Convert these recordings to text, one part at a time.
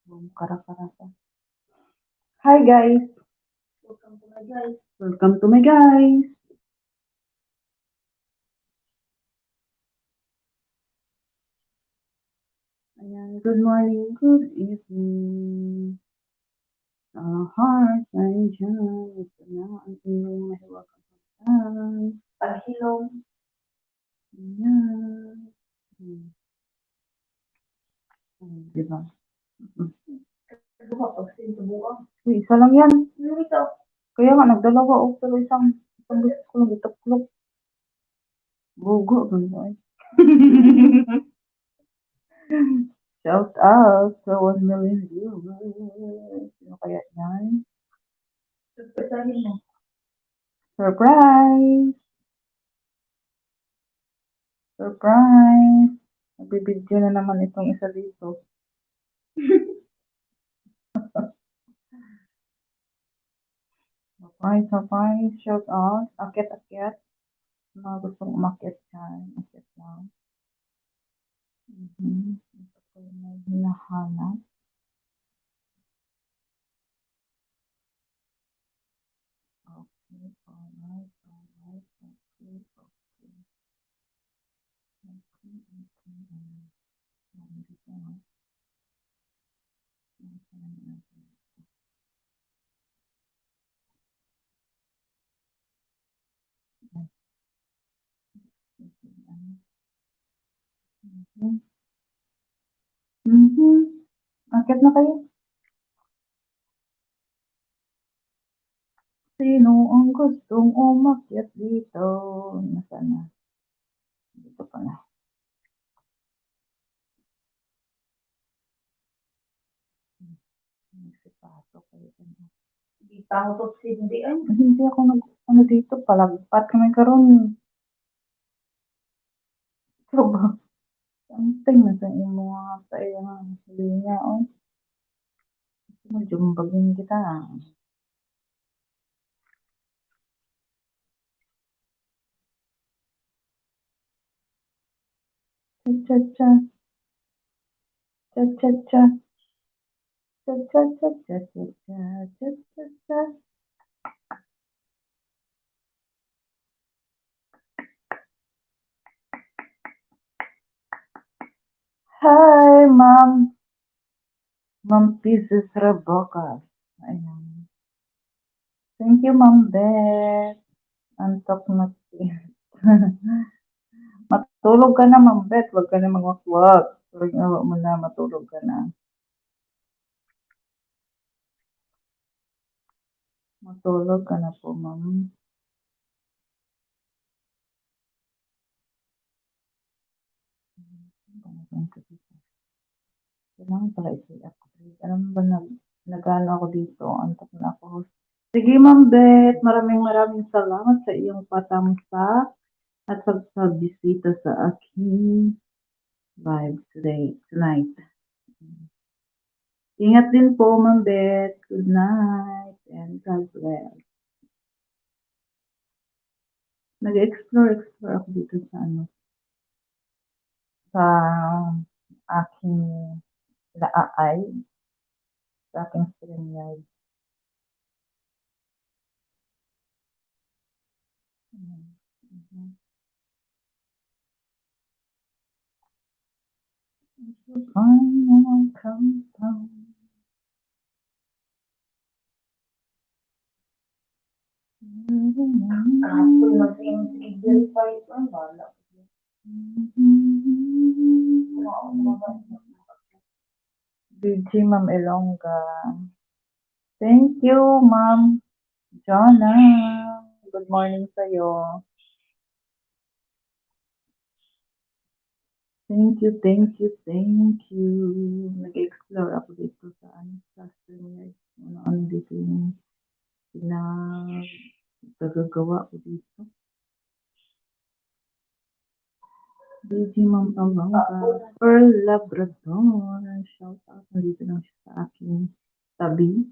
Boom, kara-kara. Hi guys! Welcome to my guys. Welcome to my guys! Ayan, good morning, good evening. Sa lahat nandiyan, ito na ang inyong mahiwagang pagkakas. Paghilom. Ayan. Diba? Diba, pag sinubukan. Uy, isa lang yan. Kaya nga, nagdalawa o pero isang beses ko lang itaklog. Bugo, ganda eh. Shout out sa 1 million viewers. Sino kaya yan? Surprise! Surprise! Nagbibidyo na naman itong isa dito. Surprise, surprise, shout out. Akyat. Mga gustong umakyat dyan. Akyat lang. Ito ko yung may hinahanap. Okay, alright. Akyat na kayo. Sino ang gustong umakyat dito? Nasaan na? Dito pala. Nagsipasok kayo. Hindi pa ako hindi ay. Hindi ako dito. Palagpat kami karon. Ito ba? Something na sa mga sa iyong linya. Oh. Majumbagin kita. Cha-cha-cha. Cha-cha-cha. Cha-cha-cha-cha-cha-cha-cha-cha. Hi, Ma'am. Ma'am Pieces Rebecca. Ayan. Thank you, Ma'am Beth. Antok na. Matulog ka na, Ma'am Beth. Huwag ka na mangwak-wak. Huwag mo na, matulog ka na. Matulog ka na po, Ma'am. Kailangan pala i-upgrade. Alam mo ba, nag-ano ako dito. Antok na ako. Sige, Ma'am Beth. Maraming salamat sa iyong patamsa at pagbisita sa aking live tonight. Ingat din po, Ma'am Beth. Good night and God bless. Nag-explore ako dito sa sa aking laay, sa aking StreamYard. BG Ma'am Elonga. Thank you, Ma'am Jonna. Good morning sa'yo. Thank you. Nag-explore ako dito sa StreamYard. Ano dito yung pinagagawa ko dito. BG Ma'am Elonga. Pearl Labrador. Shout out. Nandito lang siya sa aking tabi.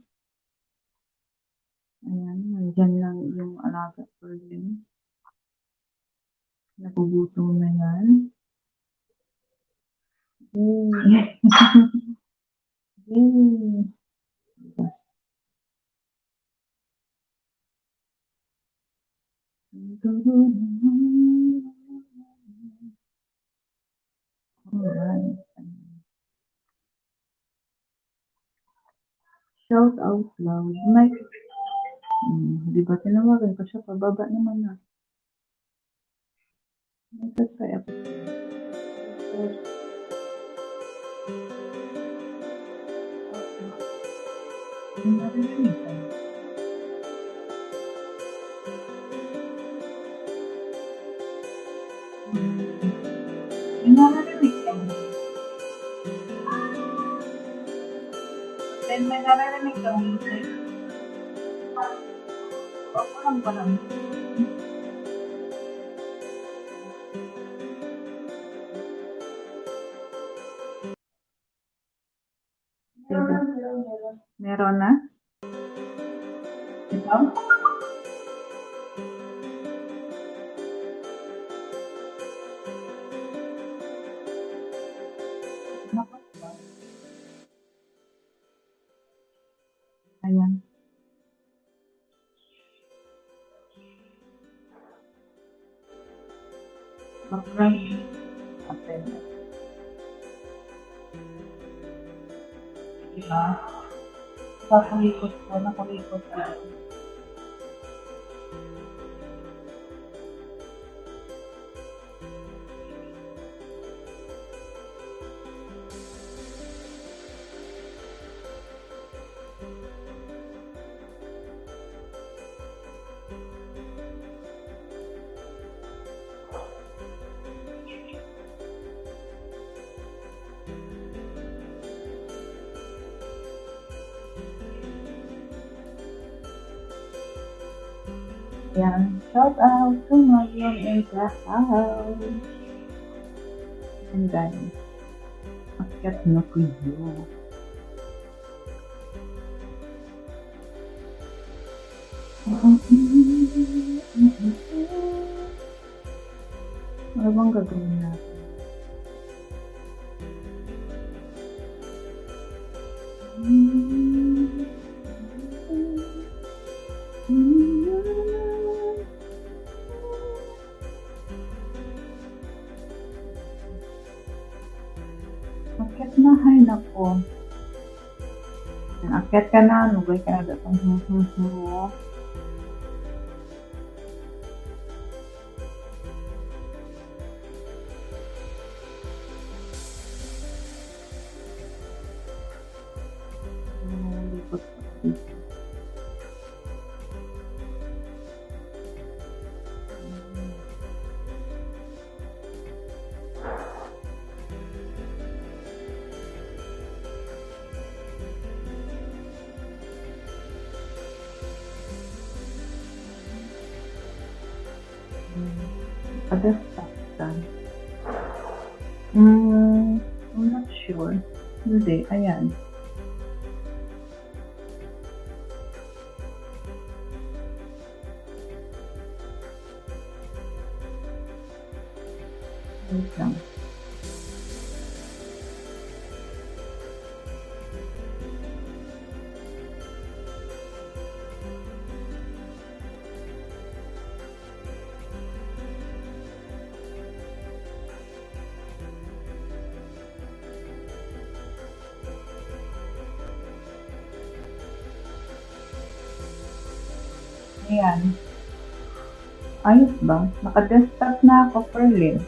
Ayan, nandyan lang yung alaga Pearl yun. Nagugutom na yan. Yay! Alright. Shout out loud. May, di ba tinawagan ko siya, pababa naman na. Nagtatry ako. Naririnig ka. Naririnig ka. Then may naririnig ka music. Ako lang pa lang. Meron na? Ikaw? Ayan. Background. Apen. Diba? Nakalikot ko. Yan. Shout out to Marion in the house. And guys, akyat na kuyo. Ano bang gagawin natin? Akyat na, hay nako. Akyat ka na, nugay ka na datang mo. Other stuff done. I'm not sure. Hindi, ayan. Wait lang. Ayan. Ayos ba? Naka-desktop na ako, Perlin.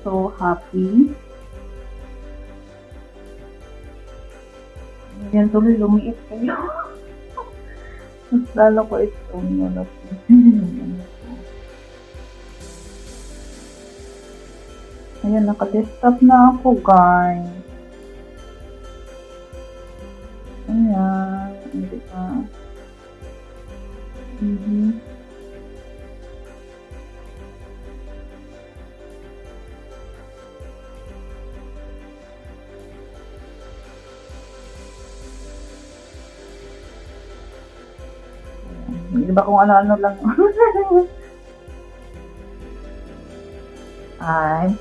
So happy. Ayan, tuloy lumiit kayo. Mas lalo ko ito. Ayan, naka-desktop na ako, guys. Ayan. Hindi pa. Di ba kung ano-ano lang. Ay.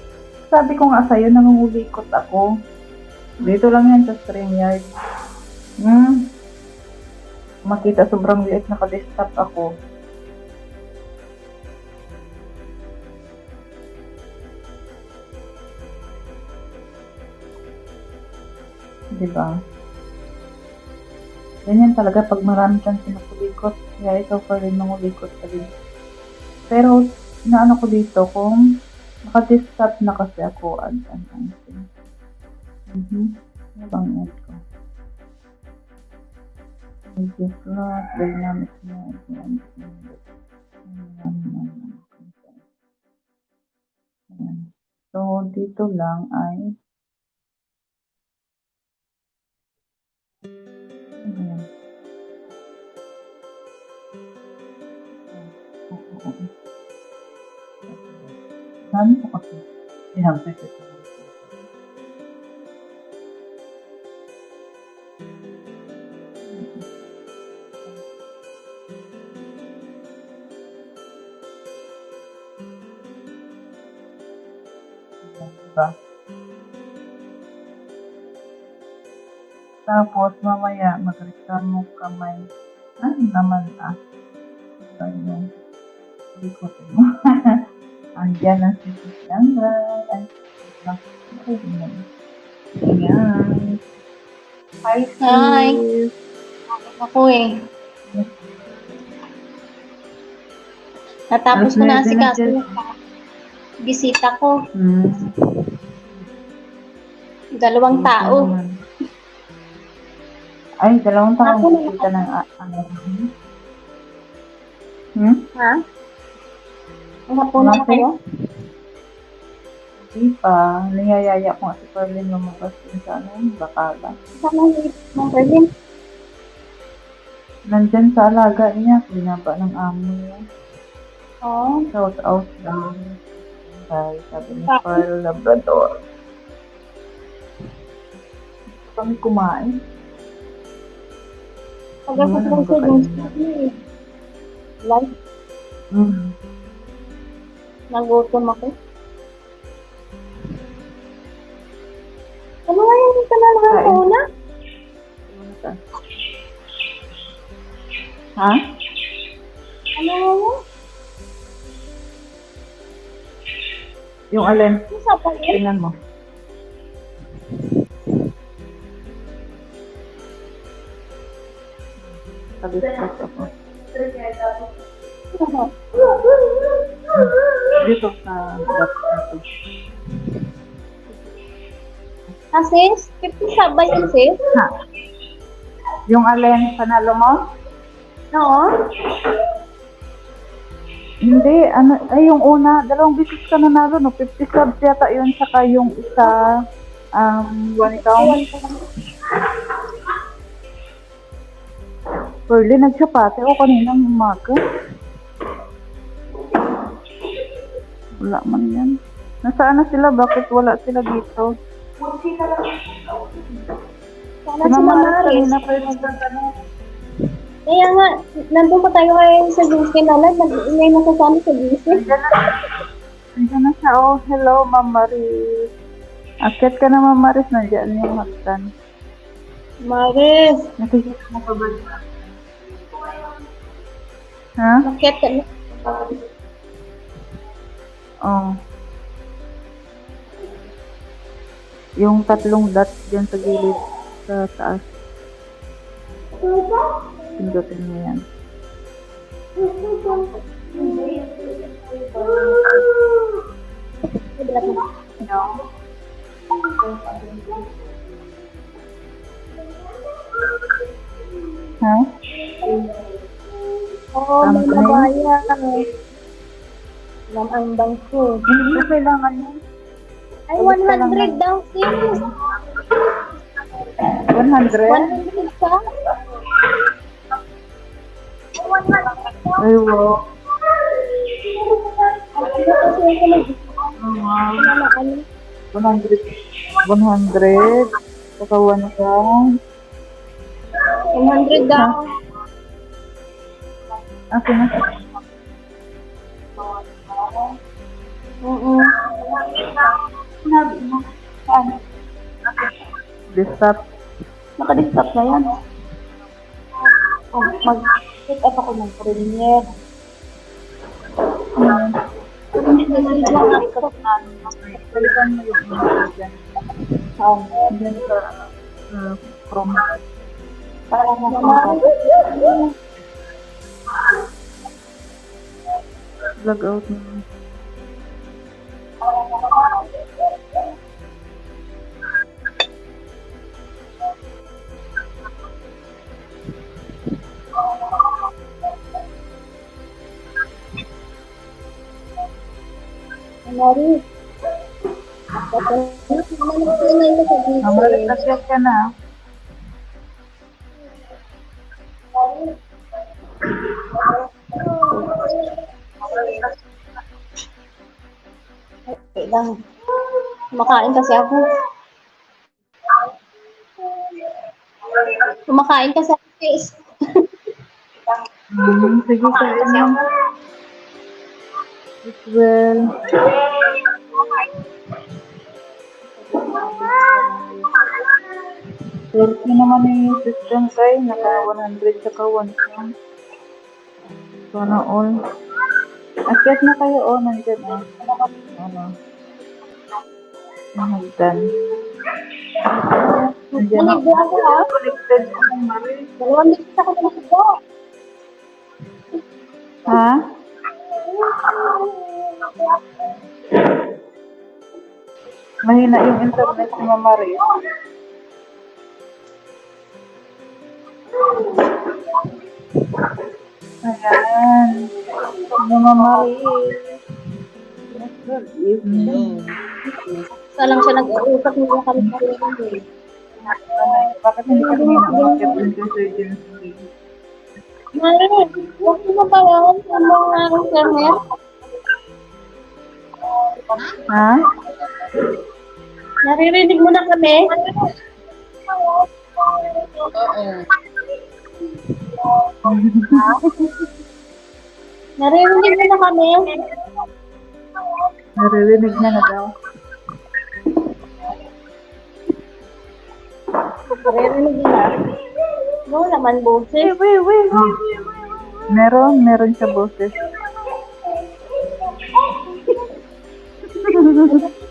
Sabi ko nga sa'yo, nangungulikot ako. Dito lang yan sa StreamYard. Makita sobrang liit naka-desktop ako. Diba? Ganyan talaga pag marami kang sinukulikot. Kaya ikaw pa rin nangulikot ka din. Pero, inaano ko dito kung naka-desktop na kasi ako. Ano bang add ko? Media Plus, Dynamic Mode, So, dito lang ay ayan. Saan ko kasi sinabi ko ito? Diba? Tapos, mamaya, mag-reklamo ka may, naman ayun, likotin mo. Andiyan ang sisisyan, ay, ayan. Hi, sis. Ako eh. Natapos ko na si kaso yung bisita ko. 2 tao. Ay, 2 tao bisita ng ano. Ha? Napunan na kayo? Hindi pa. Niyayaya ko nga si Perlin lumabas din sa Bacala. Saan ang Perlin? Nandyan sa alaga niya. Binaba ng amo niya. Oo. Shout out daw. Sabi ni Pearl Labrador. Gusto kami kumain. Pagkakasal ko din siya eh. Live. Nagutom ako. Ano nga yung dito na naman ko na? Ha? Ano nga yun? Yung alin? Ano sa pa yun? Tingnan mo. Sabis-sabis ako. Dito sa laptop. Sis? 50 ba yun, sis? Ha? Yung alin, panalo mo? Oo. Hindi, yung una, 2 beses ka nanalo, no? 50 subs yata yun, saka yung isa, 1 account. Pearly, nagsapate ako kaninang umaga. Wala man yan. Nasaan na sila? Bakit wala sila dito? Sana si Mama Maris. Kaya nga, nandun pa tayo ngayon sa GC nalang, nag-ingay na kasama sa GC. Nandiyan na siya. Oh, hello, Ma'am Maris. Akit ka na, Ma'am Maris. Nandiyan yung hagdan. Maris! Nakikita mo pa ba? Ha? Akit ka na. Oh. Yung 3 dots dyan sa gilid sa taas. Pindutin mo yan. No. Ha? Oo, may nabaya. Yan ang bangko. Hindi ko kailangan yun. Ay, 100 daw, sis. 100? 100 ka? Ay, wow. Ano? 100. 100. Saka 1 account. 100 daw. Okay na. Oo. Sinabi mo. Saan? Desktop. Naka-desktop na yan. Oh, mag-set up ako ng Premiere. Premiere lang ang ikot na. Balikan mo yung email dyan. Saan? Dyan sa Chrome. Para mo Log out mo. Mari. Namalik na siya ka na. Wait lang. Kumakain kasi ako. Kumakain kasi ako, sis. Sige, Kumakain kasi kain ako. mo. Eat well. Selfie naman ni System kay naka 100 saka 1 pound. Sana all. Akyat na kayo, oh, nandyan, oh. Ano? Nahagdan. Nandyan ako. Naligo ako, ha? Connected ako, Mari. 2 minutes ako naligo. Ha? Mahina yung internet ni Mama Maris. Ayan. Mama Maris. Yes, good evening. Isa lang siya nag-uusap nila kami sa rin. Bakit hindi ka nag-uusap din sa urgency? Mari, huwag mo mabayaran sa mga internet. Ha? Naririnig mo na kami? Naririnig mo na kami? Naririnig na na daw. Naririnig mo na? No naman, boses. Meron siya boses.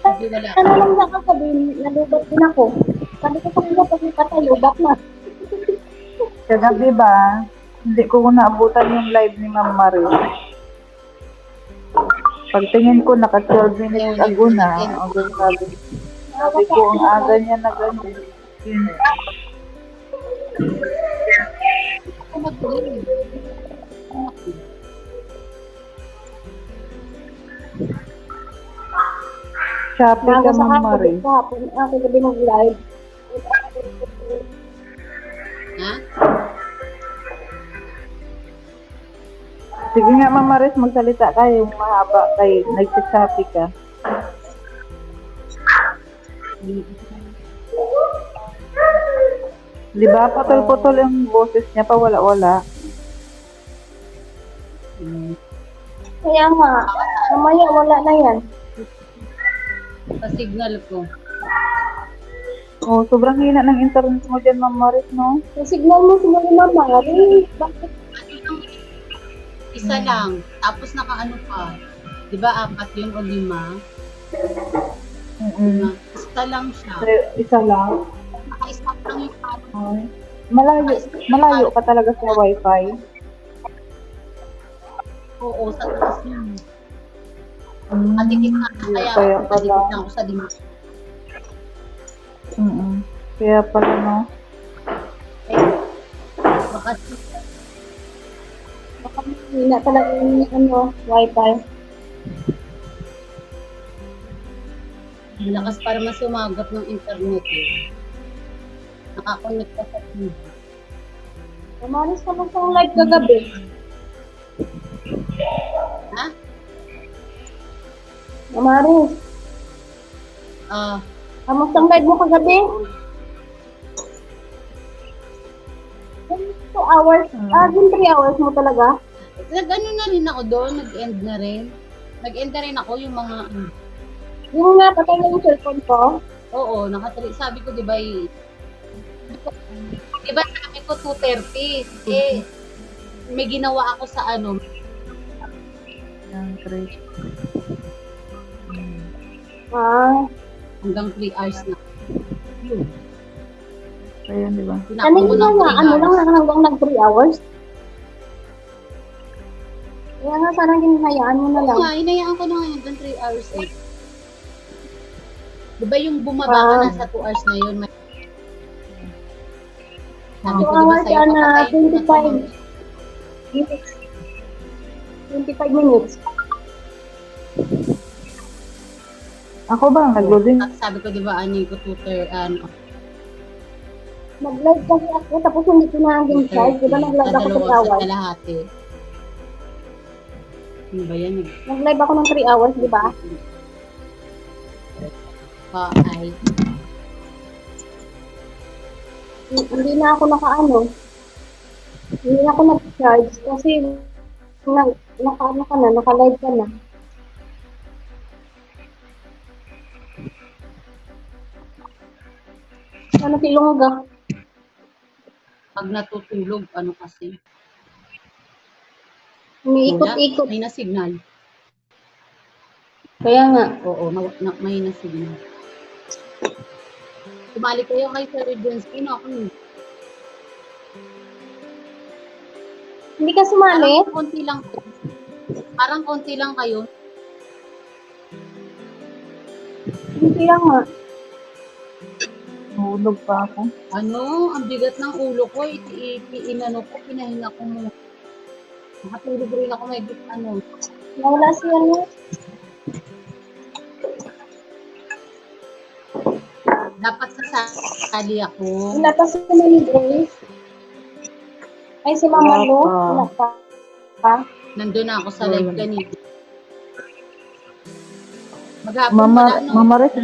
Ano lang nakasabihin, nalubat din ako. Sabi ko sa kanila, pag lubat na. Kagabi ba, hindi ko naabutan yung live ni Ma'am Maris. Pagtingin ko, naka 12 minutes ago na. Sabi ko, ang aga niya na gano'n. Yun. Shopee ka, Ma'am Maris. Ako gabi mag-live. Ha? Sige nga, Ma'am Maris, magsalita ka. Yung mahaba kay nag-shopee ka. Di ba, putol-putol yung boses niya pa, wala-wala. Kaya nga, mamaya wala na yan. Sa signal ko. Oh, sobrang hina ng internet mo dyan, Ma'am Maris, no? Yung signal mo, siguro mama, bakit? Isa lang. Tapos nakaano pa. Di ba 4 yun o 5? Isa lang siya. Isa lang. Naka-isa lang yung ano. Okay. Malayo ka talaga sa wifi. Oo, sa taas yun. Mm. Matikit na. Kaya Kaya pala. matikit lang ako sa dimas. Kaya pala, no? Baka Baka hina talaga yung wifi. lakas para mas sumagot ng internet eh. Nakakonect ka sa TV. Kamaris naman sa live kagabi. Ha? Kamaris, kamusta ang live mo kagabi? 2 hours. Din 3 hours mo talaga? Nag-ano na rin ako doon, nag-end na rin. Nag-end na rin ako yung mga Yung napatay na yung cellphone ko, Oo, sabi ko, di ba, di ba sabi ko 2:30? Eh, may ginawa ako sa ano, Yung trade. hanggang 3 hours na. Yun. Ayun, di ba? Tinapon ano ko yun ng nga, 3 ano hours. lang hanggang nag 3 hours? Kaya nga, sana hinayaan mo na lang. Kaya, inayaan ko na nga hanggang 3 hours eh. Di ba yung bumaba ka na sa 2 hours na yun? Sabi ko, 2 di ba hours, sa'yo, Ana, papatayin ko na 25 minutes. 25 minutes. Ako ba, nag-loading? At sabi ko, di ba, ani ko Nag-live kasi ako, tapos hindi ko na hanggang charge. Di ba nag-live ako 3 sa hours? kalahati. Ano ba yan? Nag-live ako ng 3 hours, di ba? Ay. Hindi na ako nakaano. Hindi na ako nag-charge kasi naka-ano ka na, naka-live ka na. Ano si Lungga? Pag natutulog, ano kasi? Umiikot-ikot. May na signal. Kaya nga. Oo, may na signal. Sumali kayo kay Sir Redensky, no? Ako, Hindi ka sumali? parang konti lang. Parang konti lang kayo. Hindi lang nga. Hulog pa ako. Ano, ang bigat ng ulo ko. Pinahinga ko mo. Nakatulog rin ako may ano. Nawala siya no? Dapat sasali ako. Wala pa si Mami Grace. Ay, si Mama Wala Lu. pa. Wala pa. Nandun na ako sa live kanina. Maghapon Mama, pala, no? Mama Res,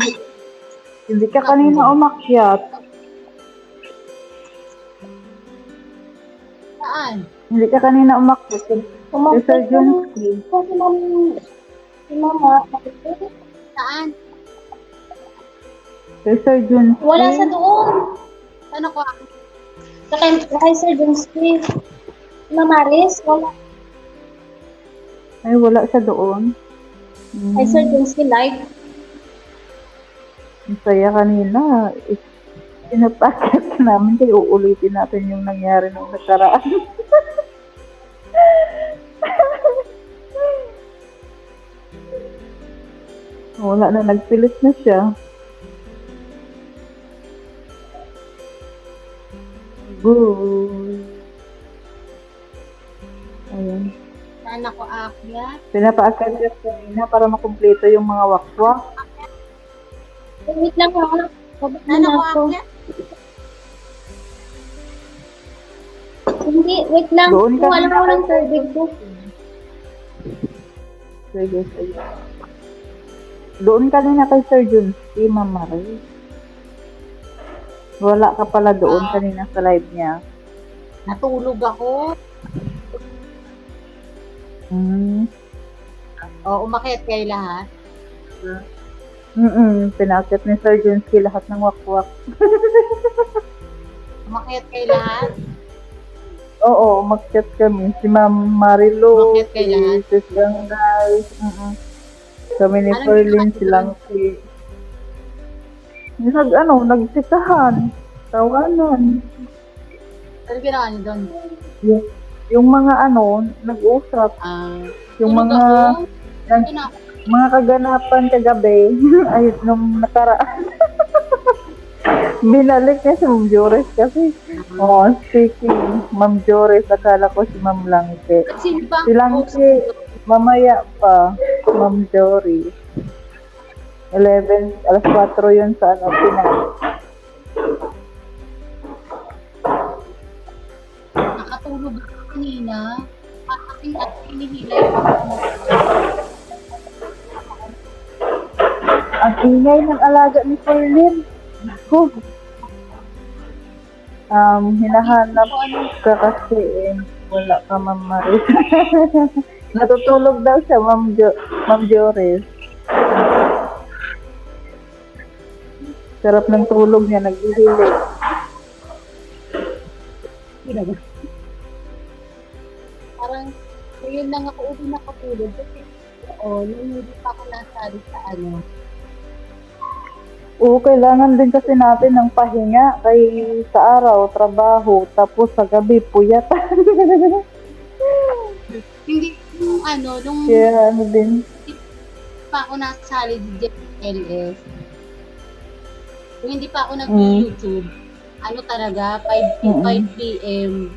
hindi ka kanina umakyat. Saan? Hindi ka kanina umakyat. Si Sir Johnsky. Si Mama. Saan? Si Sir Johnsky. Wala sa doon. Saan ako? Kay Sir Johnsky. Mama Maris, wala. Ay, wala siya doon. Kay Sir Johnsky live. Ang saya kanina. Pinapakyat namin kaya uulitin natin yung nangyari nung nakaraan. Wala na, nagpilit na siya. Good. Ayun. Saan ako aakyat? Pinapaakyat siya kanina para makumpleto yung mga wakwak. Wait lang ha. Baba Saan na ako ako. aakyat? Hindi, wait lang. Doon ka Kung alam na. ko ng tubig ko. Sige, sige. Doon ka na kay Sir Johnsky, Ma'am Marie. Wala ka pala doon kanina sa live niya. Natulog ako. O, umakyat kayo lahat. Pinakyat ni Sir Johnsky lahat ng wakwak. Umakyat kayo lahat. Oo, umakyat kami. Si Ma'am Marilo, Umakyat kayo lahat. si Sis Gangay. Kami ni Anong Ferlin, ginawa silang si... Nagsikahan. Tawanan. Ano ginawa niyo doon? Yung mga nag-usap. Yung Tulog mga... ako. Yan, Yun ako. mga kaganapan kagabi. Ay, nung nakaraan. Binalik niya si Ma'am Joris kasi. Speaking, Ma'am Joris, akala ko si Ma'am Langke. At sino ba? Si Langke, mamaya pa, Ma'am Joris. 11, alas 4 yun sa Pinas. Nakatulog ako kanina. Kasi hinihila yung ako. Ang ingay ng alaga ni Ferlin. Ako. Hinahanap ka kasi wala ka, Ma'am Maris. Natutulog daw siya, Ma'am Joris. Sarap ng tulog niya, naghihilig. Ginagawa. Parang, ngayon lang ako ulit nakatulog. Kasi, nung hindi pa ako nasali sa Oo, kailangan din kasi natin ng pahinga kay sa araw, trabaho, tapos sa gabi, puyat. hindi, nung nung Kaya ano din. pa ako nasali sa JLS, kung hindi pa ako nag-YouTube, talaga, 5 p.m.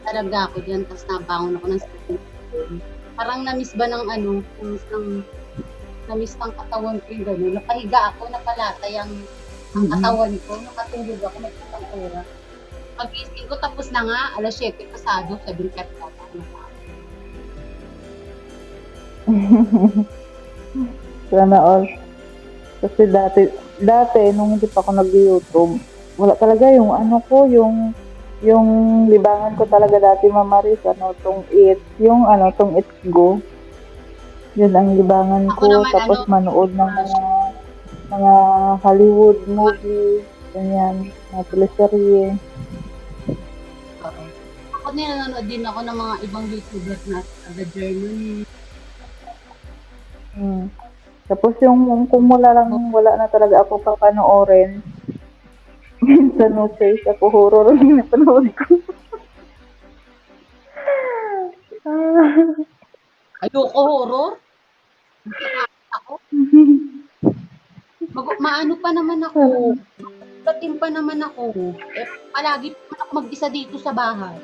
Talaga ako dyan, tapos nabangon ako ng 7 p.m. Parang na-miss ba ng na-miss ng katawan ko yung gano'n. Nakahiga ako, nakalatay ang katawan ko, nakatulog ako, nagpapang oras. Pag-ising ko, tapos na nga, alas 7 pasado, 7 kata. Sana all. Kasi dati, nung hindi pa ako nag-YouTube, wala talaga yung yung libangan ko talaga dati, Mamaris, tong It's Go. Yun ang libangan Ako ko, naman, tapos manood ng mga Hollywood movie, ganyan, mga teleserye. Ako nanonood din ako ng mga ibang YouTubers na sa Germany. Tapos kung wala na talaga ako papanoorin, minsan no face ako, horror ang napanood ko. Ayoko horror. Ako. Maano pa naman ako. Batim pa naman ako. Palagi pa ako mag-isa dito sa bahay.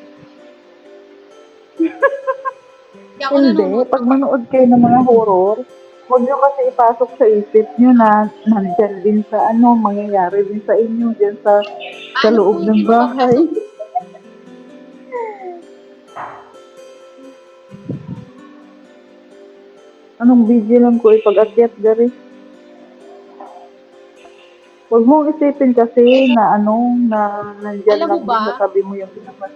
Hindi, pag manood kayo ng mga horror, huwag nyo kasi ipasok sa isip nyo na nandyan din sa mangyayari din sa inyo, dyan sa loob ng bahay. Anong video lang ko ipag-akyat dari? Huwag mong isipin kasi na nandyan Alam mo lang ba? din, sasabi mo yung pinapas.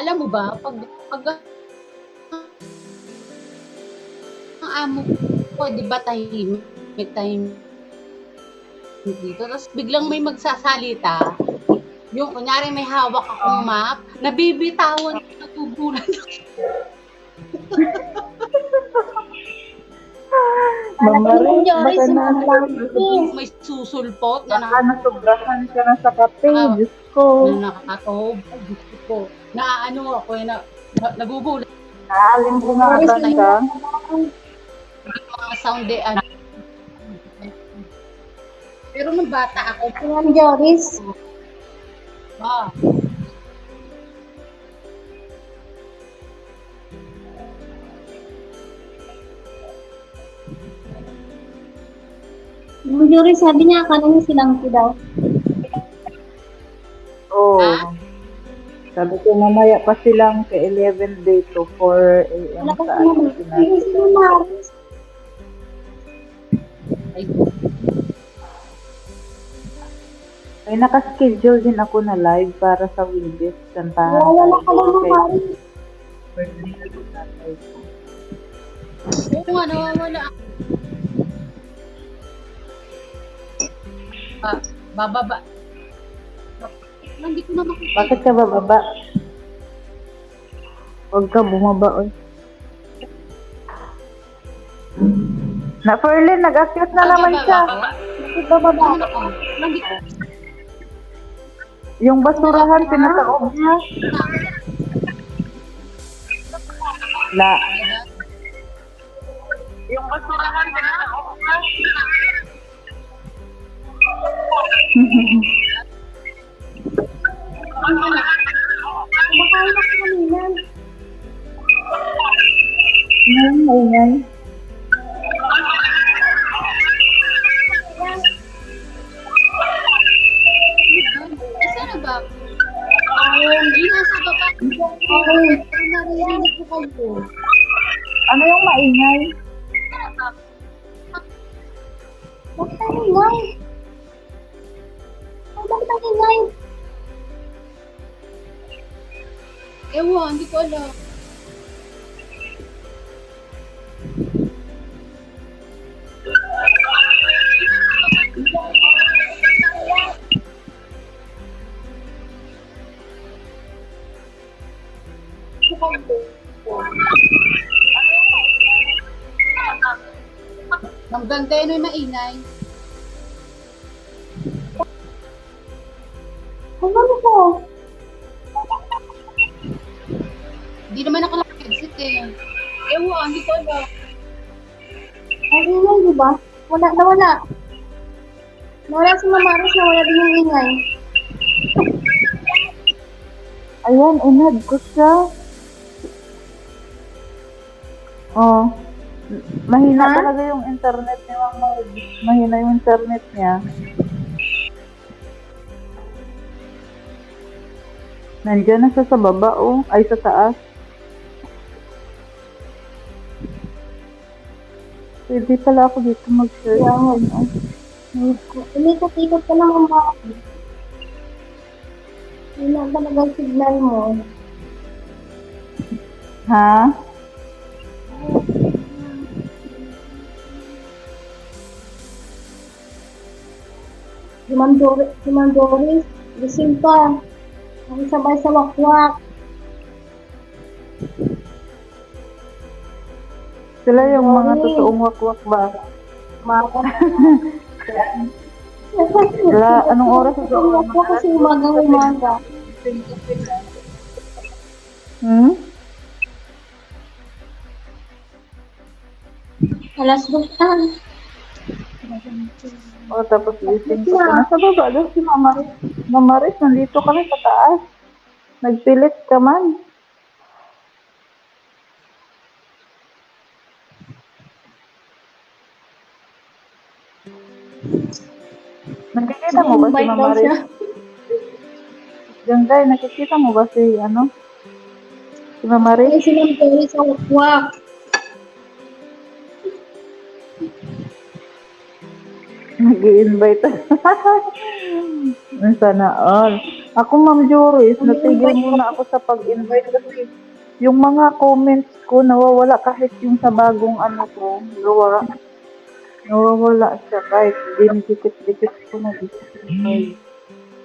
Alam mo ba, pag ang amo ko, di ba tahimik dito, tapos biglang may magsasalita, yung kunyari may hawak akong map, nabibitawan, natugulan Mamaris, baka may susulpot baka nasubrahan ka na sa kape, Diyos ko. na nakakatob, gusto ko, ako, nagugulat. Naalim ko nga ata ka. Mga sound pero nung bata ako, Ayan, Joris. Yung Joris, sabi niya, kanina silang daw. Oo. Sabi ko, mamaya pa silang ka 11 day to 4 a.m. Wala sa kasi naman. sinabi. Hindi sila Maris. Ay, nakaschedule din ako na live para sa Wilbis. Kantahan Wala ka lang Maris. Oo nga, nawawala ako. Bababa. Hindi ko na makikita. Bakit ka bababa? Huwag ka bumaba, oy. Na Ferlin, nag-akyat na naman siya. Bababa. Hindi ko. Yung basurahan, pinataob niya. La. Yung basurahan, pinataob niya. Kumakain ako kanina. Ingay. Saan na ba? Hindi nasa baba. Pero narinig ko kayo. Ano yung maingay? Bakit ang ingay? Bakit ang ingay? Ewan, hindi ko alam. Hanggang kayo na maingay. Ano ko? Hindi naman ako naka-headset eh. Ewan, hindi ko alam. Ang ingay, di ba? Wala. Nawala si Mama Aris, nawala din yung ingay. Ayan, inad ko siya. Oh. Mahina Ha? talaga yung internet ni Mama. Mahina yung internet niya. Nandiyan na siya sa baba, oh. Ay, sa taas. Pwede pala ako dito mag-share. Wow. Oh. Umikot-ikot ka lang ang mga. Yun lang talaga ang signal mo. Ha? Si Ma'am Doris, gising pa. Ang sabay sa wakwak. Sila yung mga Sorry. totoong wakwak ba? Maka. Wala, anong oras ito? Wakwak kasi umaga. Hmm? Alas 2 na. O, tapos gising ko. Nasa baba daw si Mama Riz. Mama Riz, nandito kami sa taas. Nagpilit ka man. Nakikita mo ba si Invite Mama daw siya. Riz? Ganda, nakikita mo ba si, si Mama Ay, Riz? si Ma'am Doris sa wakwak. Nag-i-invite. Sana all. Ako, Ma'am Joris, natigil muna ako sa pag-invite kasi yung mga comments ko nawawala kahit yung sa bagong ko gawa. Nawawala siya kahit dinikit-dikit ko na dikit.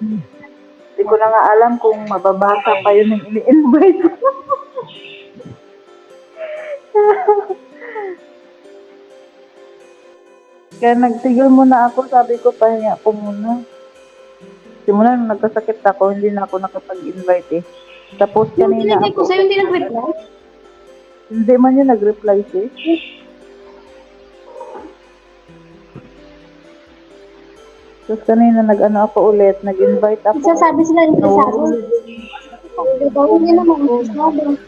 Hindi ko na nga alam kung mababasa pa yun yung ini-invite ko. Kaya nagtigil muna ako, sabi ko, pahinga ko muna. Simula nung nagkasakit ako, hindi na ako nakapag-invite eh. Tapos Yung kanina tinigay ko sa'yo, hindi nag-reply. hindi man yun nag-reply siya. Tapos kanina ako ulit, nag-invite ako. Sasabi sila interesado. Gawin niya naman. Sabi.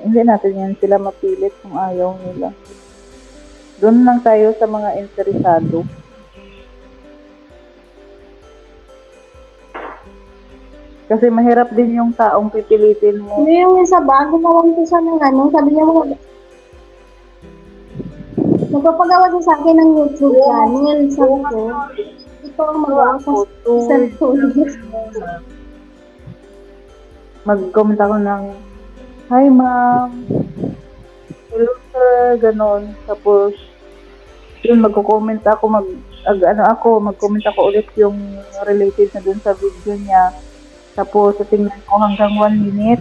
Hindi natin yan sila mapilit kung ayaw nila. Doon lang tayo sa mga interesado. Kasi mahirap din yung taong pipilitin mo. Ano yung isa ba? Ginawan ko siya ng sabi niya mo, nagpapagawa siya sa akin ng YouTube channel. Sabi ko, ito ang magawa sa isang tulis. Mag-comment ako ng, "Hi ma'am, hello sir," ganon. Tapos, yun, magko-comment ako, mag-comment ako ulit yung related na dun sa video niya. Tapos, tingnan ko hanggang 1 minute.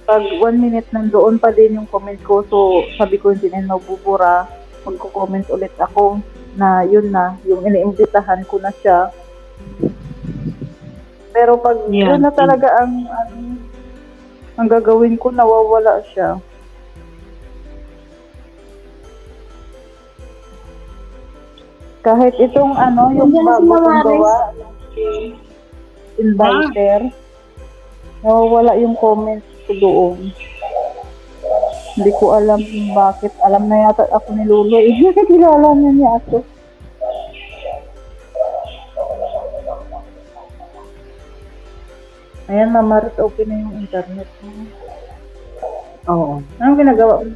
Pag 1 minute, nandoon pa din yung comment ko. So, sabi ko, hindi na mabubura. Magko-comment ulit ako na yun na, yung iniimbitahan ko na siya. Pero pag yun na talaga ang gagawin ko, nawawala siya. Kahit itong yung Nandiyan na si bago Mama kong Aris. gawa, inviter, nawawala yung comments ko doon. Hindi ko alam kung bakit. Alam na yata ako ni Lolo eh. Kilala niya ako. Ayan, Mama Ruth, open na yung internet mo. Oo. Anong ginagawa mo?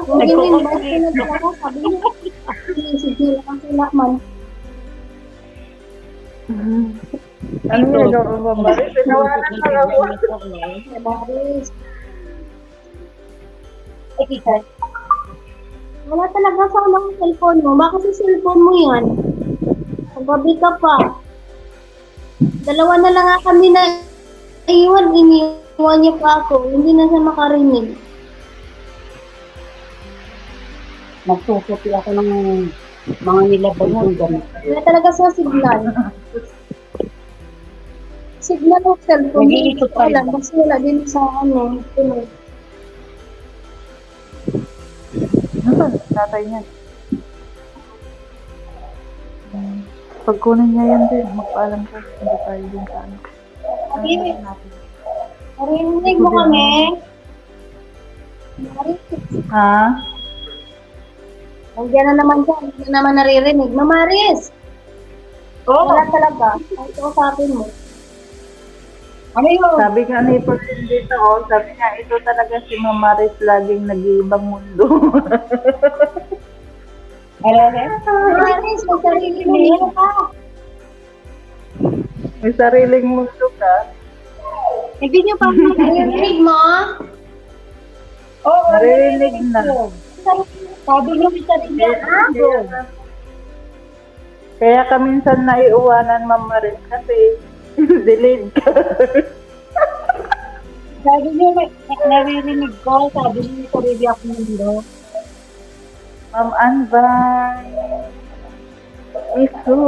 Kung in-invite ko na talaga, sabi niya, sige lang sila man. Ano ginagawa mo, Mama Ruth? Pinawalan ka lang mo. Baris. Wala talaga sa ng cellphone mo. Baka sa cellphone mo yan. Paggabi ka pa. Dalawa na lang nga kami na iniwan niya pa ako. Hindi na siya makarinig. Nagsusuti ako ng mga nilabag ng gamit. Wala talaga sa signal. Signal ng cellphone. Hindi Nag-iikot ko pa rin alam. ba? Kasi wala din sa tunog. Nasaan? Tatay niya. Pagkunin niya yan din, magpaalam ko. Hindi tayo din sa ano. Narinig. Narinig mo kami? Narinig. Ha? Nandiyan na naman siya. Hindi na naman naririnig. Mamaris! Oo. Wala talaga. Ay, kausapin mo. Ano yun? Sabi nga ni Pauline dito, sabi niya, ito talaga si Mama Maris laging nag-iibang mundo. Mamaris, may sarili mo ka. May sariling mundo ka. Hindi niyo pa Naririnig mo? Oo, Narinig na. Sabi niyo may sarili ako. Kaya ka minsan naiuwanan, Mama Maris, kasi delayed ka. Sabi niyo may naririnig ko. Sabi niyo may sarili ako mundo. Ma'am Anvan. Isu.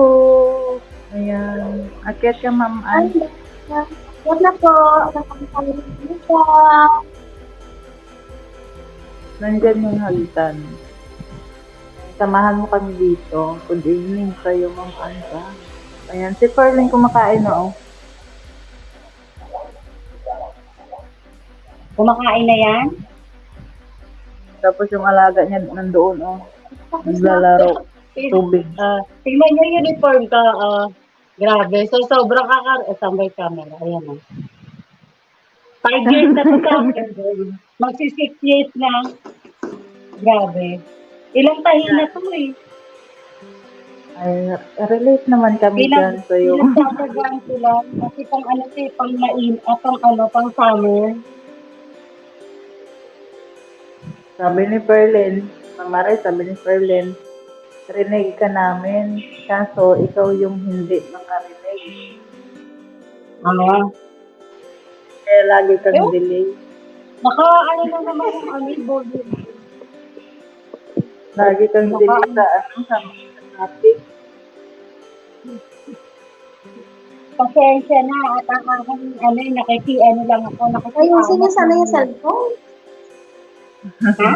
Ayan. Akyat ka, Ma'am An. Yan na po. Nakakalimutan dito. Nandyan yung hagdan. Samahan mo kami dito. Good evening sa'yo, Ma'am Anvan. Ayan. Si Perlin kumakain, oo. Kumakain na yan? Tapos yung alaga niya nandoon, oh. Naglalaro. Tubig. Tingnan niyo yung uniform ka. Grabe. So, sobrang tambay camera. Ayan o. 5 years na ito sa akin. Magsi 6 years na. Grabe. Ilang tahi na to eh. Ay, relate naman kami dyan sa'yo. Pinagsasagaan sila. Kasi pang ano ito eh, pang summer. Sabi ni Perlin, Ma'am Maris, sabi ni Perlin, rinig ka namin, kaso ikaw yung hindi makarinig. Kaya lagi kang delay. Ano na naman yung body. Lagi kang delay sa topic. Pasensya na. At ang aking ano lang ako. Ayusin niyo sana yung cellphone. Ha?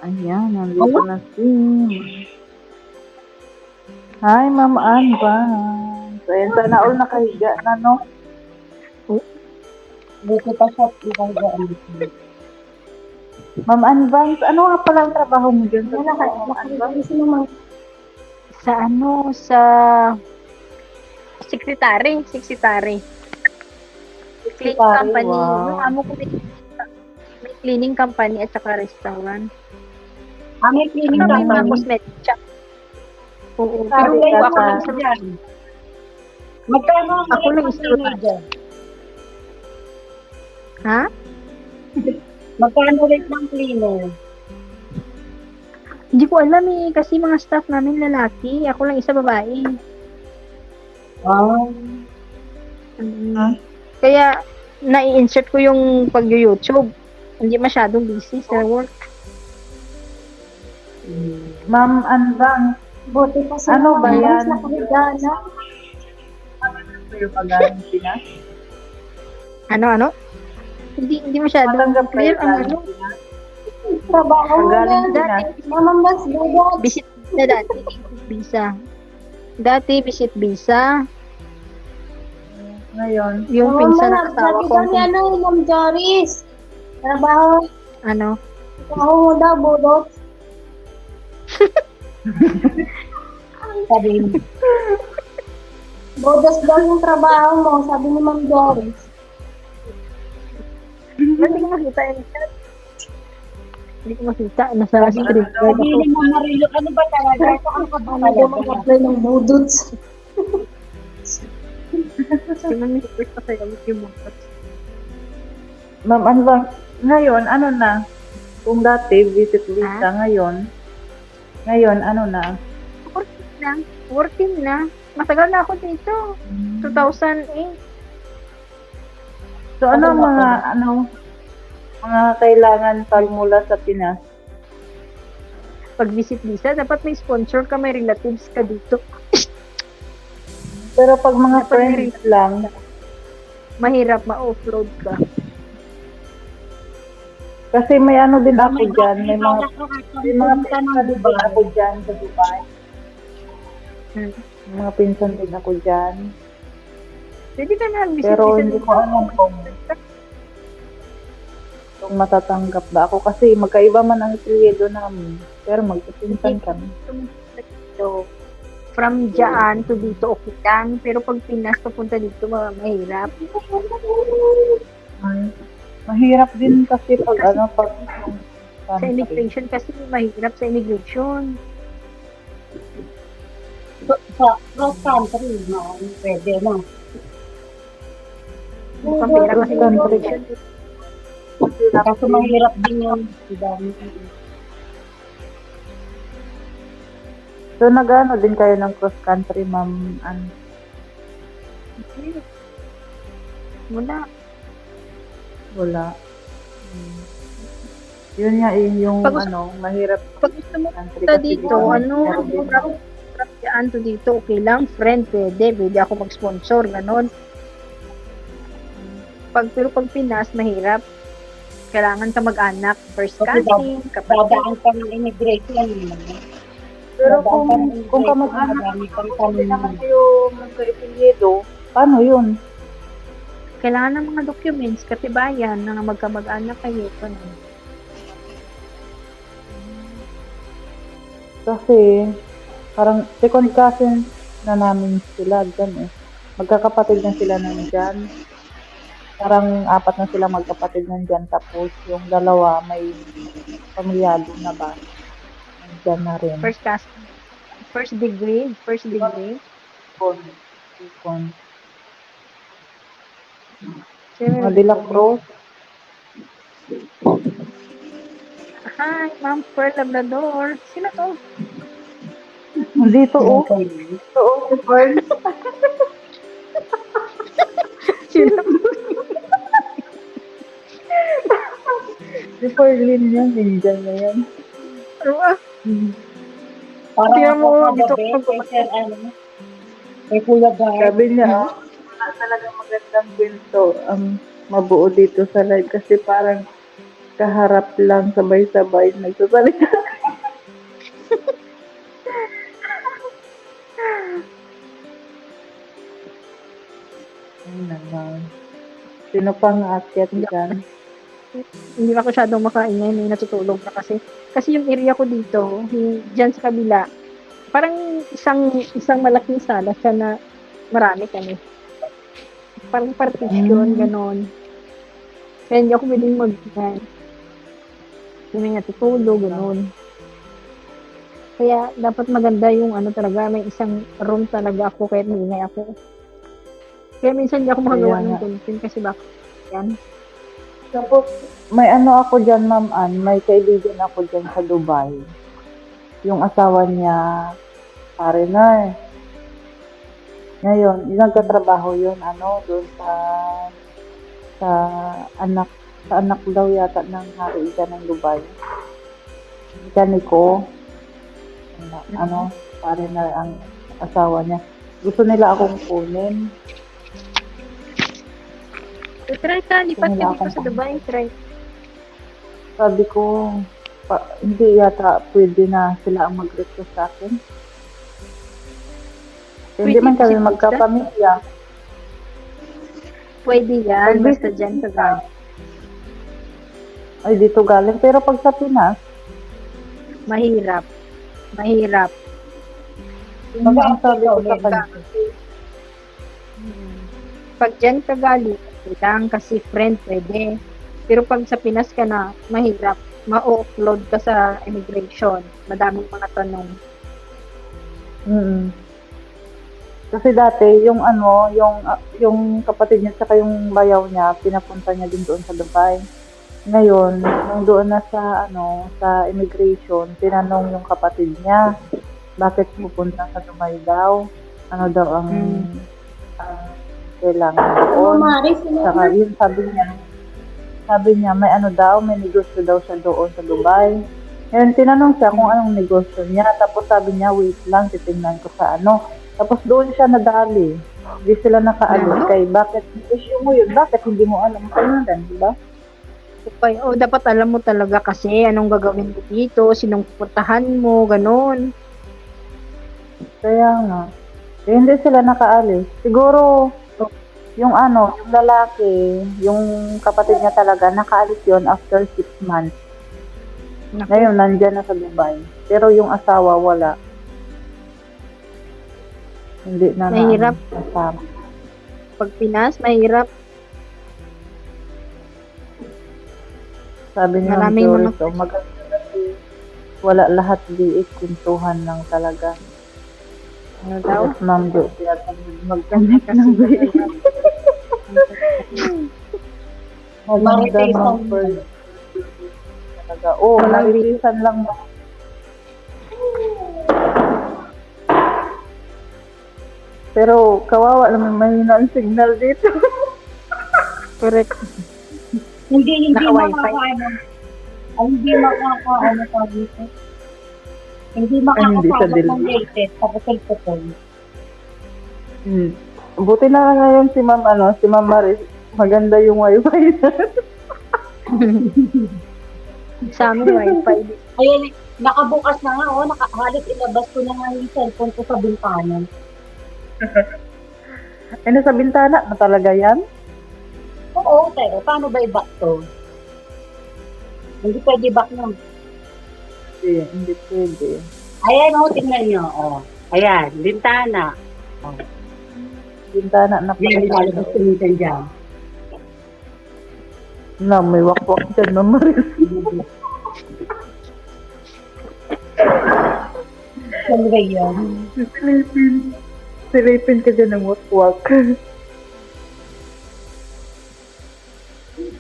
Ayan, nandito na si... Hi, Ma'am Anvan. Ayan, sana all nakahiga na, no? Dito pa siya. Ma'am Anvan, ano nga pala ang trabaho mo dyan? Sa Sa secretary. Cleaning company. wow. Yung amo ko may cleaning company at saka restaurant. May cleaning May mga company. cosmetic shop. Oo. Sabi Pero ka ako sa- lang sa dyan. Magkano ang Ako lang rate ng isa cleaner dyan? Ha? Magkano rate ng cleaner? Hindi ko alam eh. Kasi mga staff namin lalaki. Ako lang isa babae. Kaya, nai-insert ko yung pag-YouTube. Hindi masyadong busy sa work. Ma'am Anvan, Buti pa sa Ano ba yan? Nakahiga na. yung pagaling Pinas? Ano? Hindi masyadong Matanggap kayo clear ang galing ano. Pinas? Trabaho mo Pagaling na. Pinas? Mamambas, dagat. Visit na dati. Visa. Dati, visit visa. Ngayon, Yung pinsan ng asawa Sabi ko. daw ni Ma'am Joris. Trabaho mo daw, budot. Sabi mo. Bodos daw yung trabaho mo, sabi ni Ma'am Joris. Hindi ko makita yung chat. Hindi ko makita. Nasa script. Sabihin mo, Marilo, ano ba talaga? Saan ka ba Ano daw talaga? mag-apply ng budots? Tingnan mo yung pa sa'yo. Yung mga Ma'am Anvan, ngayon, ano na? Kung dati, visit visa, ngayon, ano na? 14 na. Matagal na ako dito. 2008. So ano mga kailangan pag mula sa Pinas? Pag visit visa, dapat may sponsor ka, may relatives ka dito. Pero pag mga Dapat friends lang, Mahirap ma-offload ka. kasi may ano din ako dyan, may mga pinsan pinsan din ako dyan sa Dubai. Hmm. May mga pinsan din ako dyan. Pwede ka na visit Pero visa hindi dito. ko alam kung matatanggap ba ako kasi magkaiba man ang apelyido namin. Pero magpipinsan kami. So, from dyan to dito, okay lang. Pero pag Pinas, papunta dito, mahirap. Mahirap din kasi pag Sa immigration kasi, mahirap sa immigration. Sa cross country, no? Pwede, no? Mukhang pera kasi Cross country. immigration. Kasi mahirap din yung dami. So nag-ano din kayo ng cross country, ma'am? Wala. Wala. Yun nga yung Pag- mahirap Pag gusto mo country punta kasi dito, from dyan to dito, okay lang. Friend, pwede ako mag-sponsor, ganon. Pero pag Pinas, mahirap. Kailangan ka mag-anak, first Kasi cousin, kapatid. Dadaan pa ng immigration, no? Pero Dadaan pa ng kung immigration, kamag-anak, madami pang hindi naman tanong. kayo magka-apelyido, paano yun? Kailangan ng mga documents, katibayan na magkamag-anak kayo. Ganun. Kasi parang second cousin na namin sila dyan eh. Magkakapatid na sila nandyan. Parang 4 na sila magkapatid nandyan. Tapos yung dalawa may pamilyado na ba? Nandyan na rin. First cousin. First degree. Second. Sino- Mga De La Cruz. Hi, Ma'am Pearl Labrador. Sino to? Dito Dito si Pearl. Sino? Si Pearlin yan. Nandyan na yan. Ano ah? Parang Tingnan mo, ako dito kagabi, ako- kay Sir, kay Kuya Gar. Sabi niya, wala talaga magandang kwento mabuo dito sa live kasi parang kaharap lang sabay-sabay nagsasalita. Ay naman. Sino pang aakyat dyan? Hindi ako masyadong makaingay, may natutulog na kasi. Kasi yung area ko dito, dyan sa kabila, parang isang malaking sala siya na marami kami. Parang partition, ganon. Kaya hindi ako pwedeng mag-ingay. Hindi may natutulog, ganon. Kaya dapat maganda yung talaga, may isang room talaga ako kahit maingay ako. Kaya minsan hindi ako makagawa Kaya ng nga. content kasi bakit yan. Tapos, may ako dyan, Ma'am Ann. May kaibigan ako dyan sa Dubai. Yung asawa niya, foreigner. Ngayon, nagtatrabaho yun, doon sa anak daw yata ng hari dyan ng Dubai. Mekaniko. Foreigner ang asawa niya. Gusto nila akong kunin. Try ka, lipat ka Wala dito akong sa Dubai, try. Sabi ko, hindi yata pwede na sila ang mag-request sa akin. Hindi Pwede man kami kasi magkapamilya. Pwede yan, Pwede. basta dyan sa Dubai. Ay, dito galing. Pero pag sa Pinas, Mahirap. Mahirap. yun ang sabi ko sa kanya. Pag dyan ka galing, lang kasi friend pwede. Pero pag sa Pinas ka na, mahirap. Ma-upload ka sa immigration. Madaming mga tanong. Mm. Kasi dati, yung kapatid niya saka yung bayaw niya, pinapunta niya din doon sa Dubai. Ngayon, nung doon na sa immigration, tinanong yung kapatid niya bakit pupunta sa Dubai daw? Ano daw ang kailangan doon? Maris, Saka yun, sabi niya, may ano daw, may negosyo daw siya doon sa Dubai. Ngayon, tinanong siya kung anong negosyo niya. Tapos sabi niya, wait lang, titingnan ko sa ano. Tapos doon siya nadali. Hindi sila nakaalis. Kay, bakit issue mo yun? Bakit hindi mo alam pangalan, di ba? Okay. O, dapat alam mo talaga kasi anong gagawin mo dito, sinong pupuntahan mo, ganun. Kaya nga. Eh, hindi sila nakaalis. Siguro, yung ano, yung lalaki, yung kapatid niya talaga, nakaalis yon after 6 months. Ngayon, nandyan na sa Dubai. Pero yung asawa, wala. Hindi na Mahirap. kasama. Pag Pinas, mahirap. Sabi niya, Maraming mga- Joris, maganda kasi wala lahat di kwentuhan lang talaga. Ano daw? Tapos ma'am, di mag-connect ng biik. Maganda Maritisan ma'am, per- talaga. Oo, maritisan lang ma'am. Pero kawawa naman, mahina ang signal dito. Correct. Hindi Naka-wifi. makakaano. Hindi makakaano pa dito. Hindi Ay, hindi sa makakasabot dilim. ng latest tapos cellphone. Buti na ngayon si ma'am, si Ma'am Maris, maganda yung wifi na. Sa amin, wifi. Ayun, nakabukas na nga, halos ilabas ko na nga yung cellphone ko sa bintana. Ano sa bintana na talaga yan? Oo, pero paano ba i-back to? Hindi pwede back na. Hindi pwede. Ayan, tingnan nyo. Ayan, bintana. Bintana na Yan, lalabas ko minsan dyan. Na, may wakwak dyan, Ma'am Maris. Ano ba yan? Silipin ka dyan ng wakwak.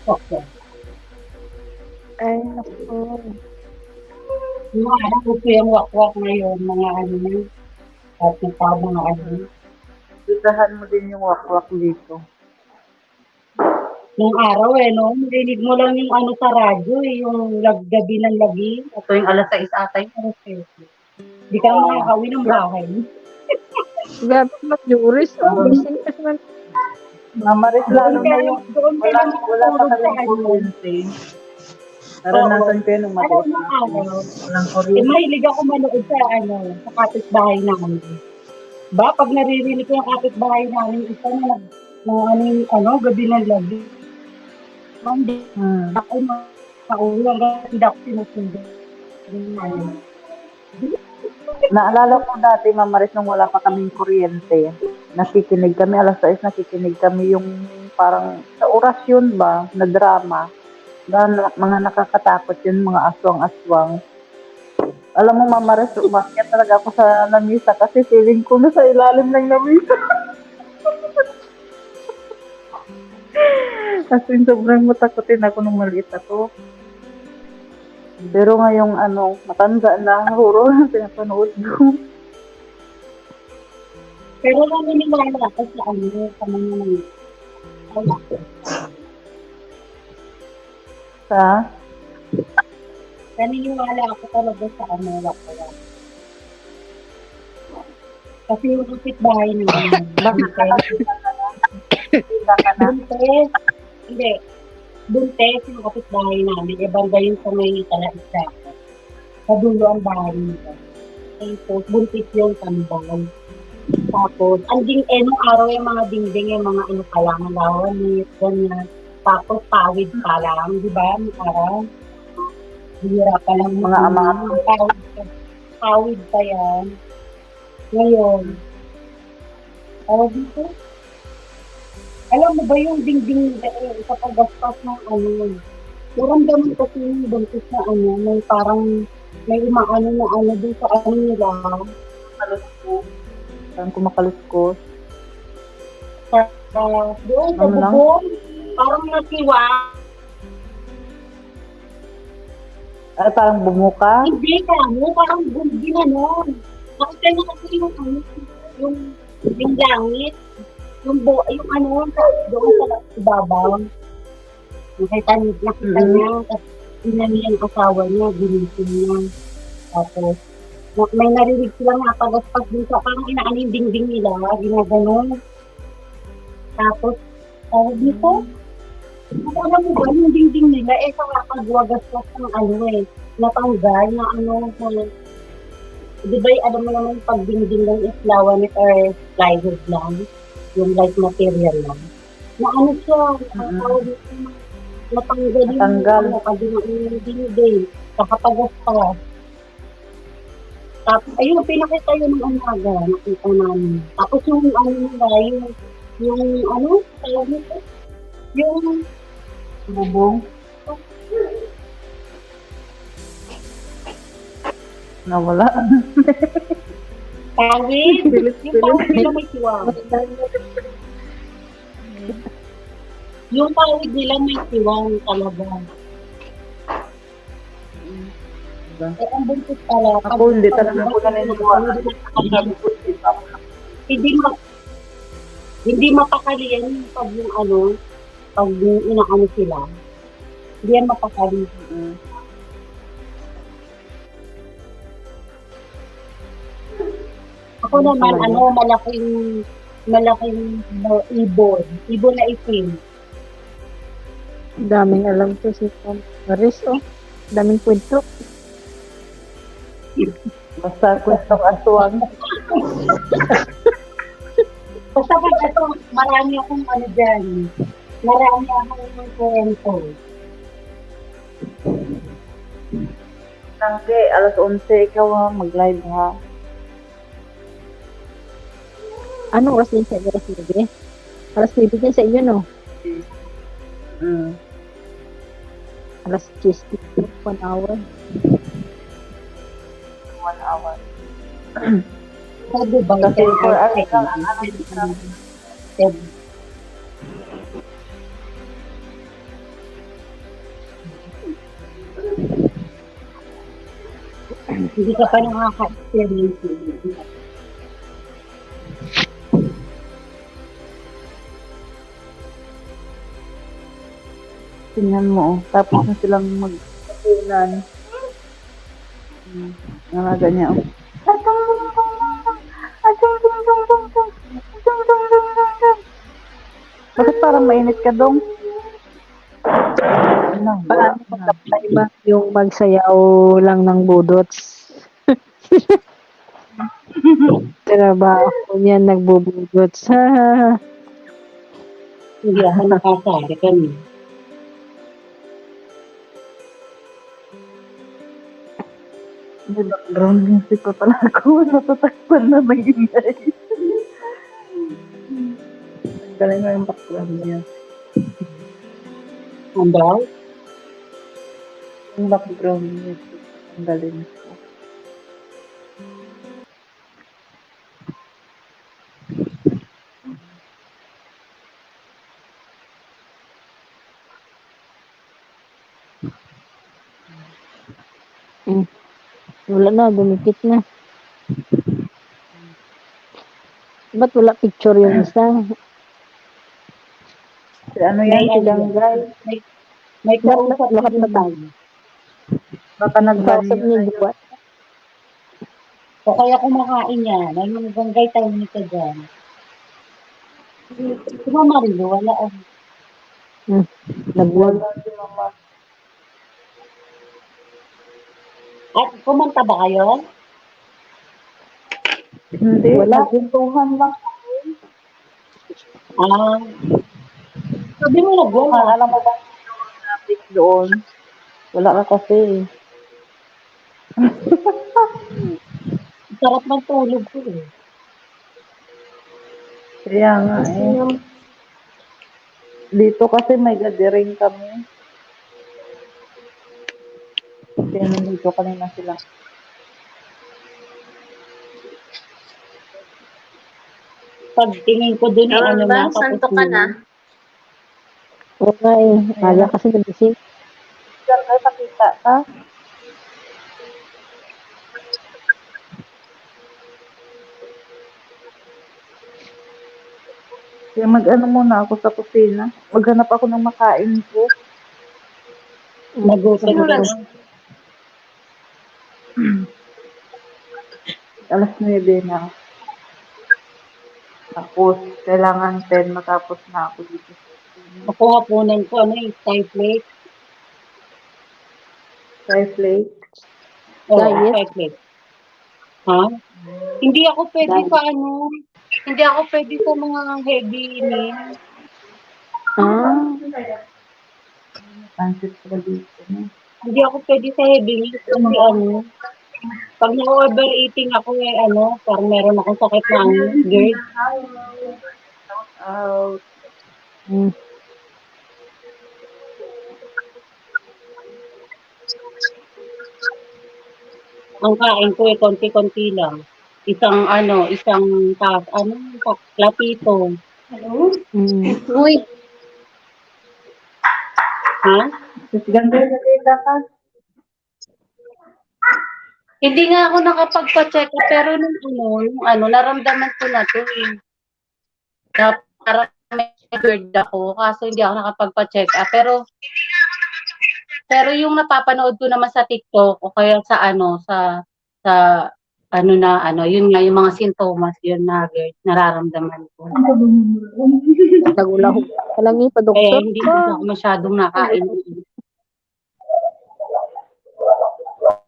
Okay. Ay, naku. Mga anak ko po yung wakwak ngayon, mga ano na, at mga ano. Isahan mo din yung wakwak dito. Nung araw no? Narinig mo lang yung ano sa radyo, yung gabi ng lagi. Ito yung alas 6 atay. Hindi ka lang makakawin ng bahay. Grabe, mag-juris. Gising kasi man. Ma'am Maris, lalo na yung Doon ka lang wala pa matutulog sa kami ano. kuryente. Naranasan ko yun nung Alam matigas mo, na ako. araw. Walang Eh, kuryente. mahilig ako manood sa sa kapitbahay namin. Ba, pag naririnig ko yung kapitbahay namin, isa na gabi ng lagi. Hindi ako makaulang hindi ako sinusunod. Naalala ko dati, Ma'am Maris, nung wala pa kaming kuryente, nakikinig kami, alas 6 nakikinig kami yung parang sa orasyon ba, na drama. Mga nakakatakot yun, mga aswang-aswang. Alam mo, Ma'am Maris, umakyat talaga ako sa lamisa kasi feeling ko na sa ilalim ng lamisa. Kasi sobrang matakotin ako nung maliit ako. Pero ngayong matanda na, horror na pinapanood ko. Pero naniniwala ako sa sa mga wala. Sa? Naniniwala ako talaga sa wala. Kasi yung kapitbahay namin, Buntes. Hindi. Buntes yung kapitbahay namin. Banda yun sa may talaisa. Sa dulo ang bahay nila. Tapos, buntis yung tambal. Tapos, nung araw yung mga dingding, yung mga pa lang, lawanit, ganyan. Tapos, pawid pa lang, di ba? Yung araw. Hira pa lang. Mga ama. Pawid pa yan. Ngayon, dito, alam mo ba yung dingding sa paggastos ng naramdaman kasi yung buntis na may parang may umaano na dun sa nila. Kaluskos. Saan ko makaluskos? Doon sa Ano lang? bubong, parang nasiwa. Ay, parang bumuka? Hindi ka, parang ginanon. Nakita niyo kasi yung ano, yung, yung langit, yung ano, doon sa ibabaw. Nakita niya, tapos tingnan niya yung asawa niya, ginising niya. Tapos, may narinig silang napagaspas dun sa parang inaano yung dingding nila, ginaganon. Tapos, dito, alam mo ba, yung dingding nila, sa kapag-wagaspas ng ano natanggal na ano, di ba, alam mo naman, pag dingding ng islawan or plywood lang, yung light material lang. Na ano siya, natanggal yung ano, yung dingding, kakapagaspas. Tapos, ayun, pinakita yun ng umaga, nakita namin. Tapos yung ano nila, yung ano, tawag nito, yung bubong. Nawala. Pawid, yung pawid nila may tiwang. Yung pawid nila may tiwang talaga. Ang buntis pala. Ako hindi talaga ako naniniwala. Hindi mapakali yan pag yung ano, pag yung inaano sila. Hindi yan mapakali. Ako naman, ano, malaking ibon. Ibon na itim. Daming alam ko si Maris, oh. Daming kwento. Basta kwentong aswang. Basta pag ito, marami akong ano dyan. Marami akong kwento. Nangge, alas 11 ikaw ha, mag-live ha. Ano oras din sa inyo? Alas 9? Alas 9 din sa inyo, no? Alas 10, 1 hour. 1 hour. Sabi ba? Kasi 4 hours lang ang ano. Hindi ka pa nakaka-experience. Tingnan mo, oh. Tapos na silang mag-punan. Nalaga niya, oh. Bakit parang mainit ka, Dong? Paano ba yung magsayaw lang ng budots? Trabaho niyan nagbubudots. Hindi ako nakasali kanina. May background music pa pala ako. Natatakpan na may ingay. Ang galing mo yung background niya. Ang daw? Yung background music. Ang galing ko. Wala na, dumikit na. Ba't wala picture yung isa? Si ano yan, si Ganggay. May kausap Lahat na din tayo. Baka nag-ban Kausap niya yung buwan. O kaya kumakain yan. Ay, yung ganggay tayo nito dyan. Si Mama Rilo, wala ang... Nagwag. Wala si Mama. At kumanta ba kayo? Hindi, Wala. nagkwentuhan lang. Sabi mo nagwala. Alam mo ba yung topic doon? Wala ka kasi. Sarap ng tulog ko eh. Kaya nga eh. Dito kasi may gathering kami. Kaya nandito kanina sila. Pag tingin ko dun ano na. Santo ka na. Okay. Aga kasi nagising. Diyan kayo nakita ka? Kaya mag-ano muna ako sa kusina. Maghanap ako ng makain ko. Nagutom ka na. Alas 9 na. Tapos, kailangan 10 matapos na ako dito. Ako hapunan ko, Thai plate. Thai plate. Oo, Diet? Thai plate. Ha? Hindi ako pwede Diet. sa hindi ako pwede sa mga heavy meal. Ah, Pansit pala dito. No? Hindi ako pwede sa heavy meal kasi pag na-overeating ako parang meron akong sakit na GERD. Out. mm. Ang kain ko konti-konti lang. Isang platito. Mm. Uy, Ha? Tapos ganda na data ka. hindi nga ako nakapagpa-check up, pero nung naramdaman ko na to eh. Na parang may GERD ako, kaso hindi ako nakapagpa-check up. Pero yung napapanood ko naman sa TikTok o kaya yun nga, yung mga sintomas, yun na GERD, nararamdaman ko. Tagulahu. Alam pa, Kaya doktor. hindi ako masyadong nakain.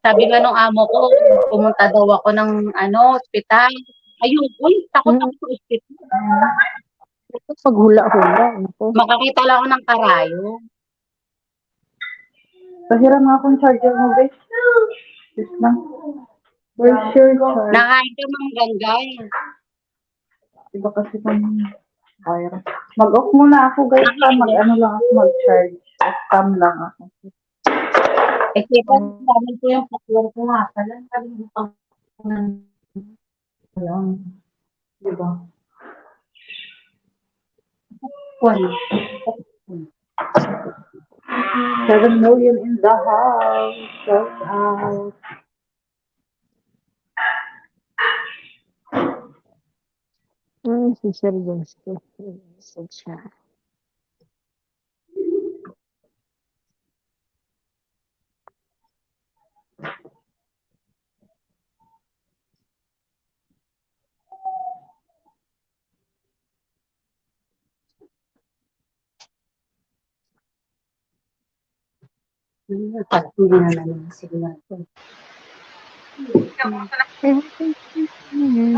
Sabi nga nung amo ko, pumunta daw ako ng ospital. Takot ako sa ospital. Paghula-hula. Ako. Makakita lang ako ng karayo. Pahiram nga akong charger mo, guys. Yes lang. Where's your charger? Nakain ka ng ganggay. Iba kasi kung wire. Mag-off muna ako, guys. Mag-ano lang ako, mag-charge. Scam lang ako. Sabi ko yung pakwan ko nga pala. Ayun. Diba? 7 million in the house. Shout out. Si Sir Jones ko. Message siya. Hindi na naman signal ko.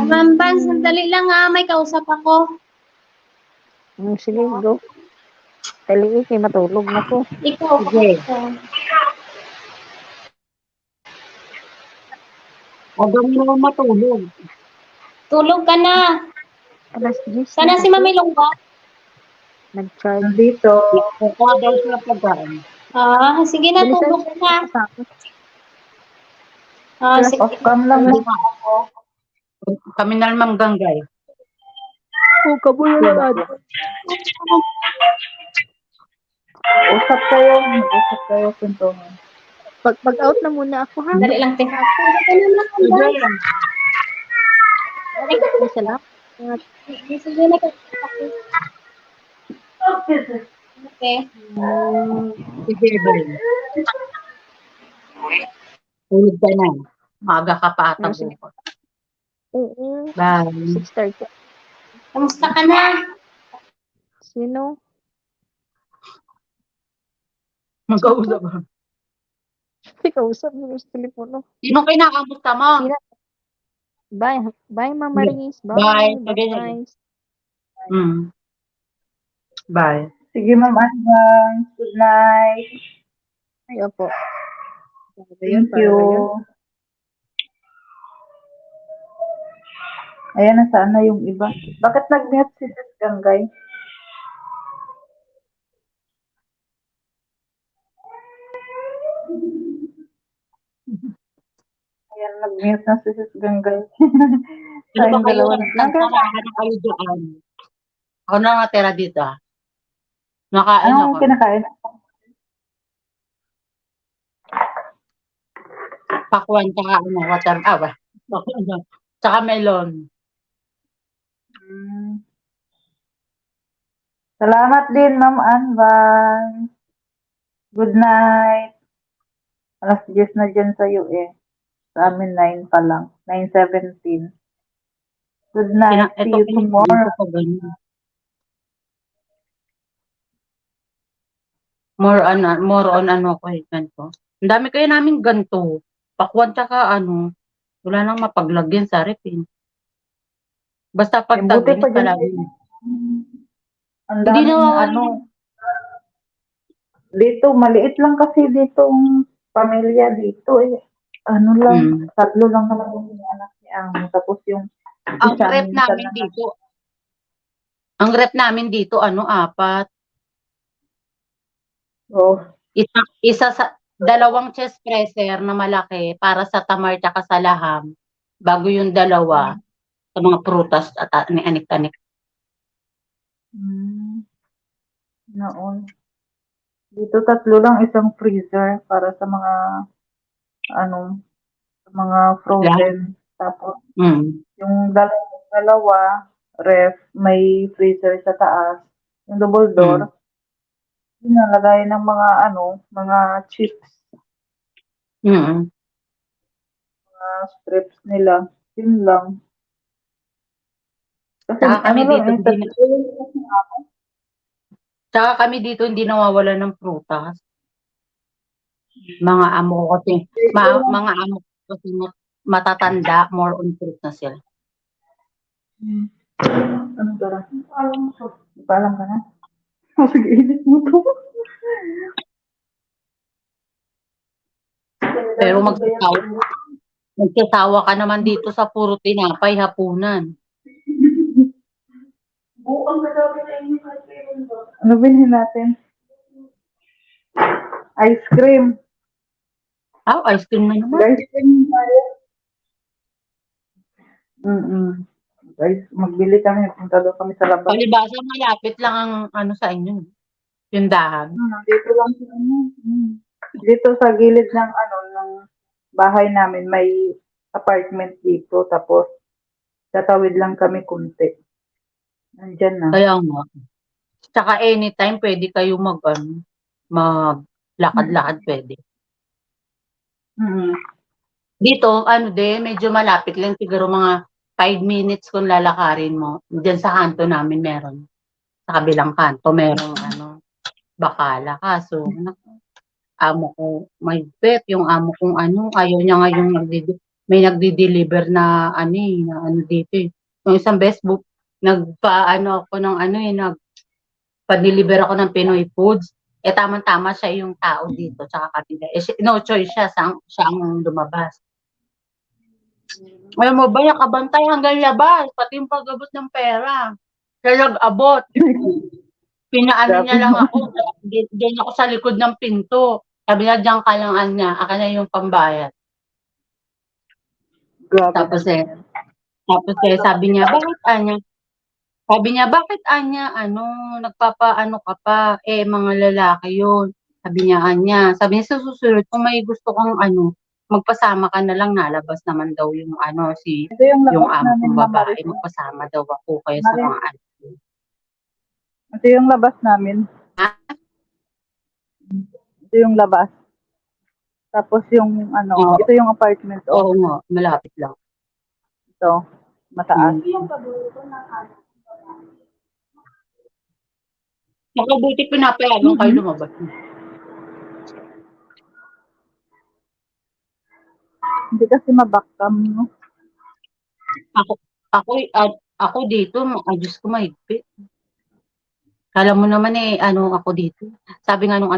Mamban, sandali lang may kausap ako. Sige, go. Tali, kay matulog na ko. Ikaw, Sige. Huwag mo matulog. tulog ka na. Alas 10. Sana si Mami Lungga. Nag-charge. Nandito. Kukuha daw siya pagkain. Sige na, tulog ka na. Sige. Off cam lang mo. Kami na naman ganggay. Kabuyo na. Usap kayo. Usap kayo. Kuntungan. Pag-out na muna ako, ha? Dali lang, te. Ay, salamat. Sige na, te. Okay. Sige, bye. Tulog ka na. Maaga ka pa ata Sige. bukas. Oo. Bye. 6:30. Kamusta ka na? Sino? Magkausap ka. Kausap mo sa telepono. Sino kinakamusta mo? Bye. Bye, Mama Riz. Bye. Bye. Bye. Sige, Ma'am Anbang. Good night. Ay, opo. Thank you. Ayan, nasaan na yung iba? Bakit nag-mute si Sis Ganggay? Ayan, nag-mute na si Sis Ganggay. Sino ba Tayong kayo? dalawa na. Nagtarahan na kayo doon. Ako na natira dito. Nakain ako. Anong kinakain? Pakwan, tsaka water. Pakwan, tsaka melon. Salamat din, Ma'am Anvan. Good night. Alas 10 na dyan sa'yo eh. Sa amin 9 pa lang. 9:17. Good night. See Ito you pinipili ko tomorrow. pa ganyan. More on ano ko eh, ganito. Ang dami kaya namin ganito. Pakwan tsaka ano, wala nang mapaglagyan sa rep eh. Basta pag Buti pa tag-init dyan palagi. sa'yo. Ang Hindi daming nawawala ano. ng Dito, maliit lang kasi dito ang pamilya dito eh. Ano lang, 3 lang naman yung anak ni Amo. Tapos yung ang isa rep minsan namin na dito. Ang rep namin dito ano, 4. oh, Isa sa dalawang chest presser na malaki para sa tamar tsaka sa laham. Bago yung dalawa sa mga prutas at ni anik-anik. noon. Dito 3 lang isang freezer para sa mga ano, sa mga frozen. Tapos Mm. yung dalawa ref, may freezer sa taas. Yung double door, yun nalagay ng mga ano, mga chips, Mm. mga strips nila. Yun lang. Kasi Tsaka kami ano lang, dito hindi tatlo yun kasi tsaka kami dito hindi nawawalan ng prutas. Mga amo ko kasi mga amo ko kasi matatanda, more on fruit na sila. ano ba? Di pa alam ka na? Sige, init mo to. Pero magsasawa ka naman dito sa puro tinapay hapunan. Ano bilhin natin? Ice cream. Ice cream na naman. Ice cream tayo. Guys, magbili kami. Punta doon kami sa labas. Palibasa malapit lang ang ano sa inyo. Yung dahan. Dito lang sa ano. Dito sa gilid ng ano, ng bahay namin, may apartment dito. Tapos, tatawid lang kami kunti. Nandyan na. Kaya nga. Tsaka anytime pwede kayo maglakad-lakad pwede. Dito, ano din, medyo malapit lang. Siguro mga 5 minutes kung lalakarin mo. Diyan sa kanto namin meron. Sa kabilang kanto meron bakala. Kaso, amo ko, may bet, yung amo kong ano, ayaw niya nga yung may nagdi-deliver na ano dito eh. Yung isang best book, nagpa-ano ako ng nagpa-deliver ako ng Pinoy Foods. Tamang-tama siya yung tao dito, tsaka kanila. No choice siya, siya ang lumabas. Alam mo ba, nakabantay hanggang labas, pati yung pag-abot ng pera. Siya nag-abot. Pinaano niya lang ako, diyan ako sa likod ng pinto. Sabi niya, diyan ka lang, Anya, akin na yung pambayad. Tapos sabi niya, bakit Anya? Sabi niya, bakit Anya, nagpapaano ka pa? Mga lalaki yun. Sabi niya, Anya. Sabi niya, sa susunod, kung may gusto kang magpasama ka na lang, nalabas naman daw yung yung amo kong babae. Magpasama daw ako kaya sa mga anak. Ito yung labas namin. Ito yung labas. Tapos yung ito yung apartment. Oo nga, malapit lang. Ito, mataas. Makabuti pinapayagan kayo lumabas. Hindi kasi mabakam, no? Ako dito, Diyos ko mahigpit. Kala mo naman ako dito. Sabi nga nung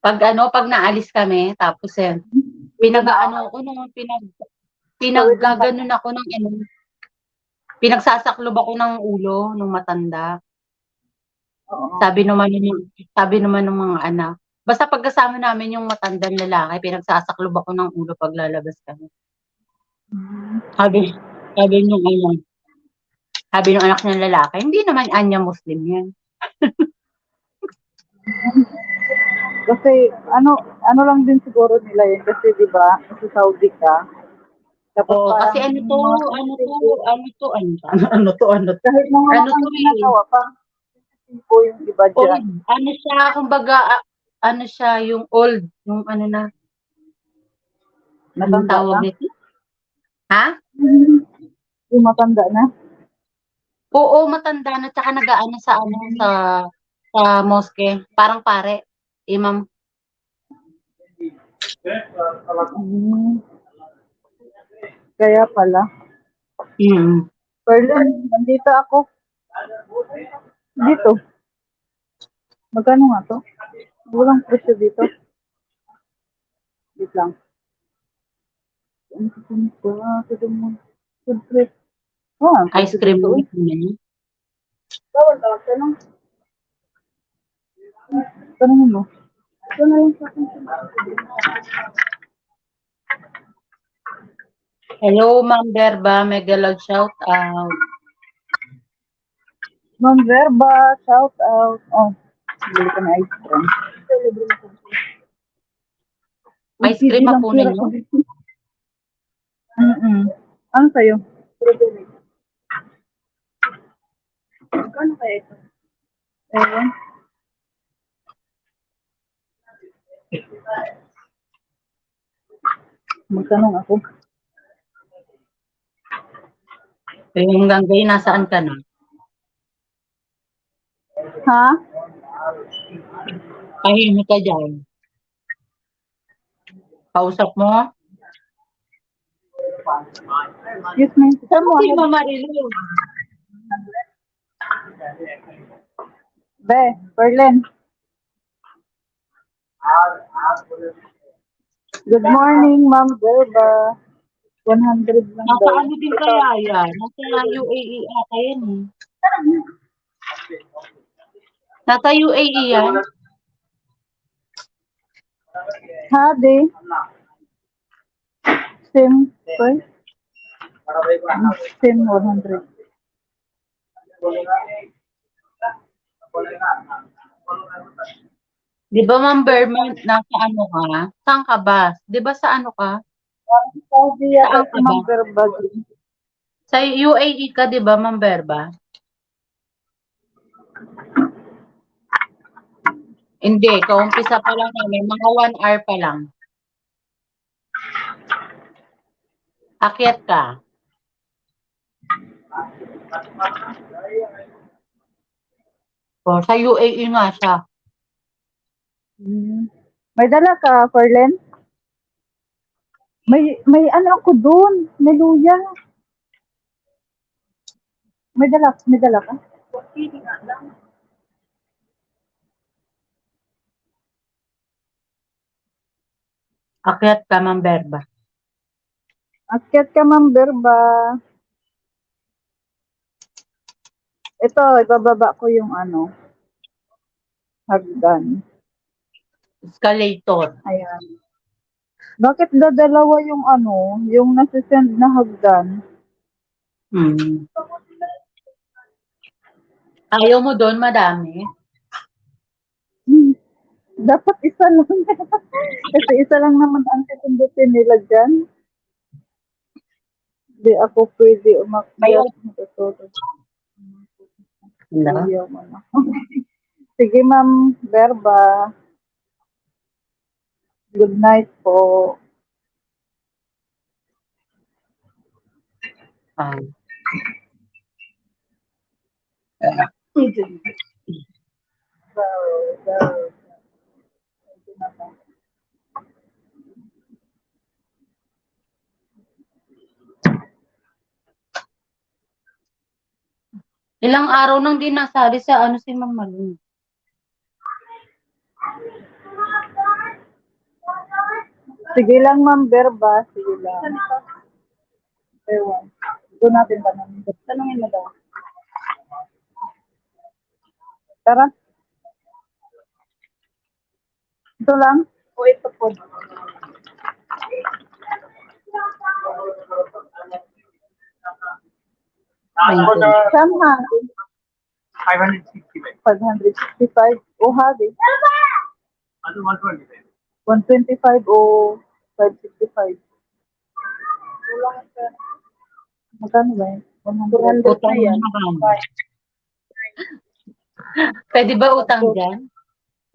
pag naalis kami, tapos pinagaganon ako ng pinagsasaklob ako ng ulo ng matanda. Sabi naman ng mga anak, basta pagkasama namin yung matandang lalaki, pinagsasaklob ako ng ulo pag lalabas kami. Sabi nung anak ng lalaki, hindi naman Anya Muslim yan. Kasi ano lang din siguro nila yun kasi 'di ba, sa Saudi ka, Tapos Oo, kasi parang ano to, kahit mga ano walang to eh, ginagawa, parang po yung iba dyan. old, ano siya, kumbaga, ano siya, yung old, yung ano na, anong Matanda tawag na. nito? Ha? Yung matanda na. Oo, matanda na, tsaka nag-aano sa ano, sa mosque, parang pare, imam. Mm, kaya pala. Mm. Perlin, nandito ako. Dito. Magkano nga to? Walang presyo dito. Wait lang. Ano ka ba? Ito mo. Food trip. Ah, Ice presyo cream dito. ulit naman. Bawal tawag ka lang. Tanongin mo. Ito na lang sa akin. Hello, Ma'am Berba, mega love shout out. Ma'am Verba, shout out. Oh, bili ka na ice cream. Ice cream lang hapunan pira nyo? ko dito. Ano sa'yo? Strawberry. Magkano kaya ito? Ewan. Magtanong ako. Yung ganggay, nasaan ka na? Ha? Tahimik ka dyan. Kausap mo? Excuse me. Saan mo? Kasi Marilu. Be, Berlin. Good morning, Ma'am Verba. 100 lang Nasa daw. ano din kaya yan? Nasa UAE ata yan eh. Nasa UAE yan? Hadi. Sim, sorry. Sim 100. Di ba, Ma'am Berman, nasa ano ka? Saan ka ba? Di ba sa ano ka? Saudi yata Saan si ka ba? Ma'am Verba. Sa UAE ka, di ba, Ma'am Berba? Hindi, kaumpisa pa lang namin. Mga 1 hour pa lang. Akyat ka. O, sa UAE nga siya. May dala ka, Ferlen? May ano ako doon. May luya. May dala ka? Akyat ka, Ma'am Berba. Akyat ka, Ma'am Verba. Ito, ibababa ko yung ano, hagdan. Escalator. Ayan. Bakit dadalawa yung ano, yung nasisend na hagdan? Hmm. Ayaw mo doon, madami. Dapat isa lang. Kasi isa lang naman ang titindutin nila dyan. Hindi ako pwede umakyat. Matutulog. Hello? Ayaw mo na. Sige, Ma'am Verba. Good night po. Ah. Ilang araw nang di nasali sa ano si Ma'am Malu. Sige lang, Ma'am Verba. Sige lang. Ewan. Doon natin tanongin. Tanongin mo daw. Tara. Ito lang? O ito po? Sama. 565. O hadi. 125 o 565. Magkano ba yun? 100. Utang na naman. Pwede ba utang dyan?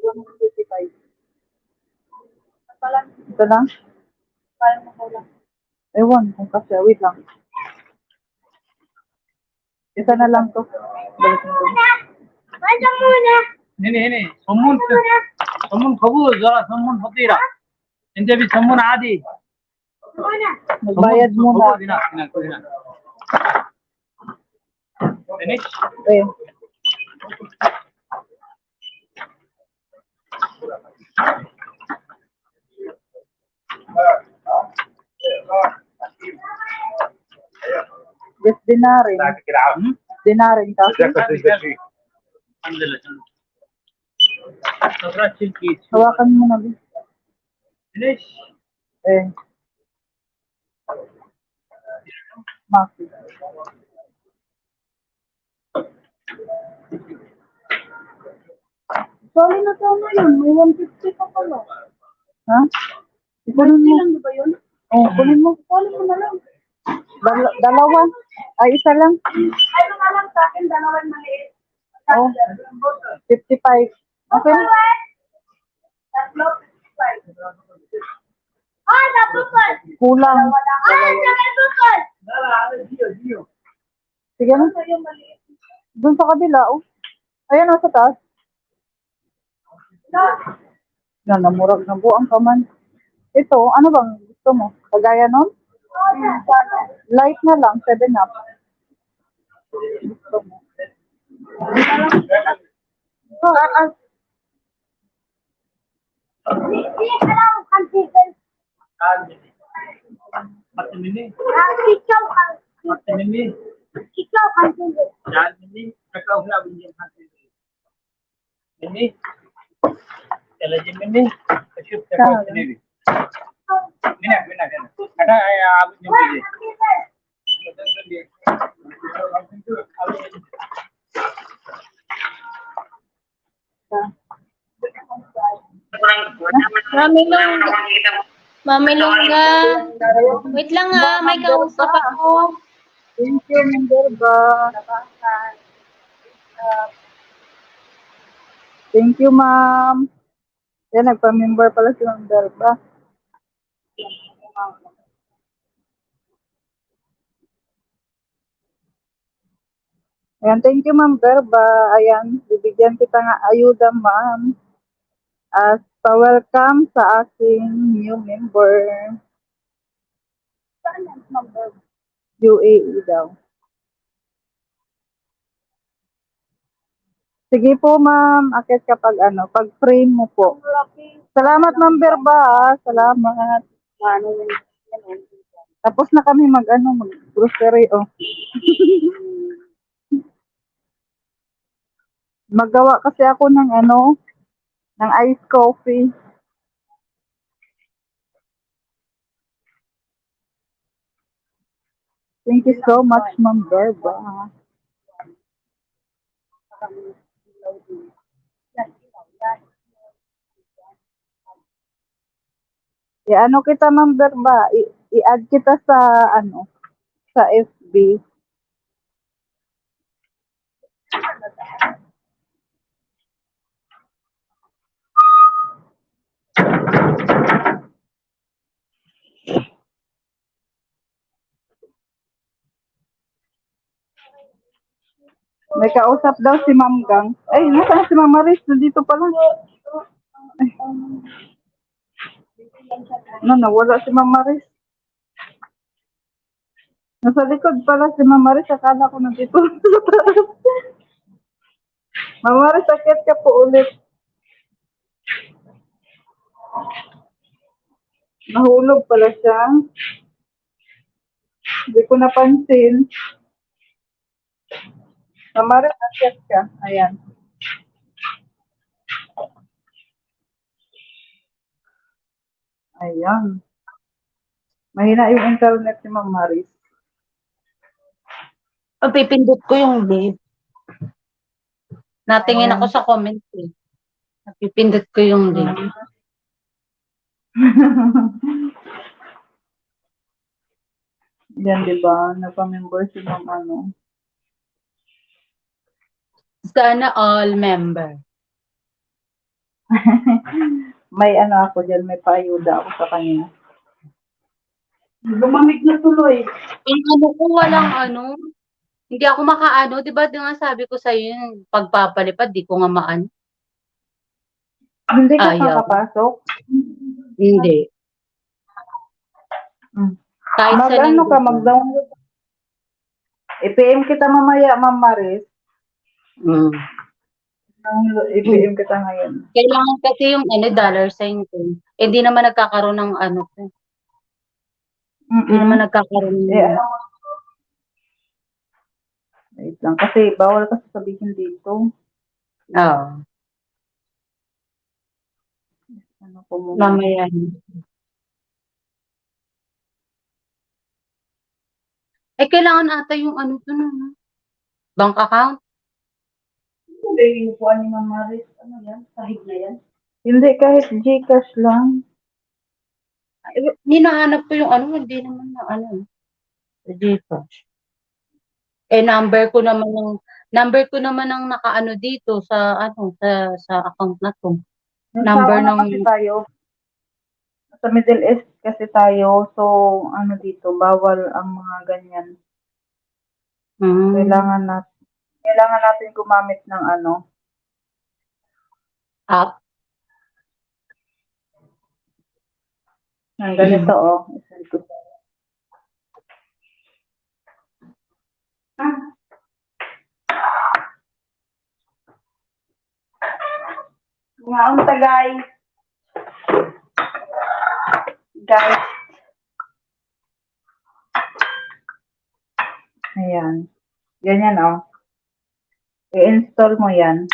155. Ito lang? Ewan, kung kasi, wait lang. Isa na lang to. Balik mo to. هنا صمون قبول ذرا صمون خطيرة انت بتصمون عادي Magbayad muna. قبول هنا finish Eh. Just dinarin. Dinarin ka. الحمد لله صبرات الكيس Hawakan mo na. Bis. finish Eh. Maki. Sorry na tama yun. May 150 pa pala. Ha? Kunin mo. Ilan ba yun? Oh, kunin mo. Sorry mo na lang. Dalawa. Ay, isa lang. Ay, na lang sa akin. Dalawang maliit. Oh, 55. Okay na. Tatlo, 55. Ah, napupal! Kulang. Ah, napupal! Sige na. Doon sa kabila, oh. Ayan, nasa taas. Namurag na buang kaman. Ito, ano bang gusto mo? Kagaya nun? Light na lang, 7 up. Gusto mo? Hindi ka lang ang tigil. حط مني Ikaw ang حط مني ikaw ang tigil. تعال مني تكاو فيها بنجي حط مني يلا جيب مني اشوف تكاو تنبي منك انا يا ابو جنبي Mami Longga. Mami Longga. Wait lang ha, may kausap ako. Thank you, Manderba. Thank you, ma'am. Yan, nagpa-member pala si Manderba. Ayan, thank you, Ma'am Berba. Ayan, bibigyan kita nga ayuda, ma'am. As pa-welcome sa aking new member. Saan ang number? UAE daw. Sige po, ma'am. Akit kapag pag frame mo po. Salamat, Ma'am Berba. Ah. Salamat. Tapos na kami mag-grocery, oh. Magawa kasi ako ng ng iced coffee. Thank you so much, Ma'am Berba. Kita, Ma'am Berba. I-add kita sa sa FB. May kausap daw si Ma'am Gang. Ay, nasaan si Ma'am Maris? Nandito pala. Ay. Nawala si Ma'am Maris. Nasa likod pala si Ma'am Maris. Akala ko nandito. Ma'am Maris, sakit ka po ulit. Nahulog pala siya. Hindi ko napansin. Ma'am Maris, sakit ka. Ayan. Ayan. Mahina yung internet ni Ma'am Maris. Pipindot ko yung live. Natingin ako sa comment eh. Napipindot ko yung live. Yan, di ba? Nagpa-member si ma'am ano. Sana all member. May ano ako dyan, may paayuda ako sa kanya. Lumamig na tuloy. Ang ano ko, walang ano. Hindi ako makaano. Di ba nga sabi ko sa'yo yung pagpapalipad, di ko nga maano. Hindi ka Ayaw. makapasok. Hindi. Hmm. Kahit sa Mag-ano linggo ka, ba? mag-download. I-PM kita mamaya, Ma'am Maris. Mm. I-PM kita ngayon. Kailangan kasi yung dollar sign ko. Eh, di naman nagkakaroon ng ano ko. Hindi naman nagkakaroon ng... Eh, ano? Wait lang. Kasi bawal kasi sabihin dito. Oo. Ano po muna. Mamaya. Eh, kailangan ata yung ano to no? Bank account? Hindi, inupuan ni Ma'am Maris. Ano yan? Sahig na yan? Hindi, kahit Gcash lang. Eh, hinahanap ko yung ano, hindi naman na ano. Gcash. Eh, number ko naman ang nakaano dito sa ano, sa account na to. Number Ano ng... kasi tayo, sa Middle East kasi tayo, so ano dito, bawal ang mga ganyan. Kailangan natin gumamit ng ano, App. ng ganito isend ko. Nga unta guys. Guys. Ayan. Ganyan I-install mo yan.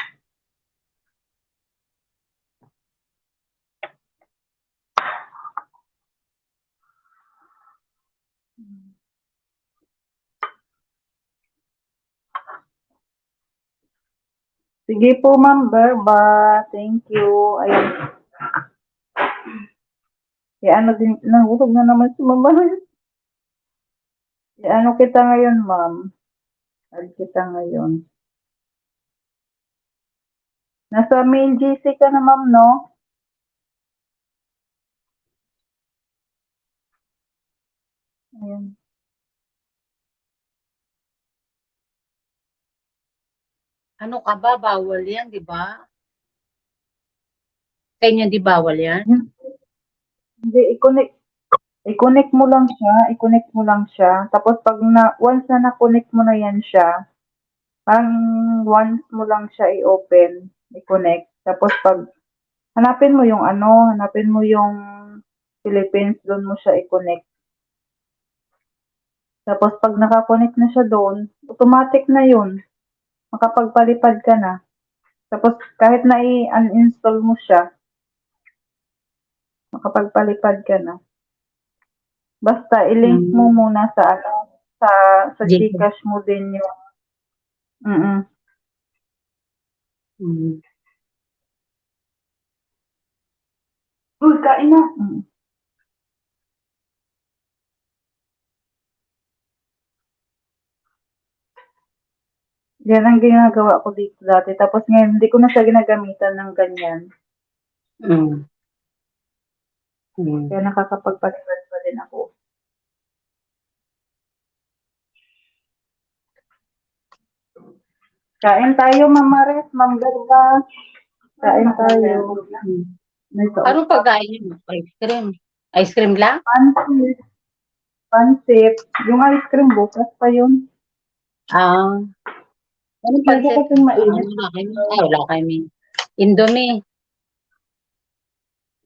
Sige po, Ma'am Berba. Thank you. Ayan. Ano din, nahulog na naman si Mama. Ano kita ngayon, Ma'am? Add kita ngayon. Nasa mail GC ka na, Ma'am, no? Ayan. Ano ka ba? Bawal yan, di ba? Sa inyo, di bawal yan? Hindi, i-connect mo lang siya. Tapos pag once na na-connect mo na yan siya, parang once mo lang siya i-open, i-connect. Tapos pag hanapin mo yung Philippines, doon mo siya i-connect. Tapos pag naka-connect na siya doon, automatic na yun. Makapagpalipad ka na. Tapos kahit na i-uninstall mo siya, makapagpalipad ka na. Basta i-link mo muna sa Gcash mo din yung Uy, kain na. Yan ang ginagawa ko dito dati. Tapos ngayon, hindi ko na siya ginagamitan ng ganyan. Kaya nakakapagpalipad pa din ako. Kain tayo, Ma'am Maris, Ma'am Berba. Kain tayo. Anong pagkain yun? Ice cream. Ice cream lang? Pansit. Pansit. Yung ice cream, bukas pa yun. Anong Kaya pansit? kasing mainit. Wala kami. Indomie.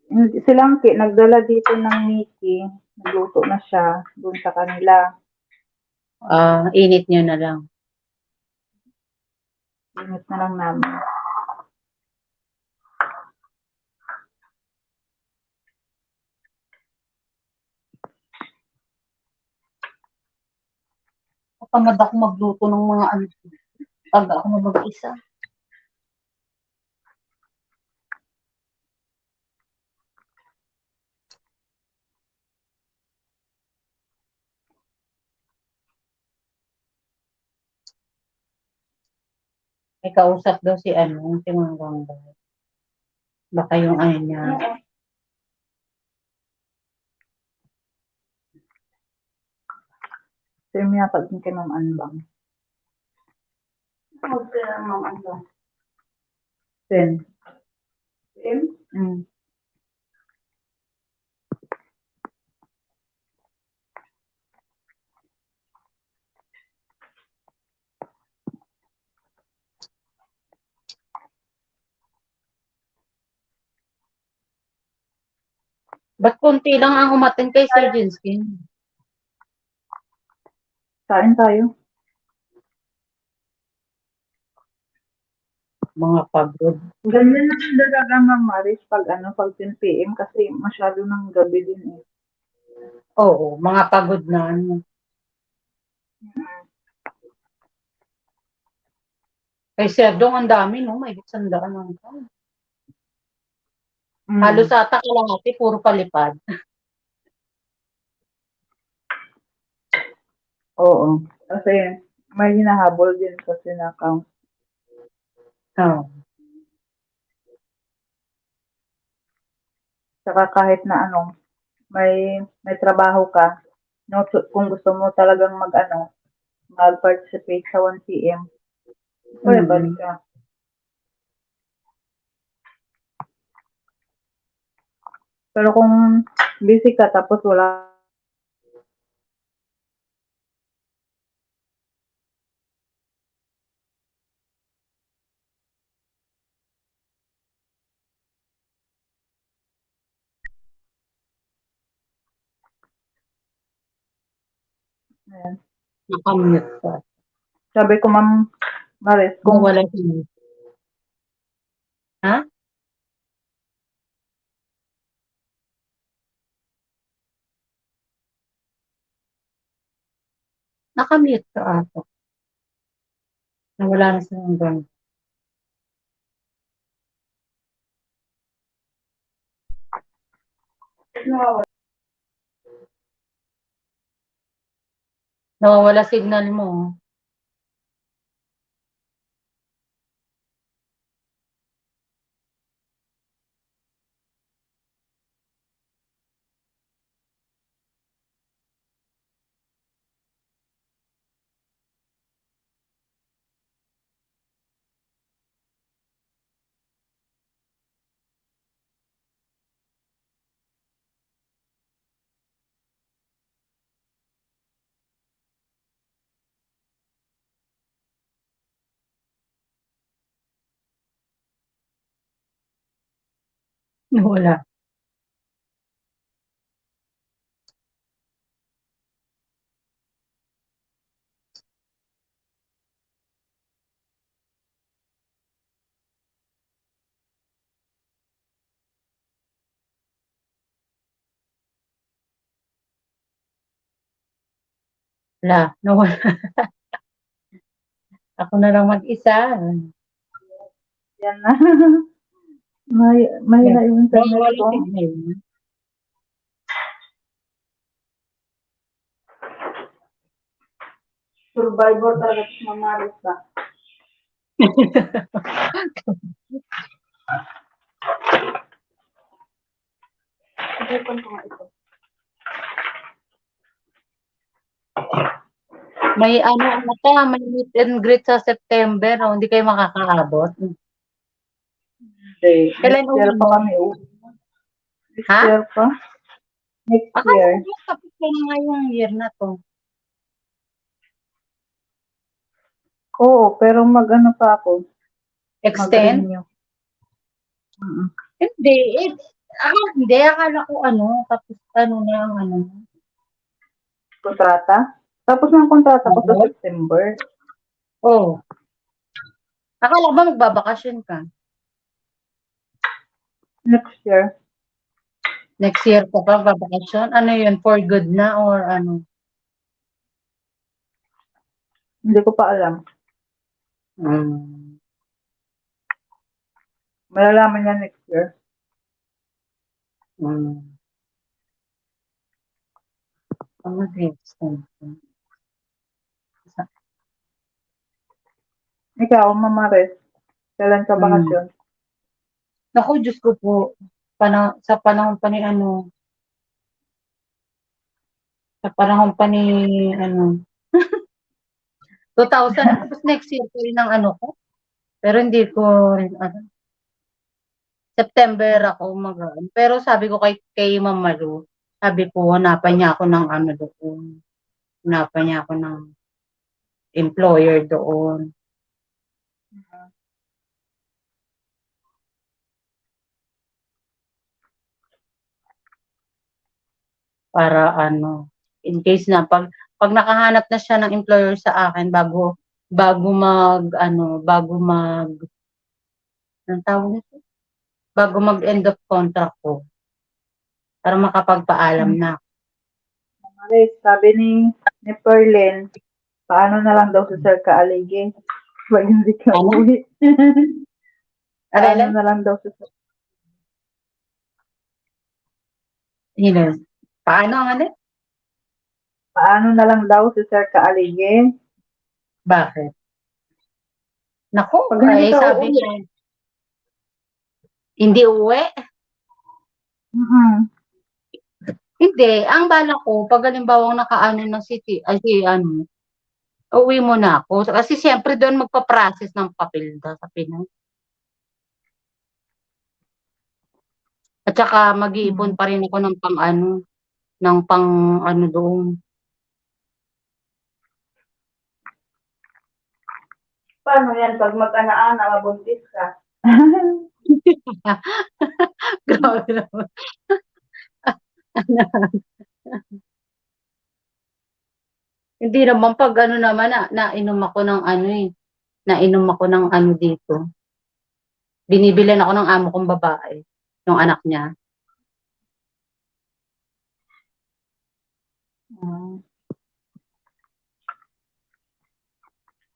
Si Langki, nagdala dito ng Mickey. Nagluto na siya doon sa kanila. Init nyo na lang. Init na lang namin. Tamad ako magluto ng mga ano. Pag ako na mag-isa. May kausap daw si si Manggang. Baka yung ano niya. Sa'yo may yata din kay Ma'am Anbang. Ma'am Anbang. Sen. Sen? Mm. Ba't konti lang ang umatin kay Sir Jinsky? Kain tayo. Mga pagod. Ganyan na talaga, Ma'am Maris, pag 10 PM kasi masyado ng gabi din eh. Oo, mga pagod na. Kay Sir Dong, ang dami, no? May 100 ng tao. Mm. Halos ata kalahati, puro palipad. Oo. Kasi may hinahabol din kasi na count. Oh. Saka kahit na may trabaho ka, no, kung gusto mo talagang mag-participate sa 1 PM, pwede balik ka. Pero kung busy ka tapos wala ayan. Nakamute ka. Sabi ko, Ma'am Maris, kung Wala siya. Ha? Nakamute ka ata. Nawala na siya ng gang. Nawawala signal mo. Nawala. Wala. Nawala. Ako na lang mag-isa. yan na. Mahina yung internet Nawawala ko. signal. Survivor talaga si Ma'am Maris ba? Ipon ko nga ito. May may meet and greet sa September. Oh, hindi kayo makakaabot. Hindi. Kailan Next year uwi pa mo? kami uwi. Next Ha? year pa? Next Akala year. ko tapos ka na ngayong year na to. Oo, pero pa ako. Extend? Mag-renew. Hindi. Hindi. Akala ko tapos na ang Kontrata? Tapos ng kontrata ko sa Oo. September. Oh. Akala ba magbabakasyon ka? Next year. Next year ka pa babakasyon? Ano yun? For good na or ano? Hindi ko pa alam. Malalaman niya next year. Mag-extend. Ikaw, Mama Res, kailan ka Hmm. bakasyon? Naku, Diyos ko po. Sa panahon pa ni sa panahon pa ni 2000, tapos next year pa rin ang ko. Pero hindi ko rin, September ako pero sabi ko kay Ma'am Malu, sabi ko hanapan niya ako ng doon. Hanapan niya ako ng employer doon. Para in case na pag nakahanap na siya ng employer sa akin bago anong tawag nito? Bago mag-end of contract ko. Para makapagpaalam na. Mama Res, sabi ni Perlin, paano na lang daw si Sir Kaalige? Pag hindi ka Ano? uwi. Paano Arelan? na lang daw si Sir? Paano ang Paano na lang daw si Sir Kaalige? Bakit? Naku, Pag hindi ka sabi uuwi. niya, hindi uwi? Hindi. Ang bala ko, pag halimbawa nakaano na uwi mo na ako. Kasi siyempre doon magpa-process ng papel sa Pinas. At saka mag-iipon pa rin ako ng pang doon. Paano yan pag mag-ana-ana, mabuntis ka? Grabe naman. Hindi naman pag naman nainom ako ng nainom ako ng dito. Binibilan ako ng amo kong babae, yung anak niya.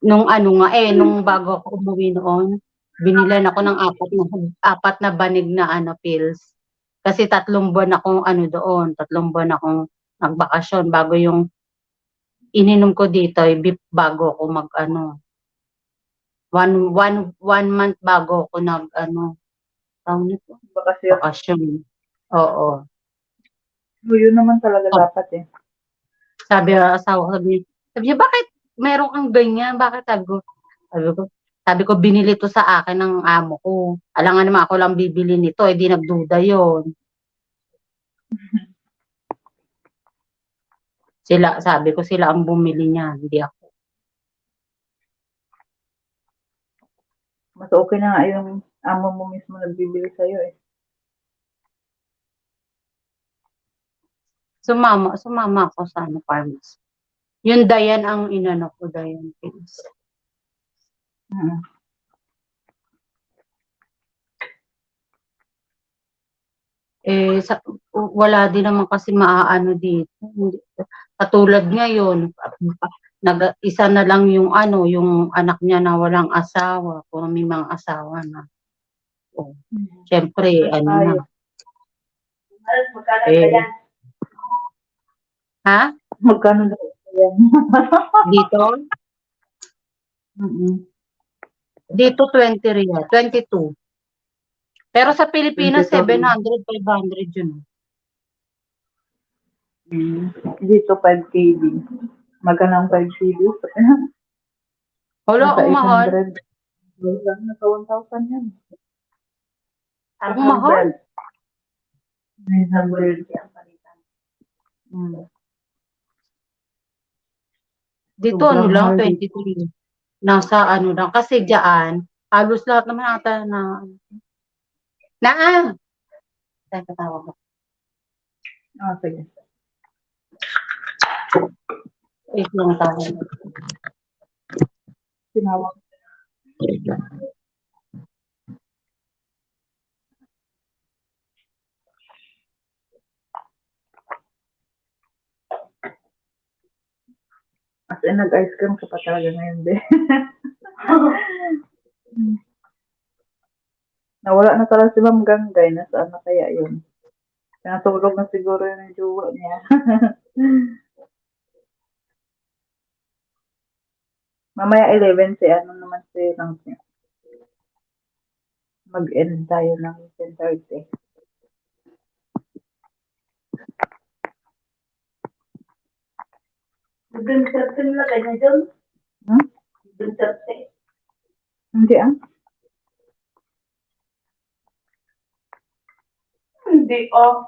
Nung nung bago ako umuwi noon, binilan ako ng apat na banig na pills. Kasi 3 buwan akong doon, 3 buwan akong nagbakasyon bago yung ininom ko dito, bago ako one month bago ako tawag nito? Bakasyon. Oo. Yun naman talaga dapat eh. Sabi ng asawa ko, sabi niya, bakit meron kang ganyan? Bakit sabi ko, binili to sa akin ng amo ko. Alangan naman ako lang bibili nito, di nagduda yon. Sabi ko sila ang bumili niya, hindi ako. Mas okay na nga yung amo mo mismo nagbibili sa'yo eh. Sumama ako sa pharmacy. Yung Dayan ang ko, Dayan pills. Wala din naman kasi maaano dito. Katulad ngayon, isa na lang yung yung anak niya na walang asawa, kung may mga asawa na. Siyempre, na. Ha? Magkano na yan? Dito? Dito 20 real, 22. Pero sa Pilipinas, 700, 500 yun. Dito 5 kg. Magkano ang 5 kg? Wala, ang mahal. Nasa 1,000 yan. Ang mahal. 900. Dito lang, 23. Nasa lang. Kasi diyan, halos lahat naman ata Saan ka tawag ako? Sige. Wait lang tawag. Tinawag. As in, nag-ice cream ka pa talaga ngayon, be. Nawala na talaga si Ma'am Ganggay. Nasaan na kaya yun? Pinatulog na siguro yun yung jowa niya. Mamaya 11 si ano naman si Rangsi. Mag-end tayo ng 10:30. Doon sa nilagay niya dyan. Hmm? Doon sa Hindi ah. Hindi, oh.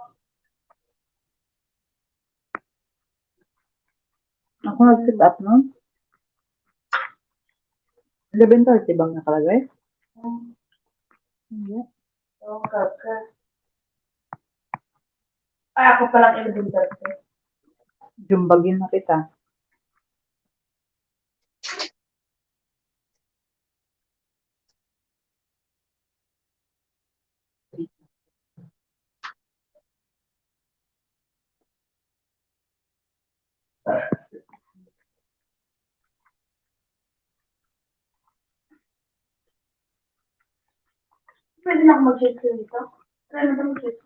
Ako nag-set up nun. 11:30 bang nakalagay? Hindi. Oh, kaka. Ay, ako palang ilagay dyan. Jumbagin na kita. Pwede na ako mag-shake dito. Try mo ba mag-shake?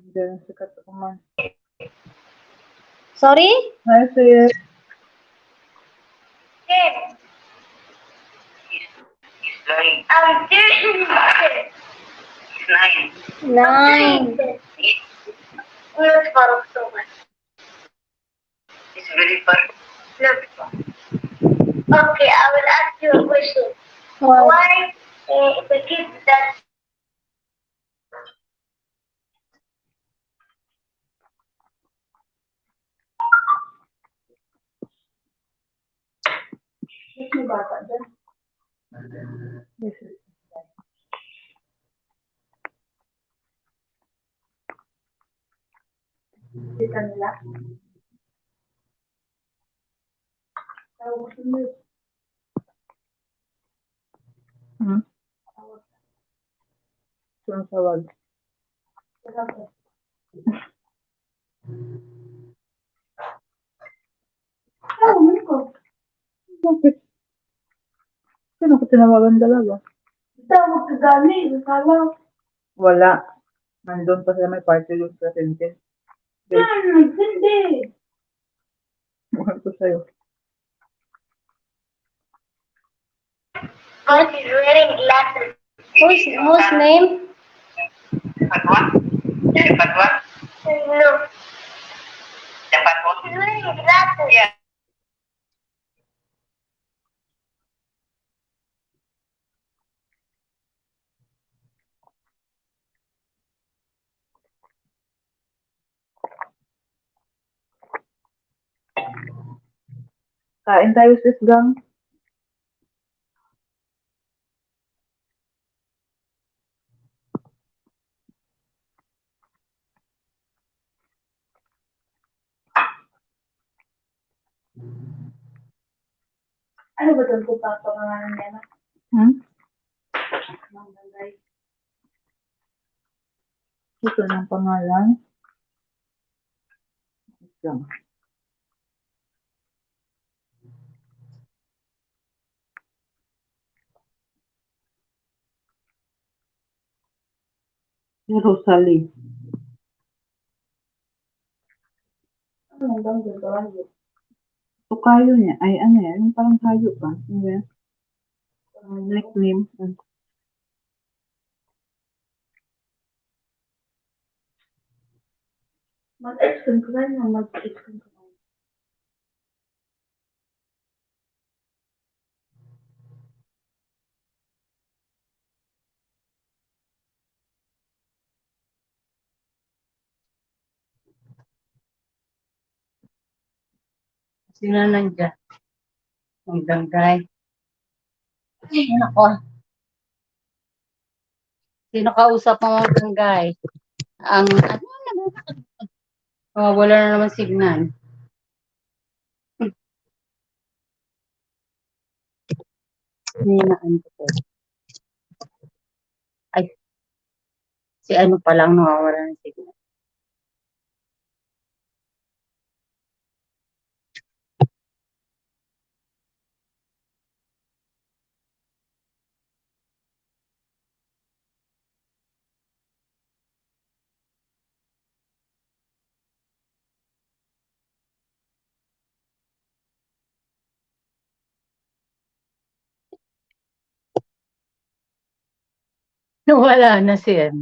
Diyan sikat ako man. Sorry? Hi, sis. Nine. It's very far. Okay, I will ask you a question. What? Why the kids that May bata dyan. Kita nila. Tawag mo. Hmm? Sumasawag. Tawag mo ko. Bakit? Sino ko tinawagan talaga? Tawag ka gani. Nasala. Wala. Nandun pa sila may party yung presente. Yan, hindi. Mahal ko sa'yo. God is wearing glasses? Whose name? Patwa? Is it Patwa? No. The Patwa? He's wearing glasses. Yeah. Kain tayo, sis gang. Ano ba doon kung papangalan niya na? Hmm? Manggagay. Ito ng pangalan. Gang. Si Rosalie. Ano yung bang doon? Tukayo niya. Ay, ano yan? Yung parang tayo pa. Ano yan? Nickname. Mag-explain ko rin yung mag-explain ko. Sino nandiyan? Ang ganggay. Ay, nako. Sino kausap mo ang ganggay? Ang, wala na naman signal. Hinaan ko po. Ay, si ano pa lang nawawala ng signal. Wala na siya.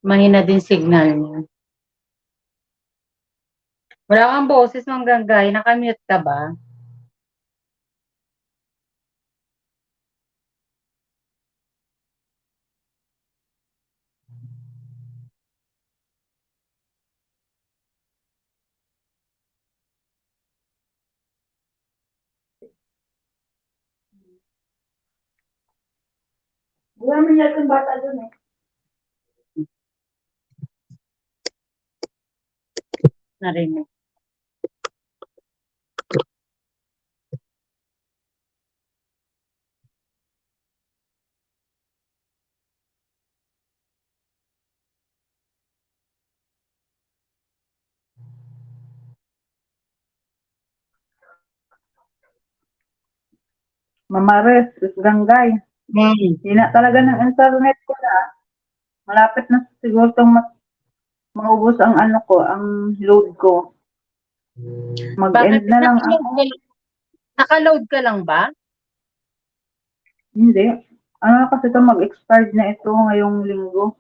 Mahina din signal niya. Wala kang boses ng ganggay. Nakamute ka ba? Wala naman yata yung bata doon eh. Narinig. Mamares, ganggay. Hina talaga ng internet ko na. Malapit na siguro itong maubos ang ano ko, ang load ko. Mag-end na lang ako. Naka-load ka lang ba? Hindi. Ano kasi ito, mag-expired na ito ngayong linggo.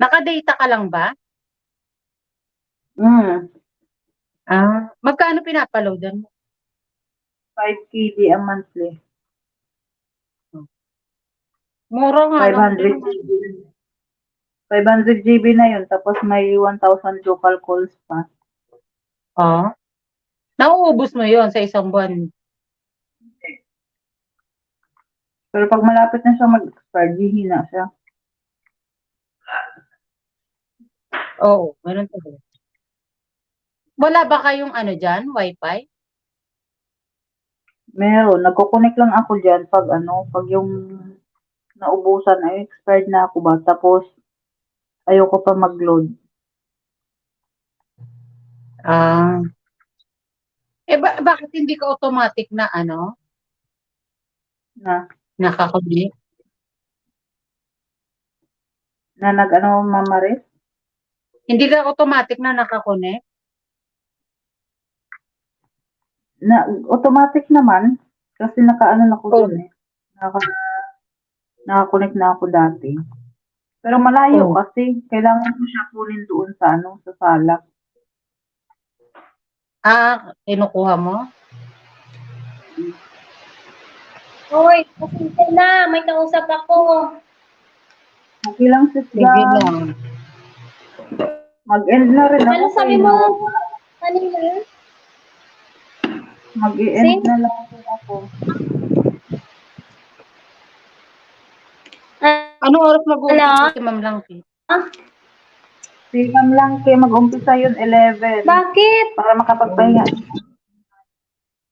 Naka-data ka lang ba? Magkano pinapaloadan mo? 5 KB a monthly. Mura nga. 500 GB. 500 GB na yun. Tapos may 1,000 local calls pa. Nauubos mo yon sa isang buwan. Pero pag malapit na siya mag-expire, hihina siya. Oo, meron talaga. Wala ba kayong ano dyan, wifi? Meron. Nagko-connect lang ako dyan pag pag yung naubusan ay expired na ako ba. Tapos, ayoko pa mag-load. Bakit hindi ka automatic na nakakunik? Na mamaris? Hindi ka automatic na nakakunik? Automatic naman. Kasi nakaano na ko doon eh. Nakakonect na ako dati. Pero malayo kasi. Kailangan ko siya kunin doon sa sa sala. Kinukuha mo? Hoy, pasensya na. May kausap ako. Okay lang, sis. Sige lang. Mag-end na rin ako. Ano sabi mo? Kanina? Mag-i-end na lang ako. Anong oras mag-uumpisa si Ma'am Langki? Si Ma'am Langki, mag-umpisa yun 11. Bakit? Para makapagpahinga.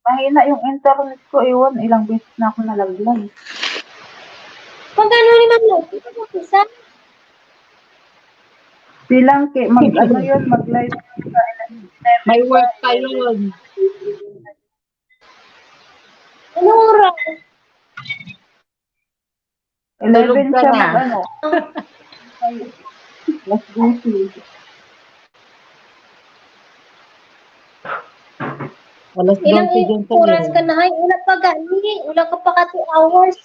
Mahina yung internet ko, iwan. Ilang beses na ako nalaglag. Magkano ni Ma'am Loki? Isa? Si Langki, mag-live. May work pa yun. Anong oras? 11 siya na. Let's go see. Alas 12 Ilang dyan sa oras ka na? Ay, wala pa gani. Wala ka pa ka 2 hours.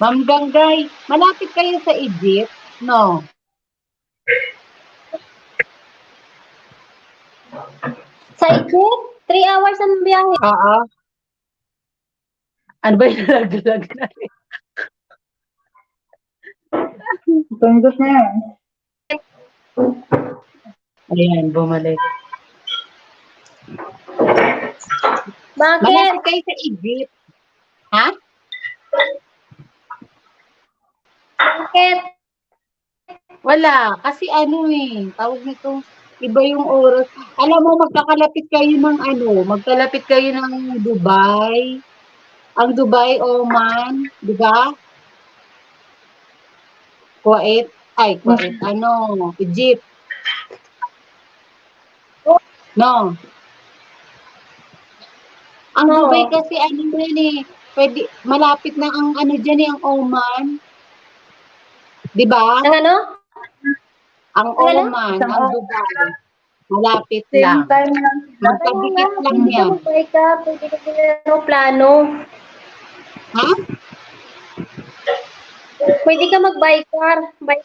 Ma'am Ganggay, malapit kayo sa Egypt, no? Sa Egypt? 3 hours ang biyahe. Oo. Ano ba yung nalaglag na rin? Tundos na yan. Ayan, bumalik. Bakit? Malapit kayo sa Egypt. Ha? Bakit? Wala. Kasi ano tawag nito, iba yung oras. Alam mo, magkakalapit kayo ng magkalapit kayo ng Dubai. Ang Dubai, Oman, di ba? Kuwait, Egypt. No. Ang Oo. Dubai kasi pwede, malapit na ang ang Oman. Di ba? Ang ano? Ang Ano? Oman, ang Dubai. Malapit Same lang. time lang sila. Magkadikit lang Pwede ka yan. mag-buy ka, pwede ka aeroplano. Ha? Pwede ka mag-buy car. Buy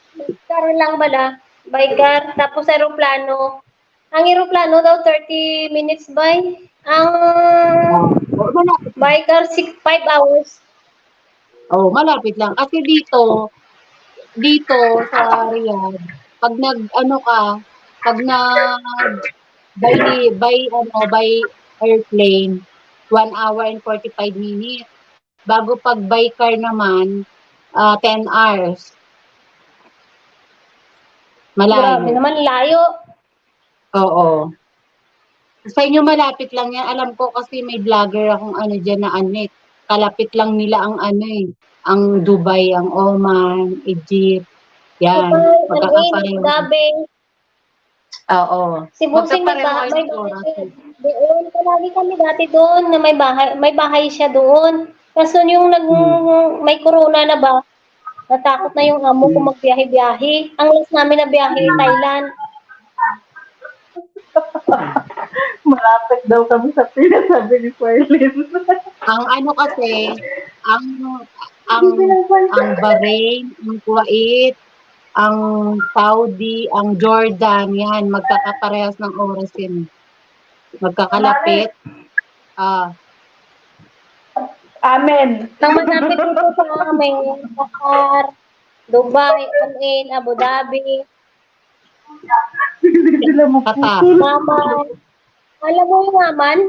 car lang bala. Buy car, tapos aeroplano. Ang aeroplano daw 30 minutes by. Ang Malapit. buy car 5 hours. Oh, malapit lang. Kasi dito sa Riyadh, pag by airplane, 1 hour and 45 minutes. Bago pag by car naman, 10 hours. Grabe Malayo. naman, layo. Oo. Sa inyo malapit lang yan. Alam ko kasi may vlogger akong dyan na kalapit lang nila ang ang Dubai, ang Oman, Egypt. Yan. Dubai, Magkakapareho. Gabi. Oo. Cebu City may Magkakapareho bahay. kayo ng oras. Doon, palagi kami dati doon na may bahay siya doon. Kaso yung may corona na ba, natakot na yung amo ko magbiyahe-biyahe. Ang last namin na biyahe, Thailand. Malapit daw kami sa Pinas, sabi ni Farlin. Ang kasi, ang Bahrain, ang Kuwait, ang Saudi, ang Jordan, yan, magkakaparehas ng oras yan. Magkakalapit. Amen. Ang malapit dito sa amin, Qatar, Dubai, Abu Dhabi, Hindi sila Qatar. Maman. Alam mo yung Maman?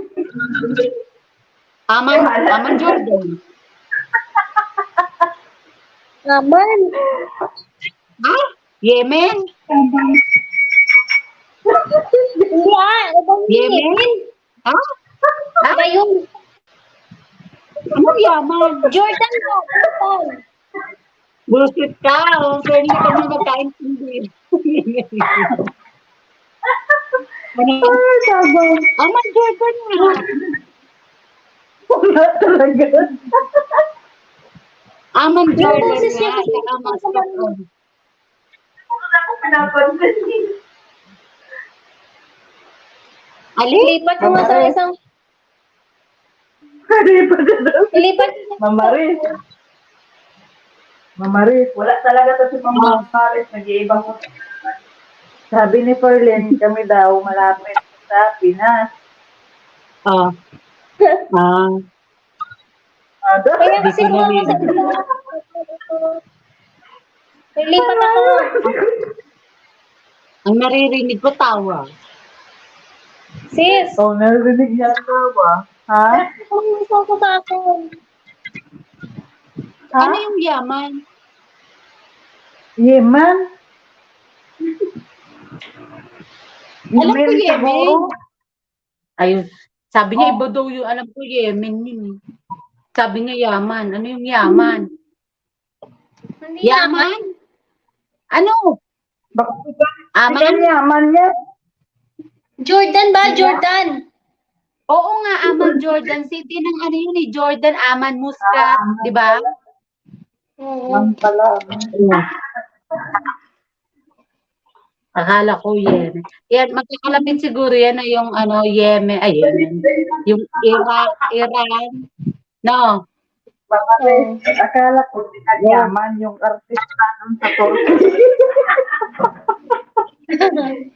Aman Jordan. Maman. Ha? Yemen? Hindi ibang Yemen? Ha? Iba yun. Ano yaman? Jordan po, Jordan. Bullshit ka. Pero hindi kami magkaintindi. Sabang. Aman Jordan nga. Wala talaga. Aman Jordan boses niya nga. kasi Saka Muscat. Wala ko pinapansin. Ali? Lipat ko nga sa isang, Hindi pa daw. ilipat ko sa Mamaris, wala talaga to si Mamaris. Nag-iibang mo. Sabi ni Farlin, kami daw malapit sa Pinas. Kaya kasi Di ko kung ako sa ilipat ako. Ang naririnig ko tawa. Sis, Oh, narinig niya ang tawa. Ha? kuminis ako sa akin. Ha? Ano yung yaman? Yemen? Alam ko Yemen Yemen. siguro? Ayun. Sabi niya iba daw yung alam ko Yemen yun. Sabi niya yaman. Ano yung yaman? Hindi Yaman? Ano? Bakit Aman? yaman niya? Jordan ba? Jordan. Oo nga, Aman Jordan City ng Jordan, Aman, Muscat, di ba? Ang pala. Akala ko Yemen. Yan, magkakalapit siguro yan na yung Yemen, Yemen. Yung Iran. No. Mamaris, akala ko yaman yung artista nun sa Turkey.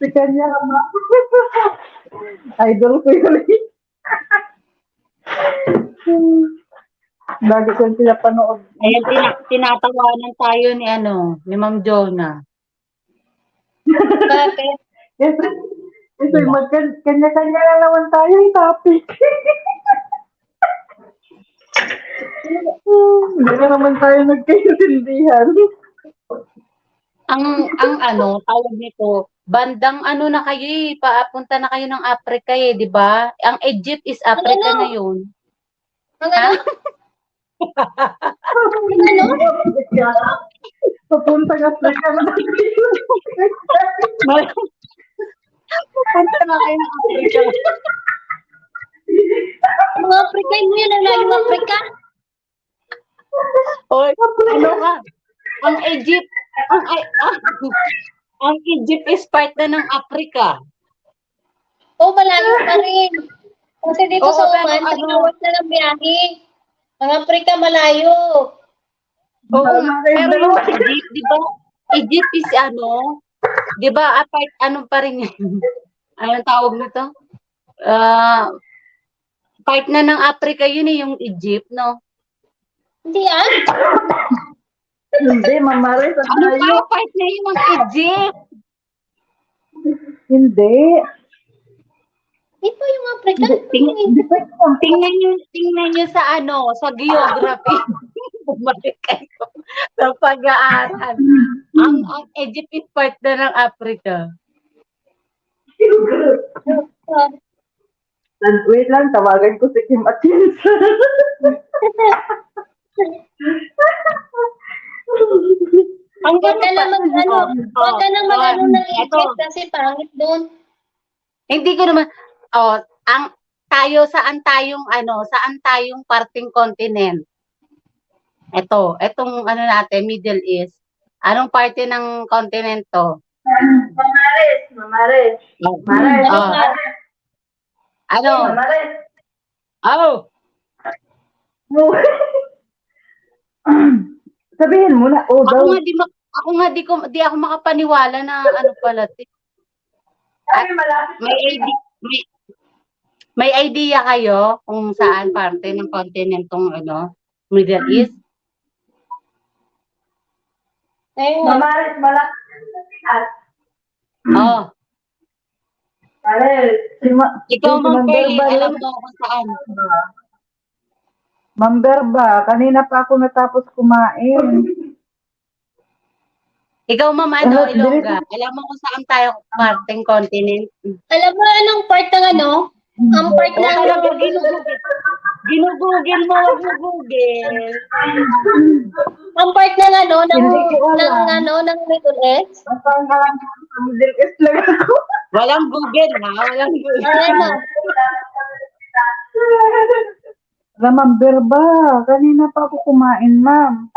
Si kanya ama. Idol ko yun. Bago ko sila panood. Ayan, tinatawanan tayo ni Ma'am Jonah. Bakit? Yes, kanya-kanya na naman tayo yung topic. Hindi na naman tayo nagkaintindihan. Ang ano, tawag nito, bandang ano na kayo eh, paapunta na kayo ng Africa eh, di ba? Ang Egypt is Africa Ano? na yun. Ang ano? Papunta ka sa Canada. Punta na kayo ng Africa. Mga Afrika, hindi yun ang lalim Afrika. Oy, ano ka? Ang Egypt, ang Egypt is part na ng Africa. Oo, malayo pa rin. Kasi dito Oo, sa pero Oman, 3 ano- hours na ng biyahe. Ang Afrika, malayo. Oo, pero yung Egypt, di ba? Egypt is ano, di ba, apart, ano pa rin yan? Anong tawag nito? Part na ng Africa yun eh, yung Egypt, no? Hindi ah. Hindi, mamari sa Ano tayo. pa, part na yun ng Egypt? Hindi. Di pa yung Afrika. Tingnan nyo sa ano, sa geography. Bumalik kayo sa pag-aaral. Ang Egypt is part na ng Africa. Wait lang, tawagan ko si Kim Atienza. Ang Huwag ka na mag-ano. Huwag ka na mag-ano ng Eto. Egypt kasi pangit doon. Hindi ko naman, saan tayong parting continent? Etong ano natin, Middle East. Anong parte ng continent to? Mamares. Mamares. Ano? Mamares. Oh, Sabihin mo na, oh, daw. di ako makapaniwala na ano pala. May idea kayo kung saan parte ng continent tong Middle East? Ayun. Mamares, malaki. Oh, Mamares. ikaw Ma'am Pearly, Berba, alam mo kung saan. Ma'am Berba, kanina pa ako natapos kumain. Ikaw Ma'am Ilongga, alam mo kung saan tayo parting continent? Alam mo anong part ng ano? Ang part Oo, ng talaga, ginugugil mo, wag mo Google. ang part ng ano ng Hindi ko alam. ng Middle East. Ang pangalan ko sa Middle East lang ako. Walang Google ha, walang Google. Ano? Ma'am Berba, kanina pa ako kumain, ma'am.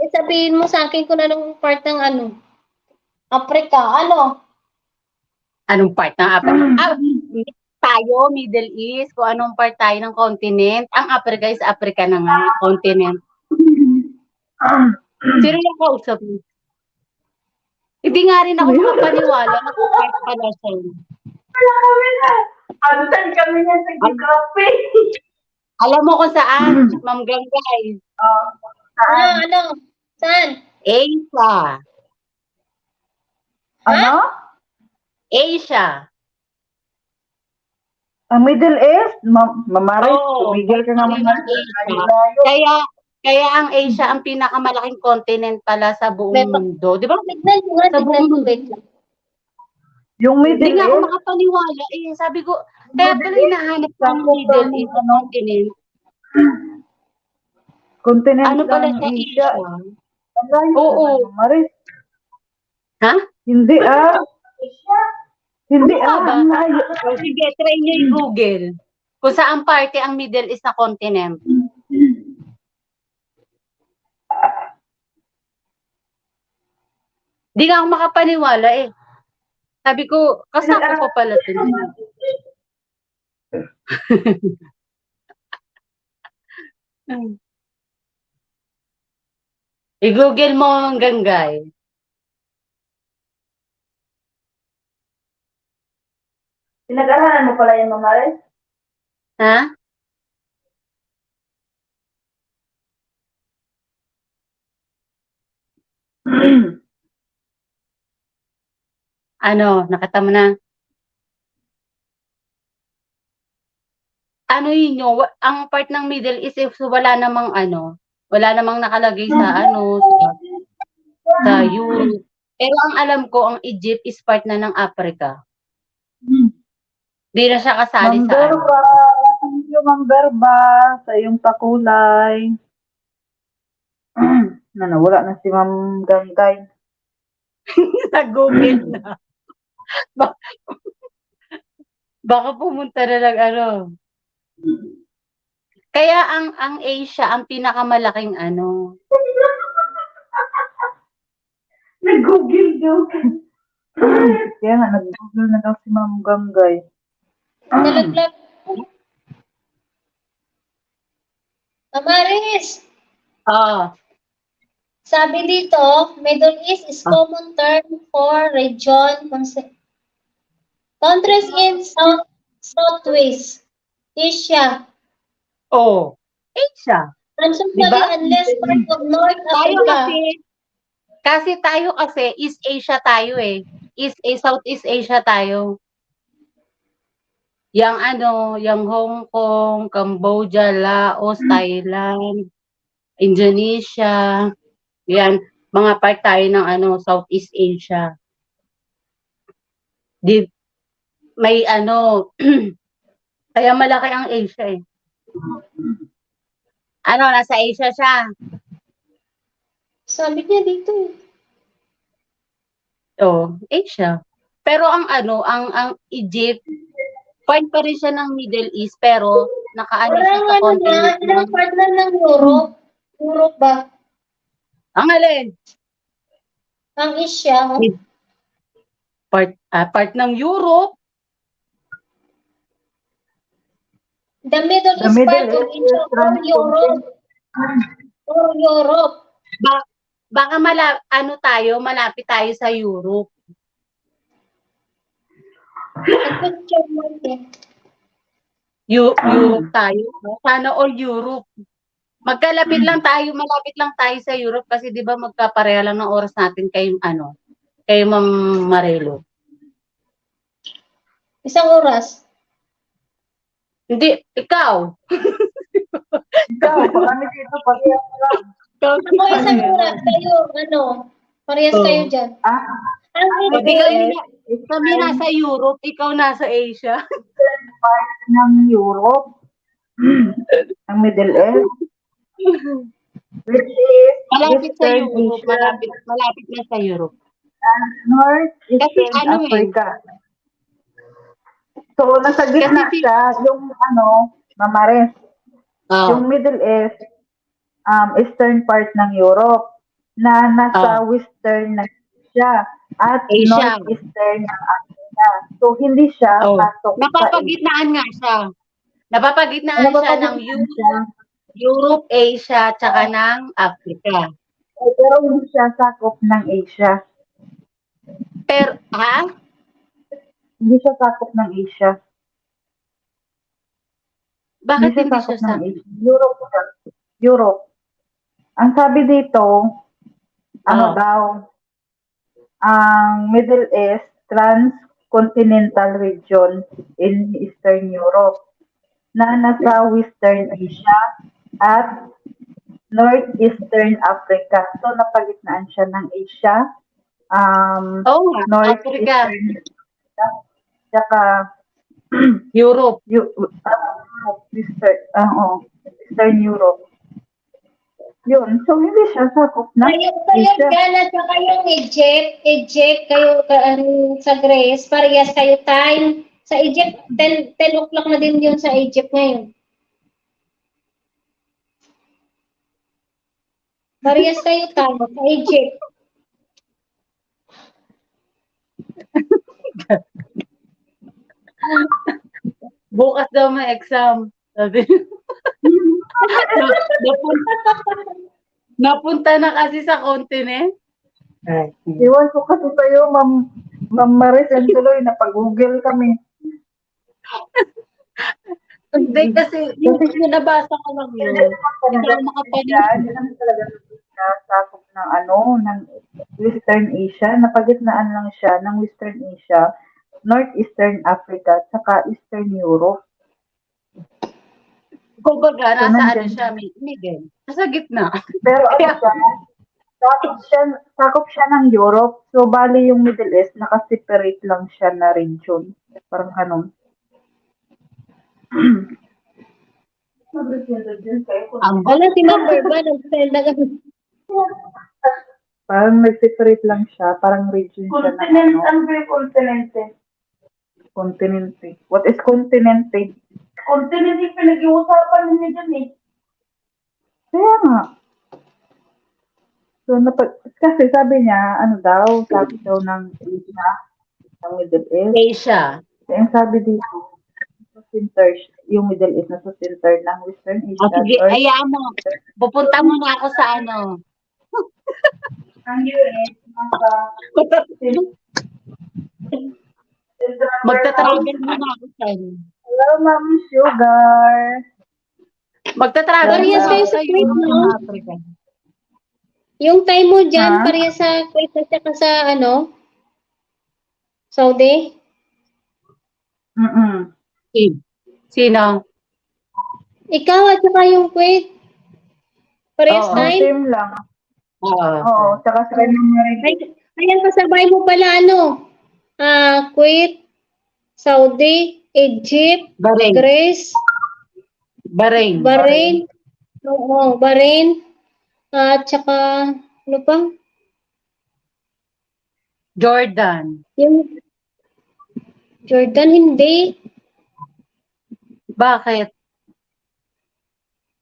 Sabihin mo sa akin kung anong part ng ano. Afrika, ano? Anong part ng Africa? Tayo, Middle East, kung anong part tayo ng continent. Ang Africa is Africa na nga, continent. Sino yung kausap mo? Hindi nga rin ako makapaniwala na kung part pala siya. Antan kami niya sa geography. Alam mo kung saan, Ma'am Ganggay? Ano? Saan? Asia. Ano? Asia. Ang Middle East? Mamaris, Oo, tumigil ka nga Asia. Kaya ang Asia ang pinakamalaking continent pala sa buong mundo. Di ba? Tignan mo nga, Sa tignan buong mo. Wait lang. Yung Hindi Middle nga ako East? makapaniwala. Sabi ko, kaya pala hinahanap ko ang Middle East na continent. Continent Ano pala ng sa Asia. Asia? Oo. Mamaris. Ha? Hindi Hindi Ano ba? ang layo. O sige, try nyo i-Google. Kung saan parte ang Middle East na continent. Hindi nga ako makapaniwala eh. Sabi ko, kasama ko pala ito. I-Google mo ang Ganggay. Pinag-aralan mo pala yung Mamaris? Ha? Ano, nakita mo na? ano yun yun, ang part ng Middle East is wala namang wala namang nakalagay sa sa Europe. Pero ang alam ko, ang Egypt is part na ng Africa. Di na siya kasali Ma'am sa Berba, thank you Ma'am Berba sa iyong pakulay. Nawala na si Ma'am Gangay. Nag-google na. Baka pumunta na lang Kaya ang Asia ang pinakamalaking Nag-google daw. Kaya nga, nag-google na daw si Ma'am Gangay. Nalaglag. Amaris, sabi dito, Middle East is common term for region, countries in Southwest Asia. Asia. Usually Diba? unless part of North Tayo Africa. kasi tayo East Asia tayo Southeast Asia tayo. Yang yang Hong Kong, Cambodia, Laos, Thailand, Indonesia. Yan, mga part tayo ng Southeast Asia. May kaya malaki ang Asia nasa Asia siya. Sabi niya dito. Asia. Pero ang Egypt, part pa rin siya ng Middle East, pero nakaano siya sa continent. Ilang part na ng Europe? Europe ba? Ang alin? Ang Asia. Part ng Europe. The Middle East part of Asia or Europe. Or Europe. Baka malapit tayo sa Europe. Europe tayo. Sana all Europe. Malapit lang tayo sa Europe kasi 'di ba magkapareha lang ng oras natin kay Ma'am Marelo. Isang oras. Hindi, ikaw. Ikaw, kami dito, parehas lang. Ako isang oras. Kayo, parehas kayo dyan. Kami nasa Europe, ikaw nasa Asia. Part ng Europe, ang Middle East, which is Malapit sa Eastern Europe, Asia, malapit na sa Europe. North Eastern Africa. So, nasa gitna siya, yung Mamares. Yung Middle East, eastern part ng Europe, na nasa western na siya, at Asia. northeastern ng Africa. So, hindi siya pasok Napapagitnaan nga siya. Napapagitnaan siya ng Europe, Asia, tsaka ng Africa. Pero hindi siya sakop ng Asia. Pero, Hindi siya sakop ng Asia. Bakit hindi siya sakop ng sakop? Asia. Europe siya. Europe. Ang sabi dito, daw, ang Middle East, transcontinental region in Eastern Europe, na nasa Western Asia at Northeastern Africa. So, napagitnaan siya ng Asia, Africa. Northeastern Africa, tsaka Europe. Eastern Europe. Yun. So, hindi siya sakop na Kayo Asia. Ghana sa kayong Egypt, kayo sa Greece, parehas kayo time. Sa Egypt, 10 o'clock na din yun sa Egypt ngayon. Parehas kayo time sa Egypt. Bukas daw may exam. Sabi. Napunta na kasi sa continent. Iwan ko kasi sa'yo, Ma'am Maris and tuloy, napag-google kami. Hindi kasi, yung nabasa ko lang yun. Hindi ako makapanin. Hindi naman talaga sakop ng ng Western Asia. Napagitnaan lang siya ng Western Asia, Northeastern Africa, saka Eastern Europe. Kumbaga, So, nasa ano nandyan. siya, middle. Nasa gitna. Pero ano siya, sakop siya ng Europe. So, bali yung Middle East, nakaseparate lang siya na region. Parang ganun. Wala si Ma'am Berba, nag-send na Parang nag-separate lang siya. Parang region siya ng ano. Ano ba yung continente? Continente. What is continente? Continente yung pinag-iusapan ninyo dyan eh. Kaya nga. So, kasi sabi niya, ano daw, sabi daw ng Asia, ng Middle East. Asia. Kaya ang sabi dito, sa center, yung Middle East nasa center ng Western Asia. O sige, North- ayaan mo. Pupunta muna ako sa ano. Ang US, nasa Magta-travel muna ako sa ano. Hello, Ma'am Sugar. Magta-travel Parehas muna kayo ako sa sa Kuwait, Europe no? and Africa. Yung time mo dyan, Ha? pareha sa Kuwait at saka sa ano? Saudi? Mm-mm. Sino? Ikaw at saka yung Kuwait. Parehas Oo. time? Same lang. Oo. Oo, tsaka sa kanyang marriage. Ayan, kasabay mo pala ano? Kuwait, Saudi, Egypt, Bahrain. Greece, Bahrain. Bahrain. Oo, Bahrain. At saka, ano pa? Jordan. Yung Jordan, hindi. Bakit?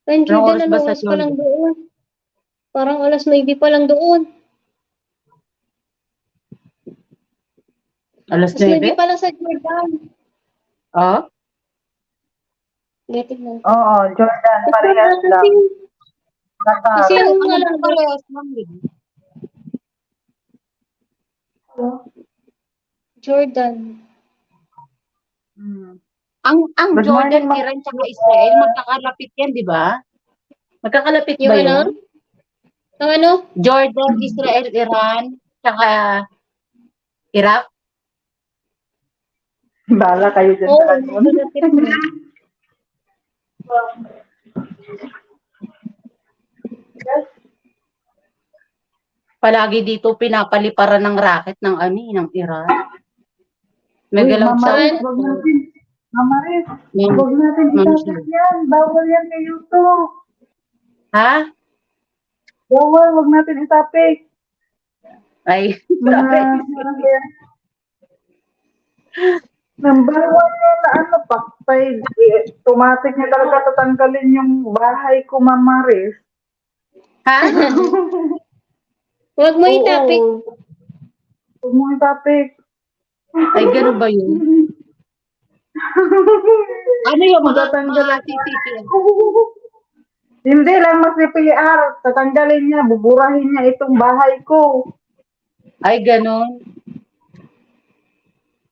Ang Anong Jordan, oras ano ba sa oras pa lang Jordan? doon? Parang alas 9 pa lang doon. Alas Alas 9 9? pa lang sa Jordan. Oo. Tingnan mo. Oo, Jordan, parehas lang. Kasi Qatar. yung Ano alam ba parehas lang din? Jordan. Mm. Ang Good Jordan, morning, Iran, tsaka Israel, magkakalapit yan, di ba? Magkakalapit Yung ba ano? yun? Ang ano? Jordan, Israel, Iran, tsaka Iraq? Bala kayo dyan Oo, sa kanyon. malapit na. Palagi dito pinapaliparan ng racket ng ng Iran. May Uy, galaw Mama sa... Riz, wag natin. Mama Riz, Ma'am- wag natin Ma'am itapos yan. Bawal yan kay YouTube. Ha? Bawal, wag natin itapik. Ay, Number one yan na ano, paktay. Automatic niya talaga tatanggalin yung bahay ko, Mama Riz. ha? Huwag mo itapik. Oo. Huwag mo itapik. Ay, gano'n ba yun? Ano yung mga Matatanggal CCTV? Hindi lang mas-CPR. Tatanggalin niya, buburahin niya itong bahay ko. Ay, gano'n.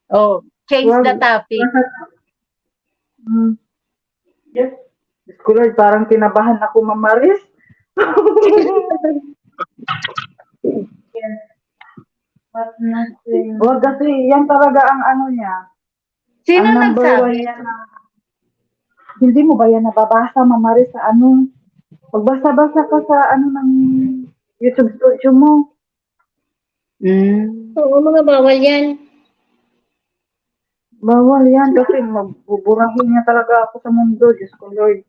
Oh, change the topic. Yes. Diyos ko Lord, parang kinabahan ako, Mama Riz. Wag kasi, yan talaga ang ano niya. Sino ang number nagsabi? one yan. Hindi mo ba yan nababasa, Mama Riz, sa ano? Pagbasa-basa ka sa ano ng YouTube studio mo. Oo, mga bawal yan. Bawal yan kasi mabuburahin niya talaga ako sa mundo. Diyos ko Lord.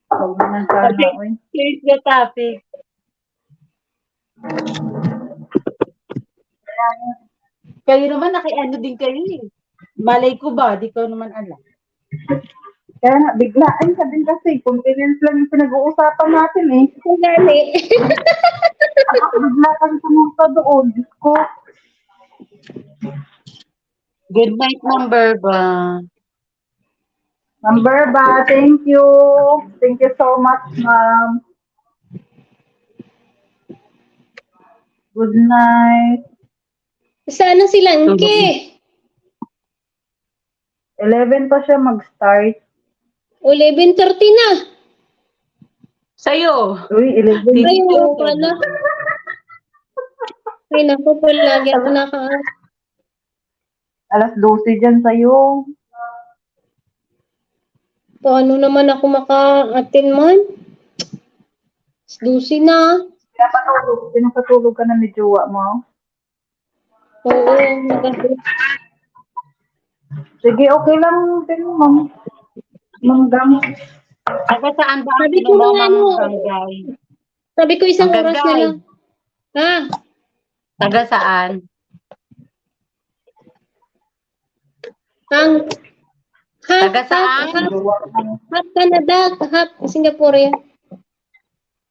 Huwag naman sana, oy. Change the topic. Kayo naman, nakiano din kayo eh. Malay ko ba? Di ko naman alam. Kaya nga, biglaan ka din kasi. Continence lang yung pinag-uusapan natin eh. Ang gali. Bigla kang pumunta doon. Diyos ko. Good night, number ba? Number ba? Thank you. Thank you so much, ma'am. Good night. Sana si Langke. 11 pa siya mag-start. 11:30 na. Sa'yo. Uy, 11. Ay, oo pala. Ay, naku, palagi ako Alas 12 dyan sa'yo. Paano naman ako maka-attend man? Dusi na. Pinapatulog ka na ni jowa mo? Oo, nag-attend. Sige, okay lang din, ma'am. Manggang. Taga saan ba ang Sabi ko mo, mga Ma'am ano, Ganggay? sabi ko isang Ang oras na gagay. lang. Ha? Taga saan? Ang half, Taga saan? half Canada, half Singaporean.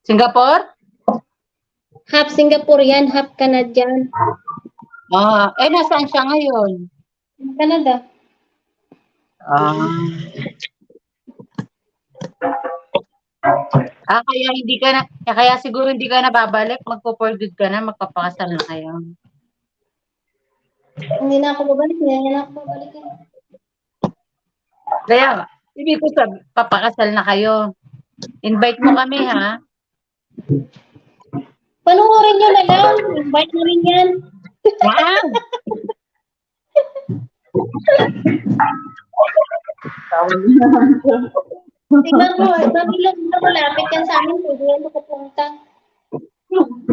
Singapore? Half Singaporean, half Canadian. Nasaan siya ngayon? Canada. Kaya hindi ka na, kaya siguro hindi ka na babalik, magpo-for good ka na, magpapakasal na kayo. Hindi na ako babalik. Hindi na ako babalik. Kaya, ibig ko sabi, papakasal na kayo. Invite mo kami, ha? Panoorin nyo na lang. Invite na rin yan. Wow! Tingnan mo, ilang na malapit yan sa amin. Pwede yan makapunta.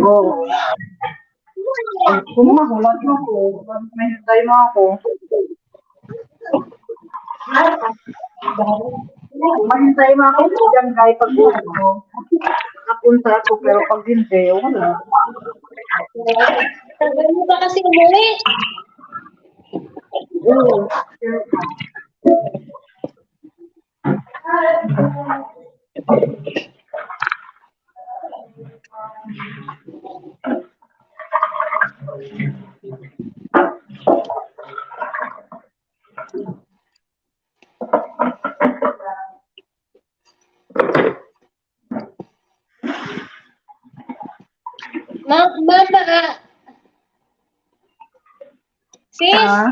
Oo. Kung mahulat mo ko, may hintay mo ako. Mahintay mo ako dyan kahit pag-uwi mo. Napunta ako, pero pag hindi, wala. Tagal mo ba kasi umuwi? Oo. Mama, sis, Ha?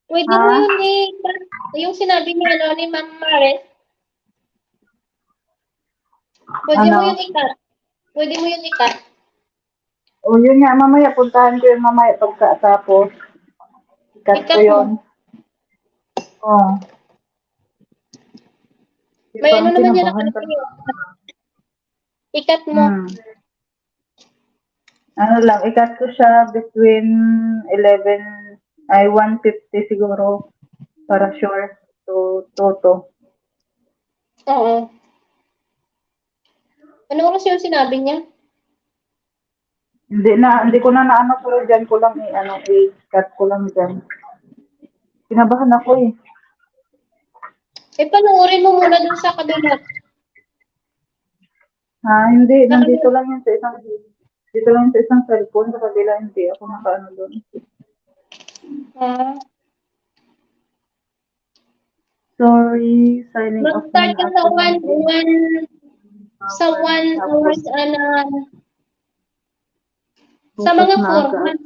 pwede mo yun yung sinabi niya ano, ni Ma'am Maret. Pwede mo Ano? yun ikat. Pwede mo yun ikat. O yun nga, mamaya puntahan ko yun mamaya pagkatapos. Ikat ko Ikat mo. yun. Oo. May ano naman yan Kinabahan nakalagay. ka. Ikat mo. Ano lang, ikat ko siya between 150 siguro para sure to toto. Oo. Ano oras yung sinabi niya? Hindi ko na naano, pero dyan ko lang i-cut ko lang dyan. Kinabahan ako eh. Panoorin mo muna dun sa kabila. Hindi, nandito lang yun sa isang cellphone, sa kabila hindi ako nakaano doon. Sorry, signing off Mag-start ka sa ako. 1 hours sa Focus mga na 4. agad.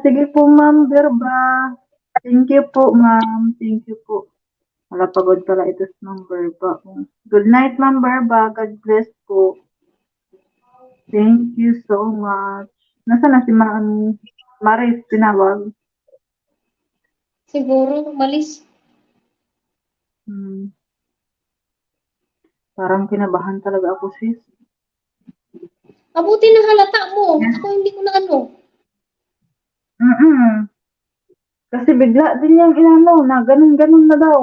Sige po, Ma'am Berba. Thank you po, Ma'am. Thank you po. Pagod pala ito si Ma'am Berba. Good night, Ma'am Berba. God bless po. Thank you so much. Nasaan na si Ma'am Maris? Tinawag? Siguro, umalis. Parang kinabahan talaga ako, sis. Mabuti na halata mo. Ako hindi ko na ano. Kasi bigla din yung na ganun-ganun na daw.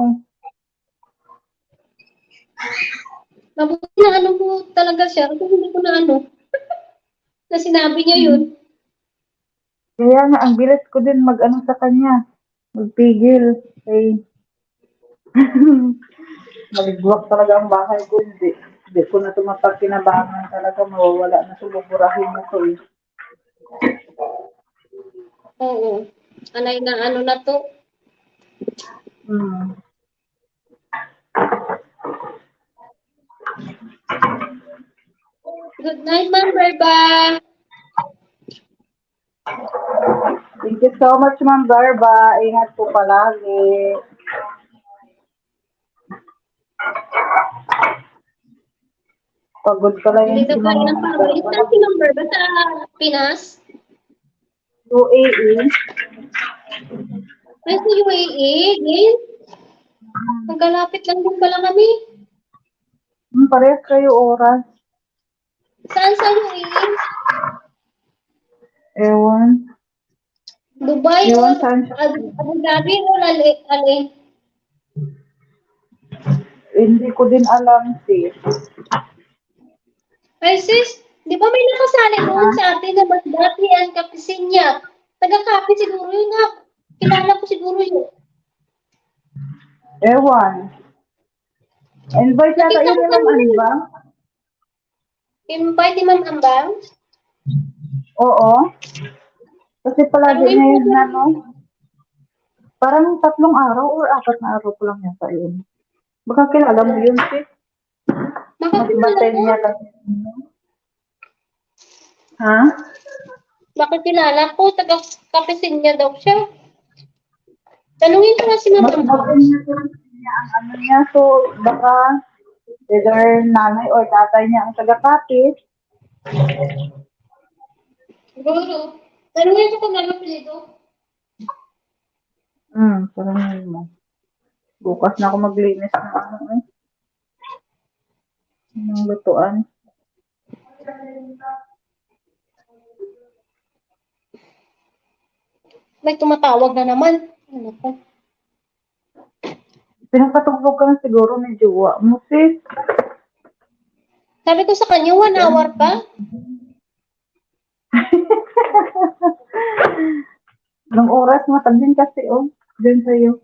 Mabuti na ano mo talaga siya. Ako hindi ko na ano. Na sinabi niya yun. Kaya nga, ang bilis ko din mag-ano sa kanya. Magpigil. Okay. Maligwak talaga ang bahay ko. Hindi ko na tumapag kinabangan talaga. Mawawala na sumuburahin na to eh. Oo. Anay na ano na to. Good night, Ma'am Berba. Thank you so much, Ma'am Barba. Ingat po palagi. Pagod pala Hindi yun daw si kaya ng family. Saan si Ma'am Berba? Sa Pinas? UAE. Ay, sa UAE, din. Magkalapit lang din pala kami. Parehas kayo oras. Saan sa UAE? Ewan. Dubai o Ewan saan siya. Abu Dhabi o Ali? Hindi ko din alam, sis. Ay, sis, di ba may nakasali doon sa atin na dati ang kapisin niya? Taga-kapi siguro yun nga. Kilala ko siguro yun. Ewan. Invite yata Nakita yun ko ni Ma'am kanina. Anbang? Invite ni Ma'am Ambang. Oo. Kasi palagi Tanungin niya mo yun siya. ano. Parang 3 araw or 4 na araw ko lang yata yun. Baka kilala mo yun, sis. Mas Makakilala batay ko. niya kasi. Ha? Makakilala ko. Taga-kapisin niya daw siya. Tanungin ko nga si Ma'am Mas Ambang. batay niya ang ano niya. So, baka either nanay or tatay niya ang taga-kapit. Siguro. Tanungin ko kung ano pilido. Parang yun mo. Bukas na ako maglinis ng ano eh. Ng lutuan. May tumatawag na naman. Ano ko? Pinapatugtog ka na siguro ni Jowa mo, sis. Sabi ko sa kanya, 1 hour pa. Anong oras matagin kasi, oh. Diyan sa'yo.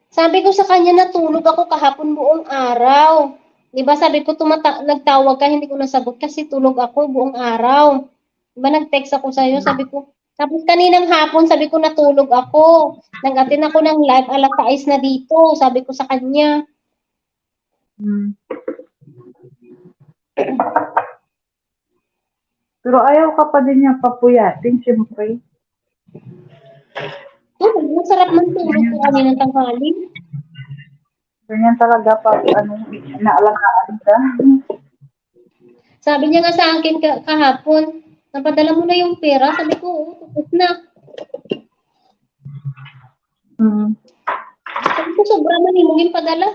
Sabi ko sa kanya, natulog ako kahapon buong araw. Di ba sabi ko, nagtawag ka, hindi ko nasagot kasi tulog ako buong araw. Di ba nag-text ako sa'yo, sabi ko, tapos kaninang hapon, sabi ko, natulog ako. Nag-attend ako ng live, 6:00 na dito, sabi ko sa kanya. Pero ayaw ka pa din niya papuyatin, siyempre. Masarap man tulog ko kaninang tanghali. Ganyan talaga pag inaalagaan ka. Sabi niya nga sa akin kahapon, napadala mo na yung pera. Sabi ko, oo, tapos na. Sabi ko, sobra man yung mong padala.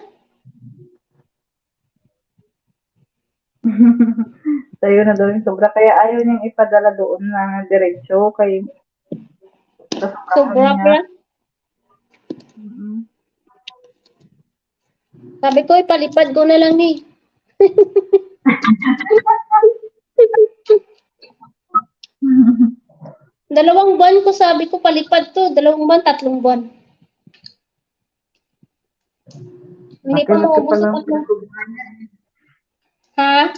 Sa'yo na daw yung sobra. Kaya ayaw niyang ipadala doon na diretsyo kay Sobra niya. pa. Sabi ko, ipalipad ko na lang ni. Dalawang buwan ko sabi ko, palipad to. 2 buwan, 3 buwan. Hindi pa maubos sa 3. Ha?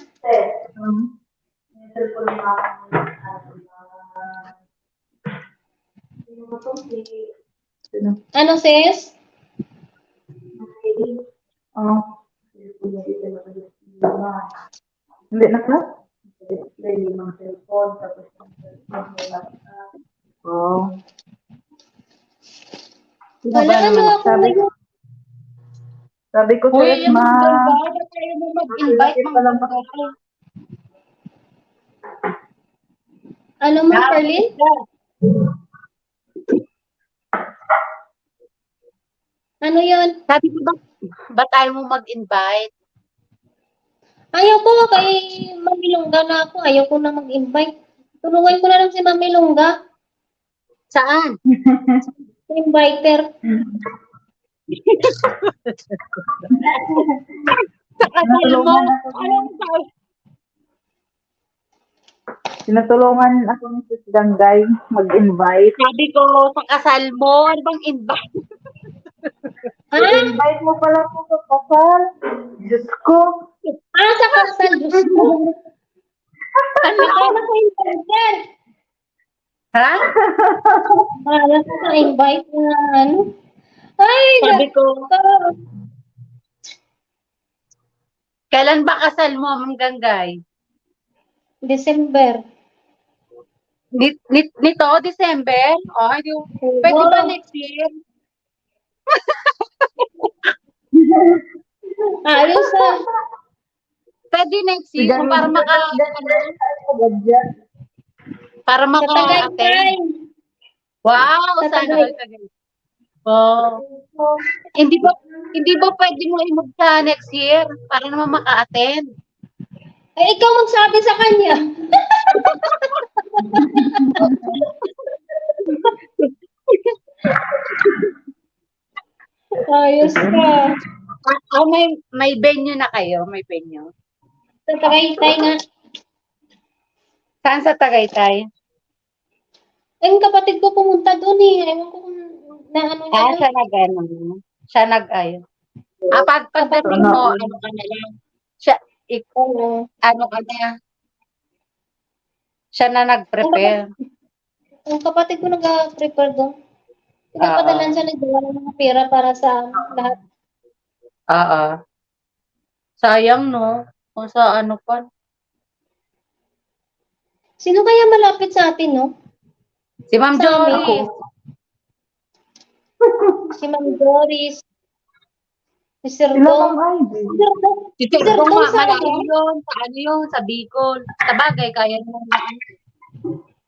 Ano, sis? Oh. Hindi na ka? Oh. Wala, ano ako ngayon. Sabi ko Uy, sis, yung maganda. Ba't kayo mo mag-invite mga maganda? Ano mo, Perlin? Ano yun? Sabi ko ba tayo mo mag-invite? Ayaw ko kay Mami Lungga na ako. Ayaw ko na mag-invite. Tulungan ko na lang si Mami Lungga. Saan? Inviter. Sa kasal mo? Tinutulungan ako ni Sis Gangay mag-invite. Sabi ko, sa kasal mo, ano bang invite? Ha? Invite mo pala ako sa kasal. Diyos ko. Sa kasal. Diyos ko. Akala ko inviter. Ha? Akala ko sa invite na ano. Ay, Sabi ko, ko. kailan ba kasal mo, Ma'am Ganggay? December. Nito, December? Oh, pwede ba next year? Ayos ah. Pwede next year para Sa maka-attend. Tagaytay. Wow, Sa sana Tagay- all. Oh. Hindi ba pwede mo i-move sa next year para naman maka-attend? Ay, ikaw magsabi sa kanya. Ayos ka. May venue na kayo, may venue. Sa Tagaytay nga. Saan sa Tagaytay? Ay, yung kapatid ko pumunta doon eh. Ewan ko kung na ano niya doon. Siya nag-ano. Siya nag-ayo. Pagdating mo, ano ka na lang. Siya, ikaw, ano ka na. Siya na nag-prepare. Yung kapatid ko nag-prepare doon. Pinapadalan siya naggawa ng mga pera para sa lahat. Oo. Sayang, no? Kung sa ano pa. Sino kaya malapit sa atin, no? Si Ma'am Sa amin. Jory. Si Ma'am Doris. Si Sir Sila Dong. Ma'am Ivy. Si Sir Sir Dong, Dong, saan malayo yun? yun. Sa ano yun? Sa Bicol. Sa bagay, kaya mo.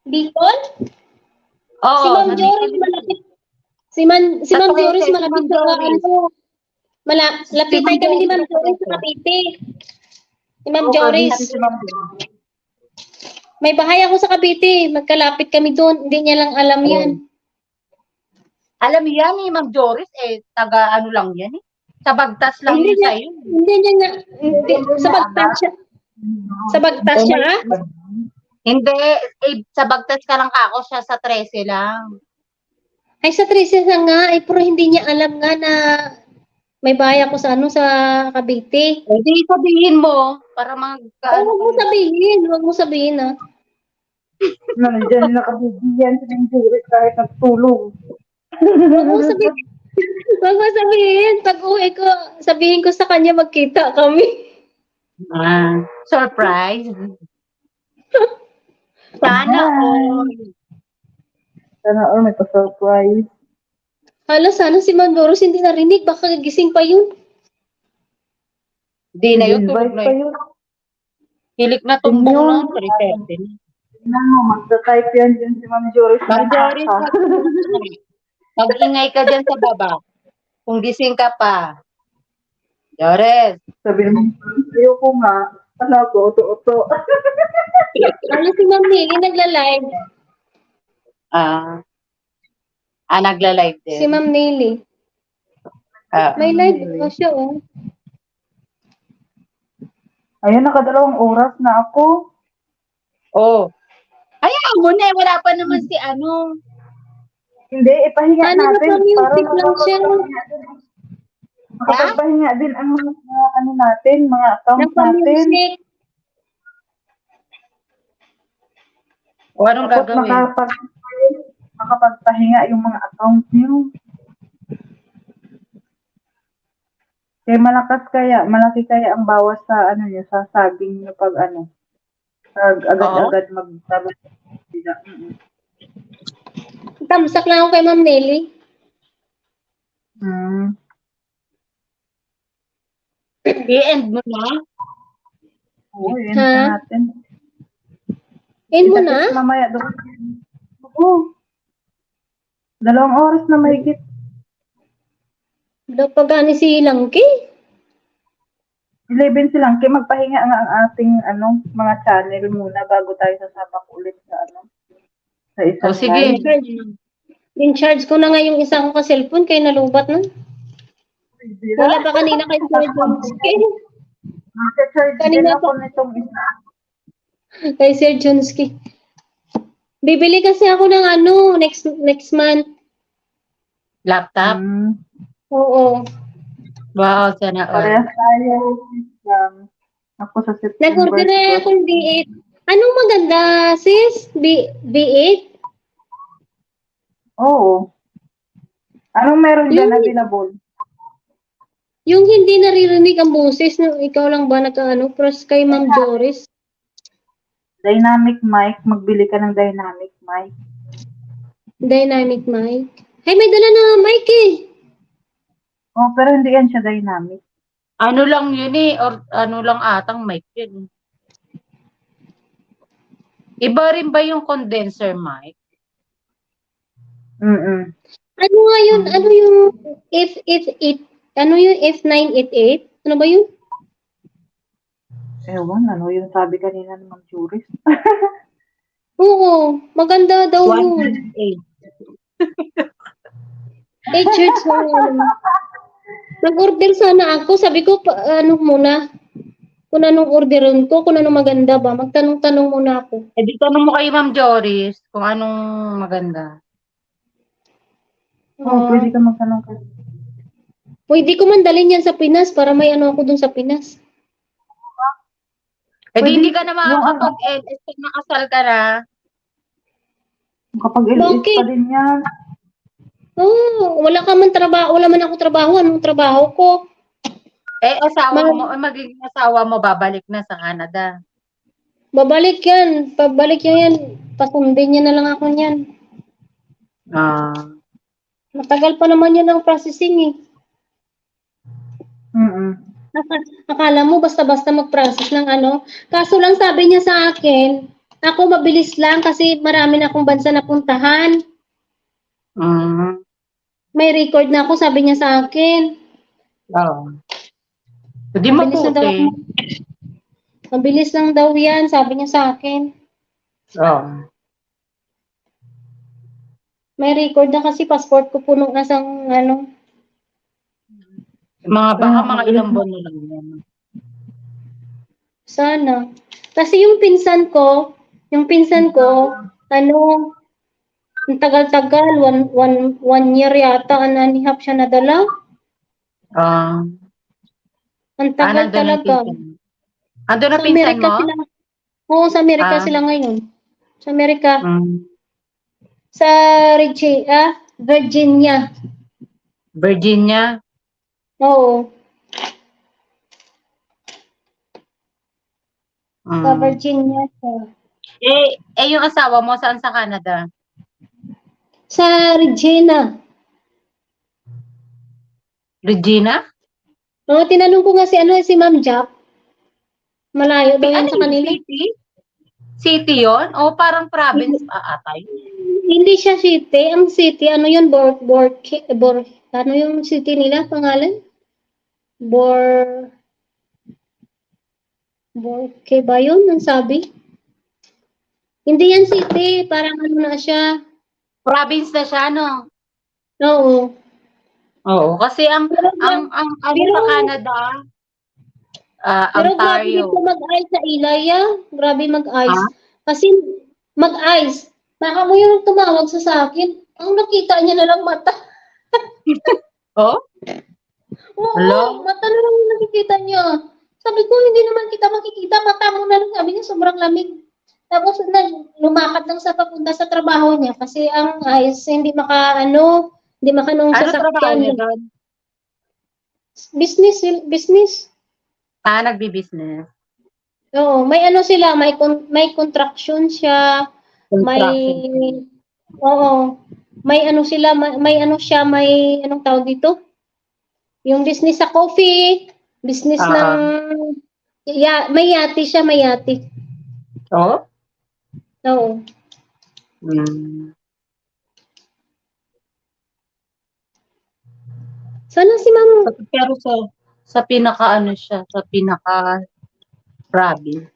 Bicol? Oo, Si Ma'am sa Joris Bicol. malapit. Si Ma'am Sa Joris Tagaytay, si malapit Ma'am sa Joris. ano. Lapitan Si Ma'am kami ni Joris Ma'am sa Joris sa Tagaytay. Cavite. Si Ma'am Okay, Joris. si Ma'am Joris. May bahay ako sa Cavite. Magkalapit kami doon. Hindi niya lang alam yan. Alam mo yan, eh, Ma'am Joris, taga ano lang yan, eh. Sa Bagtas lang Hindi yun niya, sa'yo. hindi niya na, hindi, sa Bagtas siya. Sa Bagtas siya, ah? Hindi, sa Bagtas ka lang kako, siya sa 13 lang. Ay, sa Tricia na nga. Ay, pero hindi niya alam nga na may bahay ako sa ano, sa Cavite. Hindi sabihin mo, para mag... Ay, huwag mo sabihin. Huwag mo sabihin, ah. Nandiyan nakabigyan sa Ma'am Joris kahit nagtulog. Huwag mo sabihin. Huwag mo sabihin. Pag uwi ko, sabihin ko sa kanya, magkita kami. Surprise. Sana all. Sana all may pa-surprise. Hala, sana si Ma'am Doris hindi narinig. Baka gising pa yun. Hindi na yun, tulog Invite na pa yun. yun. Hilik na tumbong Yun. na, 3:30. Tingnan mo, magta-type yan dyan si Ma'am Joris. Ma'am Joris, mag-ingay ka dyan sa baba. Kung gising ka pa. Joris. Sabi mo, ayoko nga. Ano ko, uto-uto. Ano si Ma'am Nili nagla-live? Nagla-live din. Si Ma'am Nili. May live pa siya, oh. Ayun, nakadalawang oras na ako. Oh. Ayaw mo na, wala pa naman si ano. Hindi, ipahinga Ano natin. na music lang siya. Makapagpahinga din ang mga ano natin, mga accounts natin. Nagpa-music. O anong Tapos gagawin? makapagpahinga yung mga accounts niyo. Kaya malaki kaya ang bawas sa ano niyo, sa saging niyo pag ano. Pag agad-agad magsabi. Tamsak lang ako kay Ma'am Nelly. I-end mo na? Oo, yun Ha? na natin. End mo na? Mamaya doon. Oo. 2 oras na mahigit. Pagani si Langki. 11 silang. Kaya magpahinga ang ating mga channel muna bago tayo sasabak ulit sa sa isang O sige. live. In-charge ko na nga yung isa ko ka cellphone kaya nalubat na. Wala pa kanina kay Sir Jonski. Mag-charge din Kanina ako nitong isa. Kay Sir Jonski. Bibili kasi ako ng next month. Laptop? Oo. Wow, sana all. Parehas tayo. Ako sa September. Nag-order na ako ng B8. Anong maganda, sis? B8? Oo. Anong meron dyan available? Yung hindi naririnig ang boses, no? Ikaw lang ba pros kay Ma'am Doris? Dynamic mic. Magbili ka ng dynamic mic. Dynamic mic. Ay, may dala na mic eh. Oh, pero hindi yan siya dynamic. Ano lang yun eh, or ano lang atang mic yun. Iba rin ba yung condenser mic? Mm. Ano nga yun? Ano yung F8, ano yung F988? Ano ba yun? Ewan, ano yung sabi kanina ng mga jurist? Oo, maganda daw yun. 108. 8 shirts na ano. Nag-order sana ako. Sabi ko, ano muna, kung anong orderin ko, kung anong maganda ba. Magtanong-tanong muna ako. Eh di tanong mo kay Ma'am Joris kung anong maganda. Oo, pwede ka magtanong ka. Pwede ko man dalhin yan sa Pinas para may ano ako dun sa Pinas. Eh di Pwede hindi ka na yung ano, makakapag-LS kung nakasal ka na. kapag LS Bakit? pa din yan. Oh, wala ka man trabaho, wala man ako trabaho. Anong trabaho ko? Eh asawa Ma- mo, magiging asawa mo babalik na sa Canada. Babalik yan. Pabalik yan. Pasundin niya na lang ako niyan. Ah. Matagal pa naman yan ang processing eh. Mm. Akala mo basta-basta mag-process ng ano. Kaso lang sabi niya sa akin, ako mabilis lang kasi marami na akong bansa na puntahan. Mm. May record na ako, sabi niya sa akin. Oo. Hindi Mabilis na daw mabuti. ako. Mabilis lang daw yan, sabi niya sa akin. Oo. May record na kasi passport ko puno na sa ano. Baka mga ilang buwan na lang yan. Sana. Kasi yung pinsan ko, ano, ang tagal-tagal, one year yata, nanihap siya nadala. Ah. Ang tagal Nandun yung talaga. pinsan mo. Andun na Sa pinsan Amerika mo? sila. Oo, sa Amerika Ah. sila ngayon. Sa Amerika. Mm. Sa Virginia. Virginia? Oo. Sa Mm. Virginia siya. Yung asawa mo saan sa Canada? Sa Regina. Regina? Oo, tinanong ko nga si Ma'am Jack. Malayo daw yan Ano sa yung kanila. city? City yon? O parang province atay? Hindi siya city. Ang city, ano yun? Ano yung city nila? Pangalan? Borke ba yun? Ang sabi? Hindi yan city. Parang ano na siya. Province na siya, no? Oo. Oo, kasi ang Pero, ano sa Canada, pero grabe Ontario. dito mag-ice sa Ilaya. Grabe mag-ice. Ha? Kasi mag-ice. Baka mo yung tumawag sa akin. Ang nakita niya na lang mata. Oh? Oo, Hello? mata na lang yung nakikita niya. Sabi ko, hindi naman kita makikita. Mata mo na lang. Sabi niya, sobrang lamig. Tapos lumakad lang sa papunta sa trabaho niya kasi ang ice hindi hindi makanong Ano trabaho sasakyan niya niya. doon? Business. Nagbi-business. Oo, may ano sila, may contraction siya, may Construction. oo, may ano sila, may ano siya, may anong tawag dito? Yung business sa coffee, business ng may yate siya, may yate. Oh? Oo. Mm. Sana si Ma'am, Pero sa pinaka ano siya, sa pinaka province.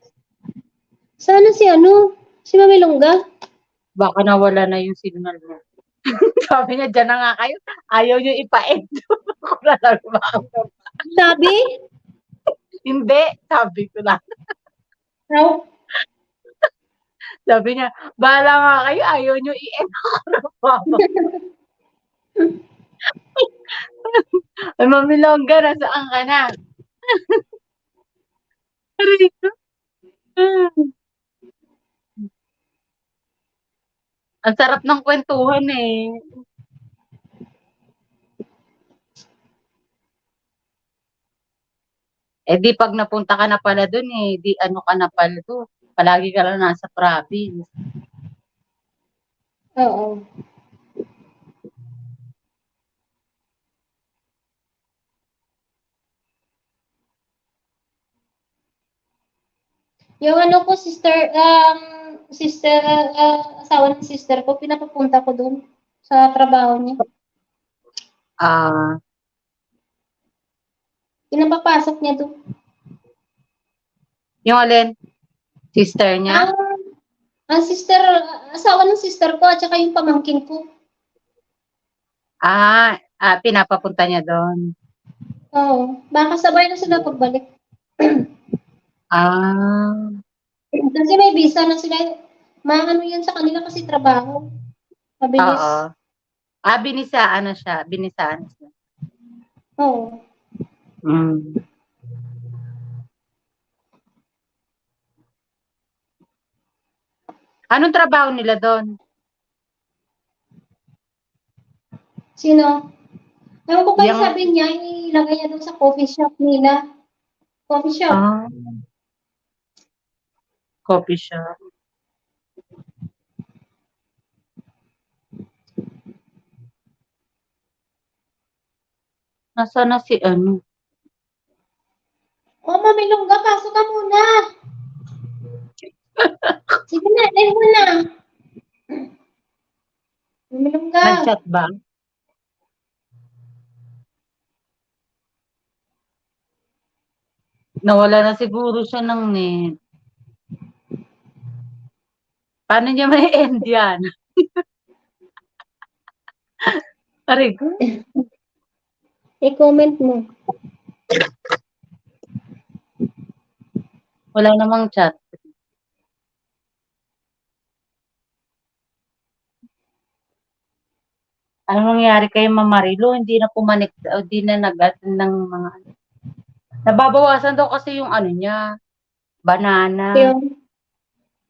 sana si Ma'am Ilongga. Baka nawala na yung signal mo. Sabi niya, dyan na nga kayo. Ayaw niyo ipa-end. Ako na lang ba? Sabi? Hindi, sabi ko lang. No. Sabi niya, bahala nga kayo, ayaw niyo i-end ako na ba? Ay, Mami Longga, nasaan ka na? Rito. Ang sarap ng kwentuhan eh. Eh di pag napunta ka na pala dun eh, di ano ka na pala doon. Palagi ka lang nasa province. Oo. Yung ano ko, asawa ng sister ko, pinapapunta ko doon sa trabaho niya. Ah, Pinapapasok niya doon. yung alin? Sister niya? Ang asawa ng sister ko, at saka yung pamangkin ko. Pinapapunta niya doon. Oo. Baka sabay na sila pagbalik. Ah, Kasi may visa na sila. Maano yan sa kanila kasi trabaho. Mabilis. oo. Binisaan na siya. Binisaan siya. Oo. Mm. Anong trabaho nila doon? Sino? Ewan ko kayo Yung- sabi niya, ilagay niya doon sa coffee shop nila. Coffee shop. Coffee shop. Nasaan na si ano? Mami Lungga, pasok ka muna. Sige na, dahil mo na. Mami Lungga. Nag-chat ba? Nawala na siguro siya ng net. Paano niya may end yan? Aray ko. I-comment mo. Wala namang chat. Ano nangyari kay Mama Rilo? Hindi na pumanik, hindi na nag-attend ng mga ano. Nababawasan daw kasi yung ano niya, banana. Yung,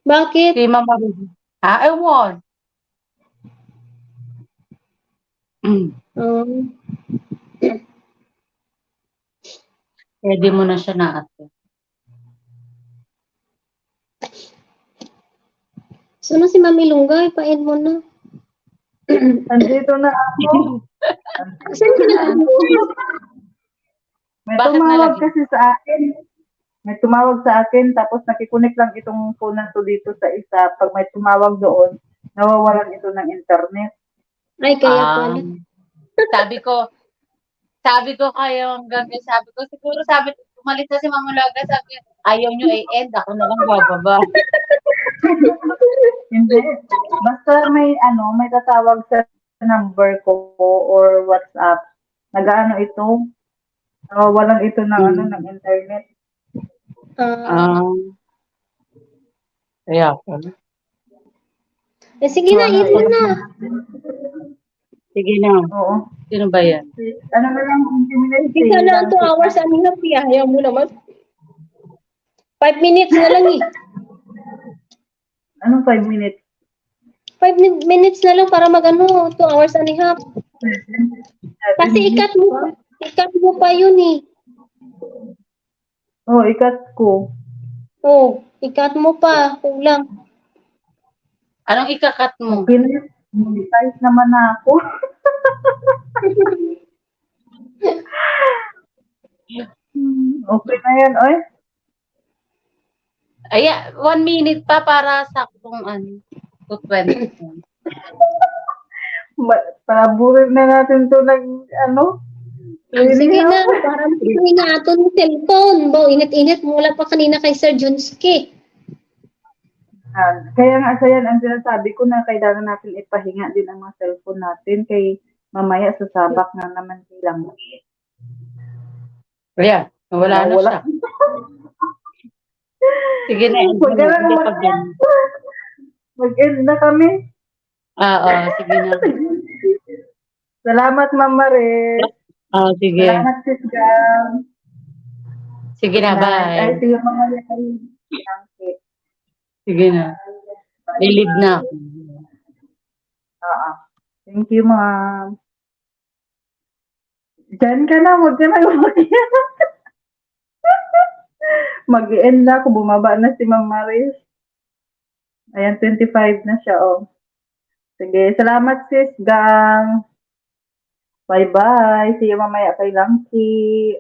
bakit? Si Mama Rilo. Ewan. Um, Pwede mo na siya na-attend. so na si Mami Lungga, ipain mo na. Andito na ako. Saan ka na? May Bakit tumawag nalagyan? kasi sa akin. May tumawag sa akin, tapos nakikunik lang itong phone na to dito sa isa. Pag may tumawag doon, nawawalan ito ng internet. Ay, kaya pala. Sabi ko kayo hanggang sabi, umalis na si Mama Laga, sabi, ayaw nyo i-end, ako na lang bababa. Hindi. Basta may may tatawag sa number ko or WhatsApp. Nagaano ito? Walang ito ng internet. Kaya pala. Sige na, eat mo na. Sige na. Oo. Sino ba yan? Ano na lang, 20 minutes. Hindi ka lang 2 hours, ano na, ayaw mo naman. 5 minutes na lang eh. Anong 5 minutes? 5 minutes na lang para mag-2 hours and a half. Kasi ikat mo pa yun eh. Ikat ko. Ikat mo pa, kulang. Anong ikakat mo? Monetize naman na ako. Okay na yan, oy. 1 minute pa para saktong 2:20. Paburin na natin to Sige na, parang inato ng cellphone. Init-init mula pa kanina kay Sir Junski. Kaya nga yan ang sinasabi ko na kailangan natin ipahinga din ang mga cellphone natin kay mamaya sasabak na naman silang. Kaya, wala na siya. Sige na, mag-end na kami. Sige na. Salamat, Mama Res. Sige. Salamat, Sis Gam. Sige na, bye. See you, Mama Res. Sige na. I-leave na ako. Thank you, Ma'am. Diyan ka na, huwag ka na umakyat. Mag-end na ako, bumaba na si Ma'am Maris. Ayan, 25 na siya, Sige, salamat sis, gang. Bye-bye. See you mamaya kay Langki.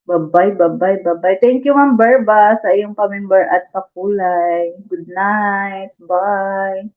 Bye-bye, bye-bye, bye-bye. Thank you, Ma'am Berba, sa iyong pamember at pakulay. Good night. Bye.